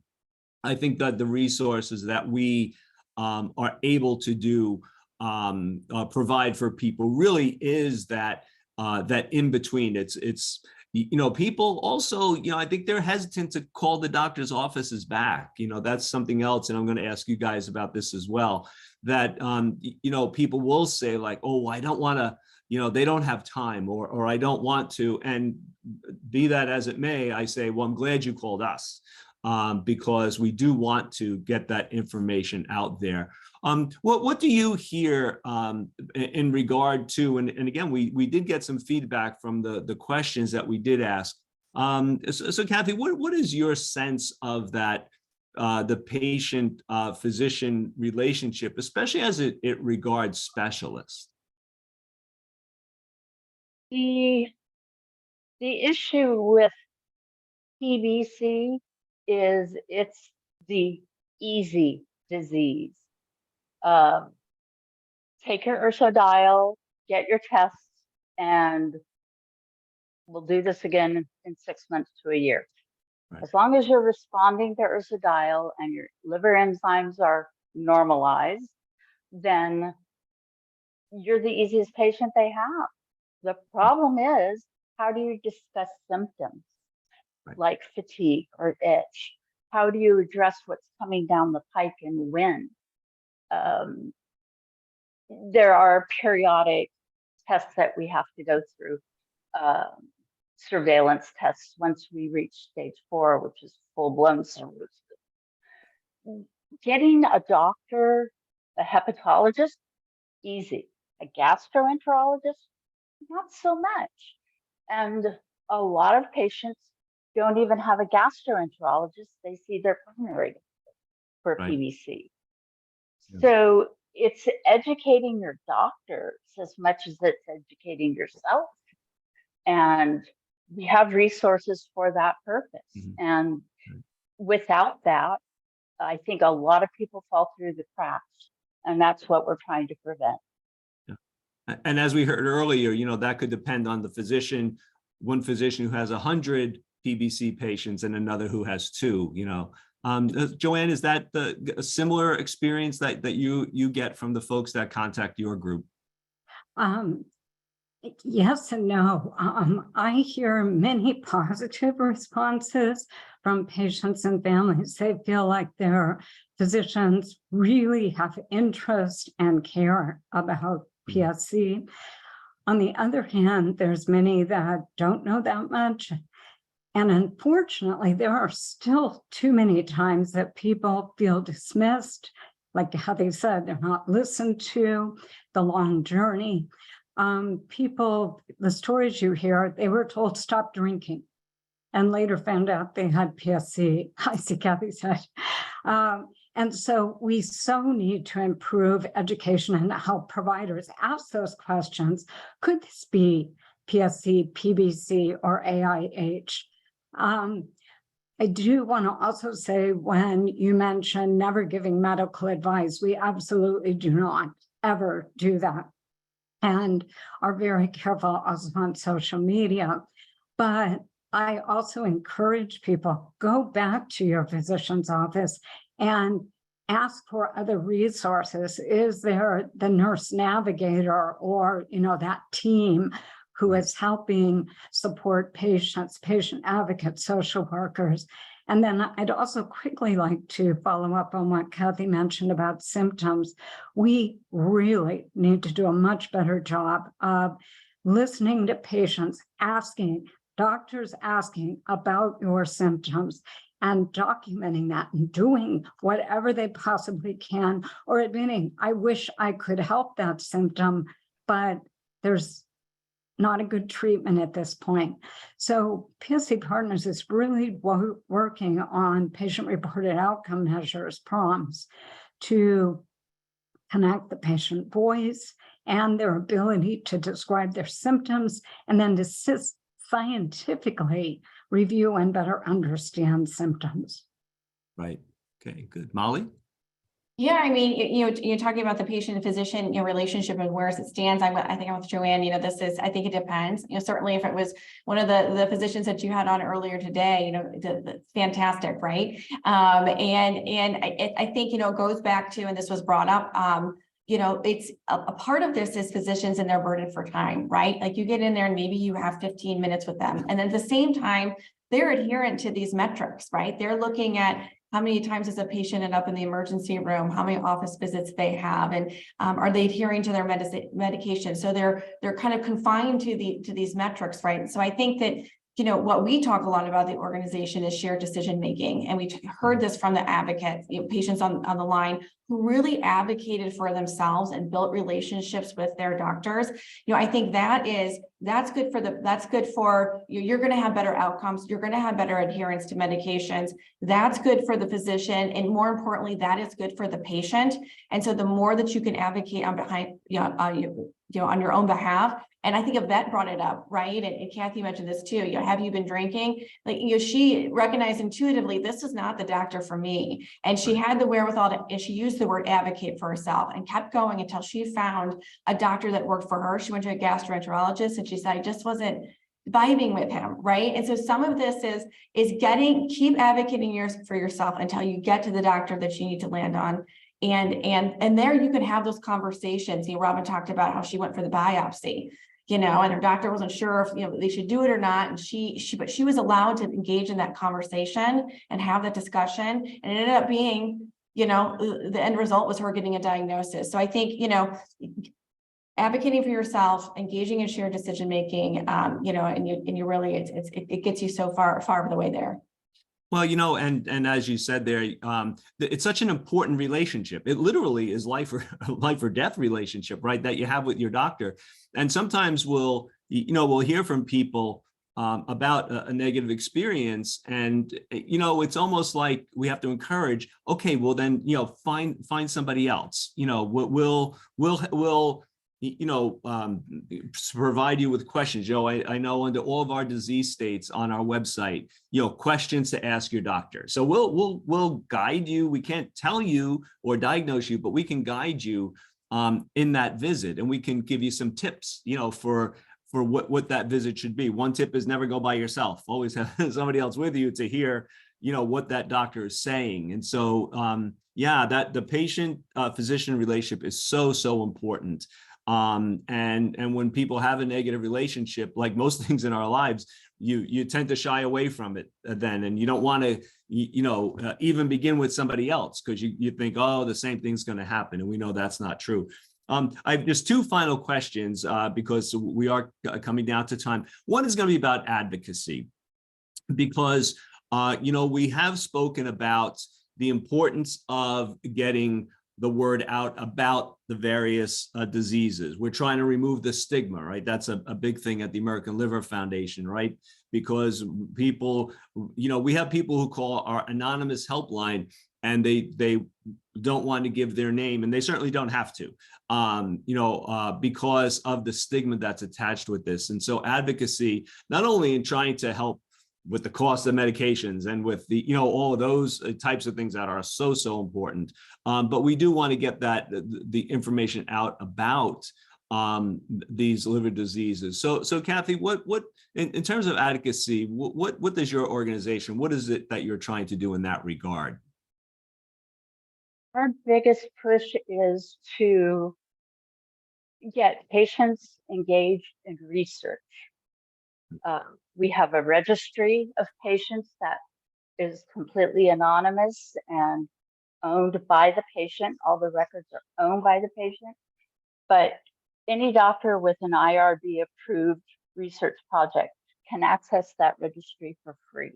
I think that the resources that we are able to do provide for people really is that in between. It's people also, I think they're hesitant to call the doctor's offices back. That's something else, and I'm going to ask you guys about this as well, that people will say like, oh, I don't want to, they don't have time, or I don't want to. And be that as it may, I say, well, I'm glad you called us, because we do want to get that information out there. What do you hear in regard to, and again, we did get some feedback from the questions that we did ask. So Kathy, what is your sense of that, the patient physician relationship, especially as it regards specialists? The issue with PBC is it's the easy disease. Take your ursodiol, get your tests, and we'll do this again in 6 months to a year. Right. As long as you're responding to ursodiol and your liver enzymes are normalized, then you're the easiest patient they have. The problem is, how do you discuss symptoms like fatigue or itch? How do you address what's coming down the pike and when? There are periodic tests that we have to go through, surveillance tests once we reach stage 4, which is full-blown cirrhosis. Getting a doctor, a hepatologist, easy. A gastroenterologist, not so much. And a lot of patients don't even have a gastroenterologist. They see their primary for PBC. Yeah. So it's educating your doctors as much as it's educating yourself. And we have resources for that purpose. Mm-hmm. And without that, I think a lot of people fall through the cracks. And that's what we're trying to prevent. And as we heard earlier, that could depend on the physician. One physician who has 100 PBC patients and another who has 2. Joanne, is that a similar experience that you get from the folks that contact your group? Yes and no. I hear many positive responses from patients and families. They feel like their physicians really have interest and care about PSC. On the other hand, there's many that don't know that much. And unfortunately, there are still too many times that people feel dismissed, like how they said, they're not listened to, the long journey. People, the stories you hear, they were told stop drinking and later found out they had PSC. I see Kathy's head. And so we so need to improve education and help providers ask those questions. Could this be PSC, PBC, or AIH? I do want to also say, when you mentioned never giving medical advice, we absolutely do not ever do that, and are very careful also on social media. But I also encourage people, go back to your physician's office and ask for other resources. Is there the nurse navigator or, that team who is helping support patients, patient advocates, social workers? And then I'd also quickly like to follow up on what Kathy mentioned about symptoms. We really need to do a much better job of listening to patients, doctors asking about your symptoms, and documenting that and doing whatever they possibly can, or admitting, I wish I could help that symptom, but there's not a good treatment at this point. So PSC Partners is really working on patient-reported outcome measures, PROMs, to connect the patient voice and their ability to describe their symptoms, and then to scientifically review and better understand symptoms. Right. Okay, good. Molly? Yeah, I mean, you're talking about the patient and physician, relationship and where it stands. I think I'm with Joanne, I think it depends. Certainly if it was one of the physicians that you had on earlier today, fantastic, right? I think, it goes back to, and this was brought up, it's a part of this is physicians and their burden for time, right? Like you get in there and maybe you have 15 minutes with them. And then at the same time, they're adherent to these metrics, right? They're looking at how many times does a patient end up in the emergency room, how many office visits they have, and are they adhering to their medication? So they're kind of confined to these metrics, right? So I think that, what we talk a lot about the organization is shared decision making. And we heard this from the advocates, patients on the line who really advocated for themselves and built relationships with their doctors. I think that's good for you're going to have better outcomes. You're going to have better adherence to medications. That's good for the physician. And more importantly, that is good for the patient. And so the more that you can advocate on behind, on your own behalf. And I think Yvette brought it up, right? And Kathy mentioned this too. Have you been drinking? Like, she recognized intuitively, this is not the doctor for me. And she had the wherewithal and she used the word advocate for herself and kept going until she found a doctor that worked for her. She went to a gastroenterologist and she said, I just wasn't vibing with him, right? And so some of this is keep advocating for yourself until you get to the doctor that you need to land on. And there you can have those conversations. Robin talked about how she went for the biopsy, and her doctor wasn't sure if they should do it or not. And but she was allowed to engage in that conversation and have that discussion. And it ended up being, the end result was her getting a diagnosis. So I think, advocating for yourself, engaging in shared decision making, and you really it gets you so far the way there. Well, and as you said there, it's such an important relationship. It literally is life or death relationship, right? That you have with your doctor. And sometimes we'll hear from people about a negative experience, and it's almost like we have to encourage. Okay, well then find somebody else. We'll provide you with questions. I know under all of our disease states on our website, questions to ask your doctor. So we'll guide you. We can't tell you or diagnose you, but we can guide you in that visit, and we can give you some tips, for what that visit should be. One tip is never go by yourself. Always have somebody else with you to hear, what that doctor is saying. And so, that the patient physician relationship is so important. And when people have a negative relationship, like most things in our lives, you tend to shy away from it then, and you don't want to even begin with somebody else because you think, oh, the same thing's going to happen, and we know that's not true. I have just two final questions because we are coming down to time. One is going to be about advocacy, because we have spoken about the importance of getting the word out about the various diseases. We're trying to remove the stigma, right? That's a big thing at the American Liver Foundation, right? Because people, we have people who call our anonymous helpline and they don't want to give their name, and they certainly don't have to, because of the stigma that's attached with this. And so advocacy, not only in trying to help with the cost of medications and with the, all of those types of things that are so important. But we do want to get the information out about these liver diseases. So Kathy, what in terms of advocacy, what does your organization, what is it that you're trying to do in that regard? Our biggest push is to get patients engaged in research. We have a registry of patients that is completely anonymous and owned by the patient. All the records are owned by the patient, but any doctor with an IRB approved research project can access that registry for free.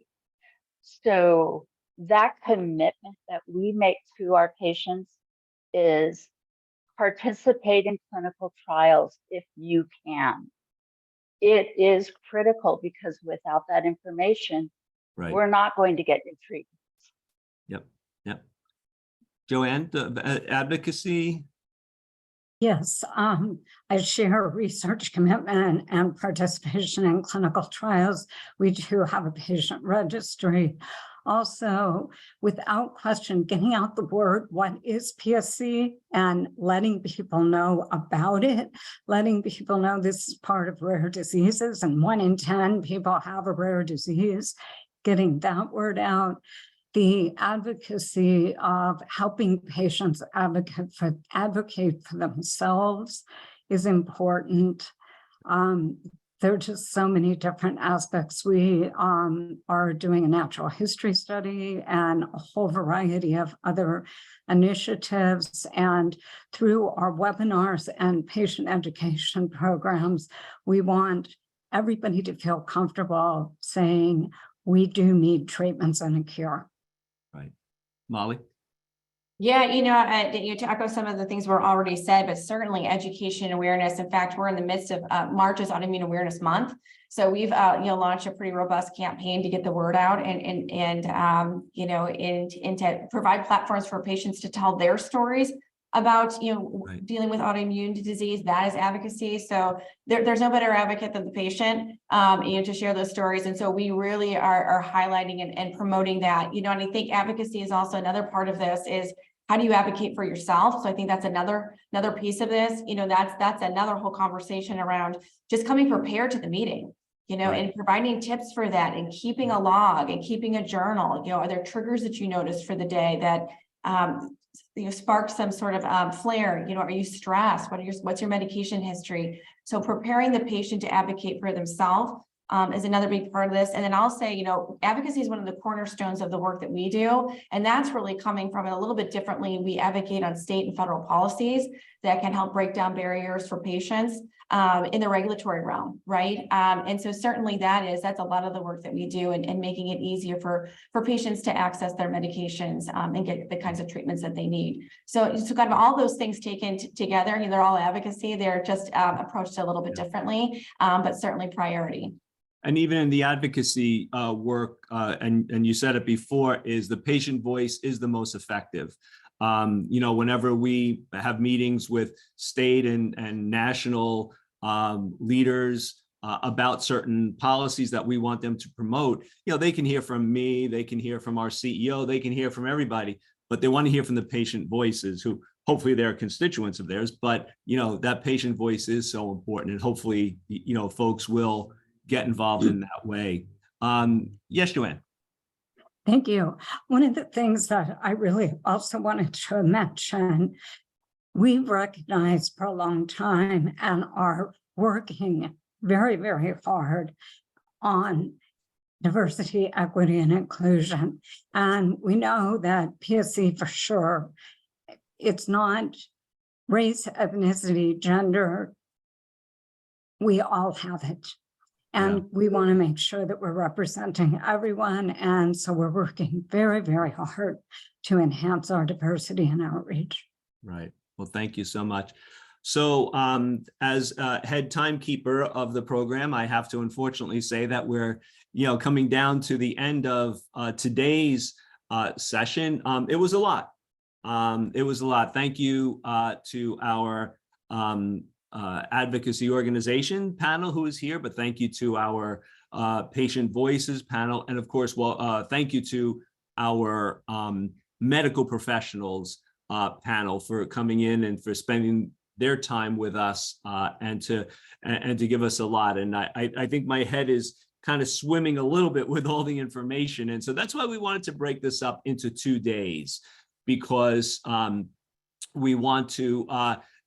So that commitment that we make to our patients is participate in clinical trials if you can. it is critical because without that information, Right. we're not going to get new treatment. Yep. Yep. Joanne, the advocacy. Yes, I share research commitment and participation in clinical trials. We do have a patient registry. Also, without question, getting out the word, what is PSC, and letting people know about it, letting people know this is part of rare diseases, and 1 in 10 people have a rare disease, getting that word out. The advocacy of helping patients advocate for themselves is important. There are just so many different aspects. We are doing a natural history study and a whole variety of other initiatives. And through our webinars and patient education programs, we want everybody to feel comfortable saying, we do need treatments and a cure. Right. Molly? Yeah, to echo some of the things were already said, but certainly education and awareness. In fact, we're in the midst of March's Autoimmune Awareness Month. So we've launched a pretty robust campaign to get the word out and to provide platforms for patients to tell their stories about Right. dealing with autoimmune disease. That is advocacy. So there's no better advocate than the patient to share those stories. And so we really are highlighting and promoting that. And I think advocacy is also another part of this is how do you advocate for yourself? So I think that's another piece of this. That's another whole conversation around just coming prepared to the meeting. Right. And providing tips for that and keeping a log and keeping a journal. Are there triggers that you noticed for the day that spark some sort of flare? Are you stressed? What's your medication history? So preparing the patient to advocate for themselves is another big part of this. And then I'll say, advocacy is one of the cornerstones of the work that we do. And that's really coming from it a little bit differently. We advocate on state and federal policies that can help break down barriers for patients in the regulatory realm, right? And so certainly that's a lot of the work that we do and making it easier for patients to access their medications and get the kinds of treatments that they need. So kind of all those things taken together, they're all advocacy. They're just approached a little bit differently, but certainly priority. And even in the advocacy work, and you said it before, is the patient voice is the most effective. Whenever we have meetings with state and national leaders about certain policies that we want them to promote, they can hear from me, they can hear from our CEO, they can hear from everybody, but they want to hear from the patient voices who hopefully they're constituents of theirs. But, that patient voice is so important, and hopefully, folks will get involved in that way. Yes, Joanne. Thank you. One of the things that I really also wanted to mention, we've recognized for a long time and are working very, very hard on diversity, equity, and inclusion. And we know that PSC for sure, it's not race, ethnicity, gender. We all have it. And we want to make sure that we're representing everyone. And so we're working very, very hard to enhance our diversity and outreach. Right. Well, thank you so much. So as head timekeeper of the program, I have to unfortunately say that we're, coming down to the end of today's session. It was a lot. It was a lot. Thank you to our advocacy organization panel who is here, but thank you to our patient voices panel. And of course, thank you to our medical professionals panel for coming in and for spending their time with us and to give us a lot. And I think my head is kind of swimming a little bit with all the information. And so that's why we wanted to break this up into 2 days, because we want to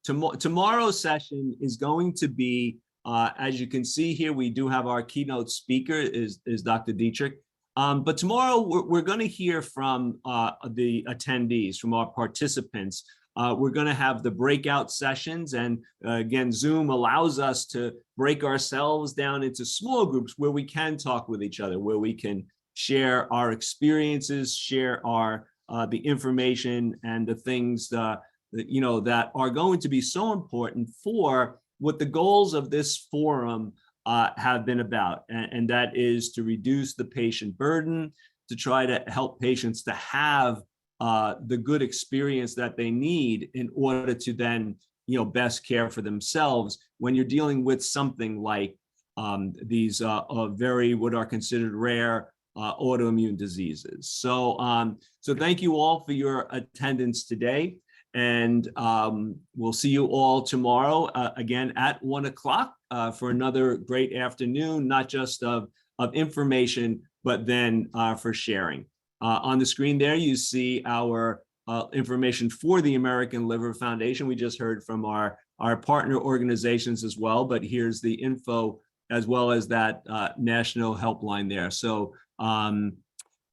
tomorrow's session is going to be, as you can see here, we do have our keynote speaker is Dr. Dietrich. But tomorrow we're going to hear from the attendees, from our participants. We're going to have the breakout sessions. And again, Zoom allows us to break ourselves down into small groups where we can talk with each other, where we can share our experiences, share our the information and the things that are going to be so important for what the goals of this forum have been about, and that is to reduce the patient burden, to try to help patients to have the good experience that they need in order to then, best care for themselves when you're dealing with something like these very what are considered rare autoimmune diseases. So, so thank you all for your attendance today, and we'll see you all tomorrow again at 1 o'clock for another great afternoon, not just of information, but then for sharing. On the screen there, you see our information for the American Liver Foundation. We just heard from our partner organizations as well, but here's the info as well as that national helpline there. So,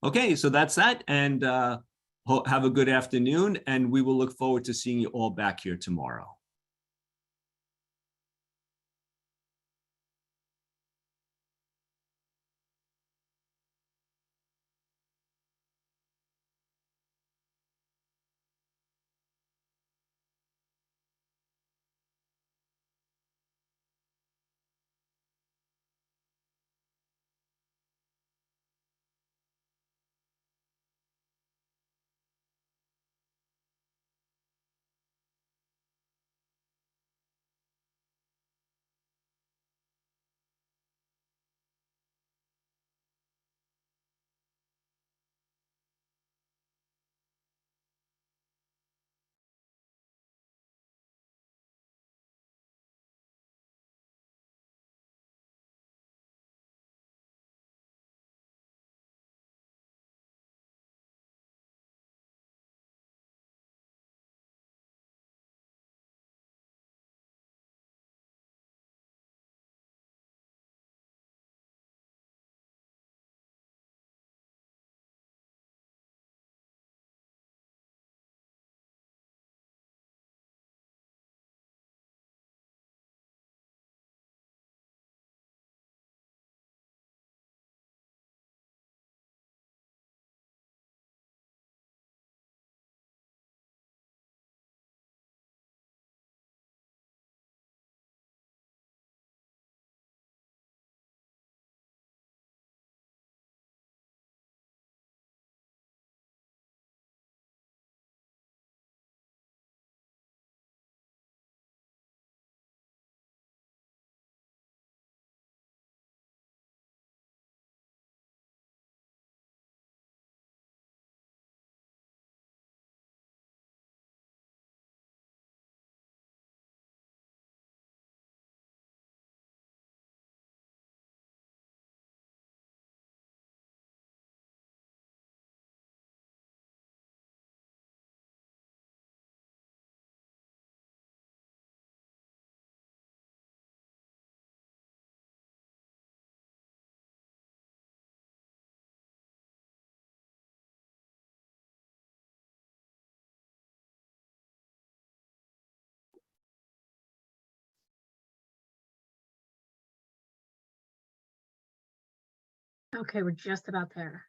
okay, so that's that, and have a good afternoon, and we will look forward to seeing you all back here tomorrow. Okay, we're just about there.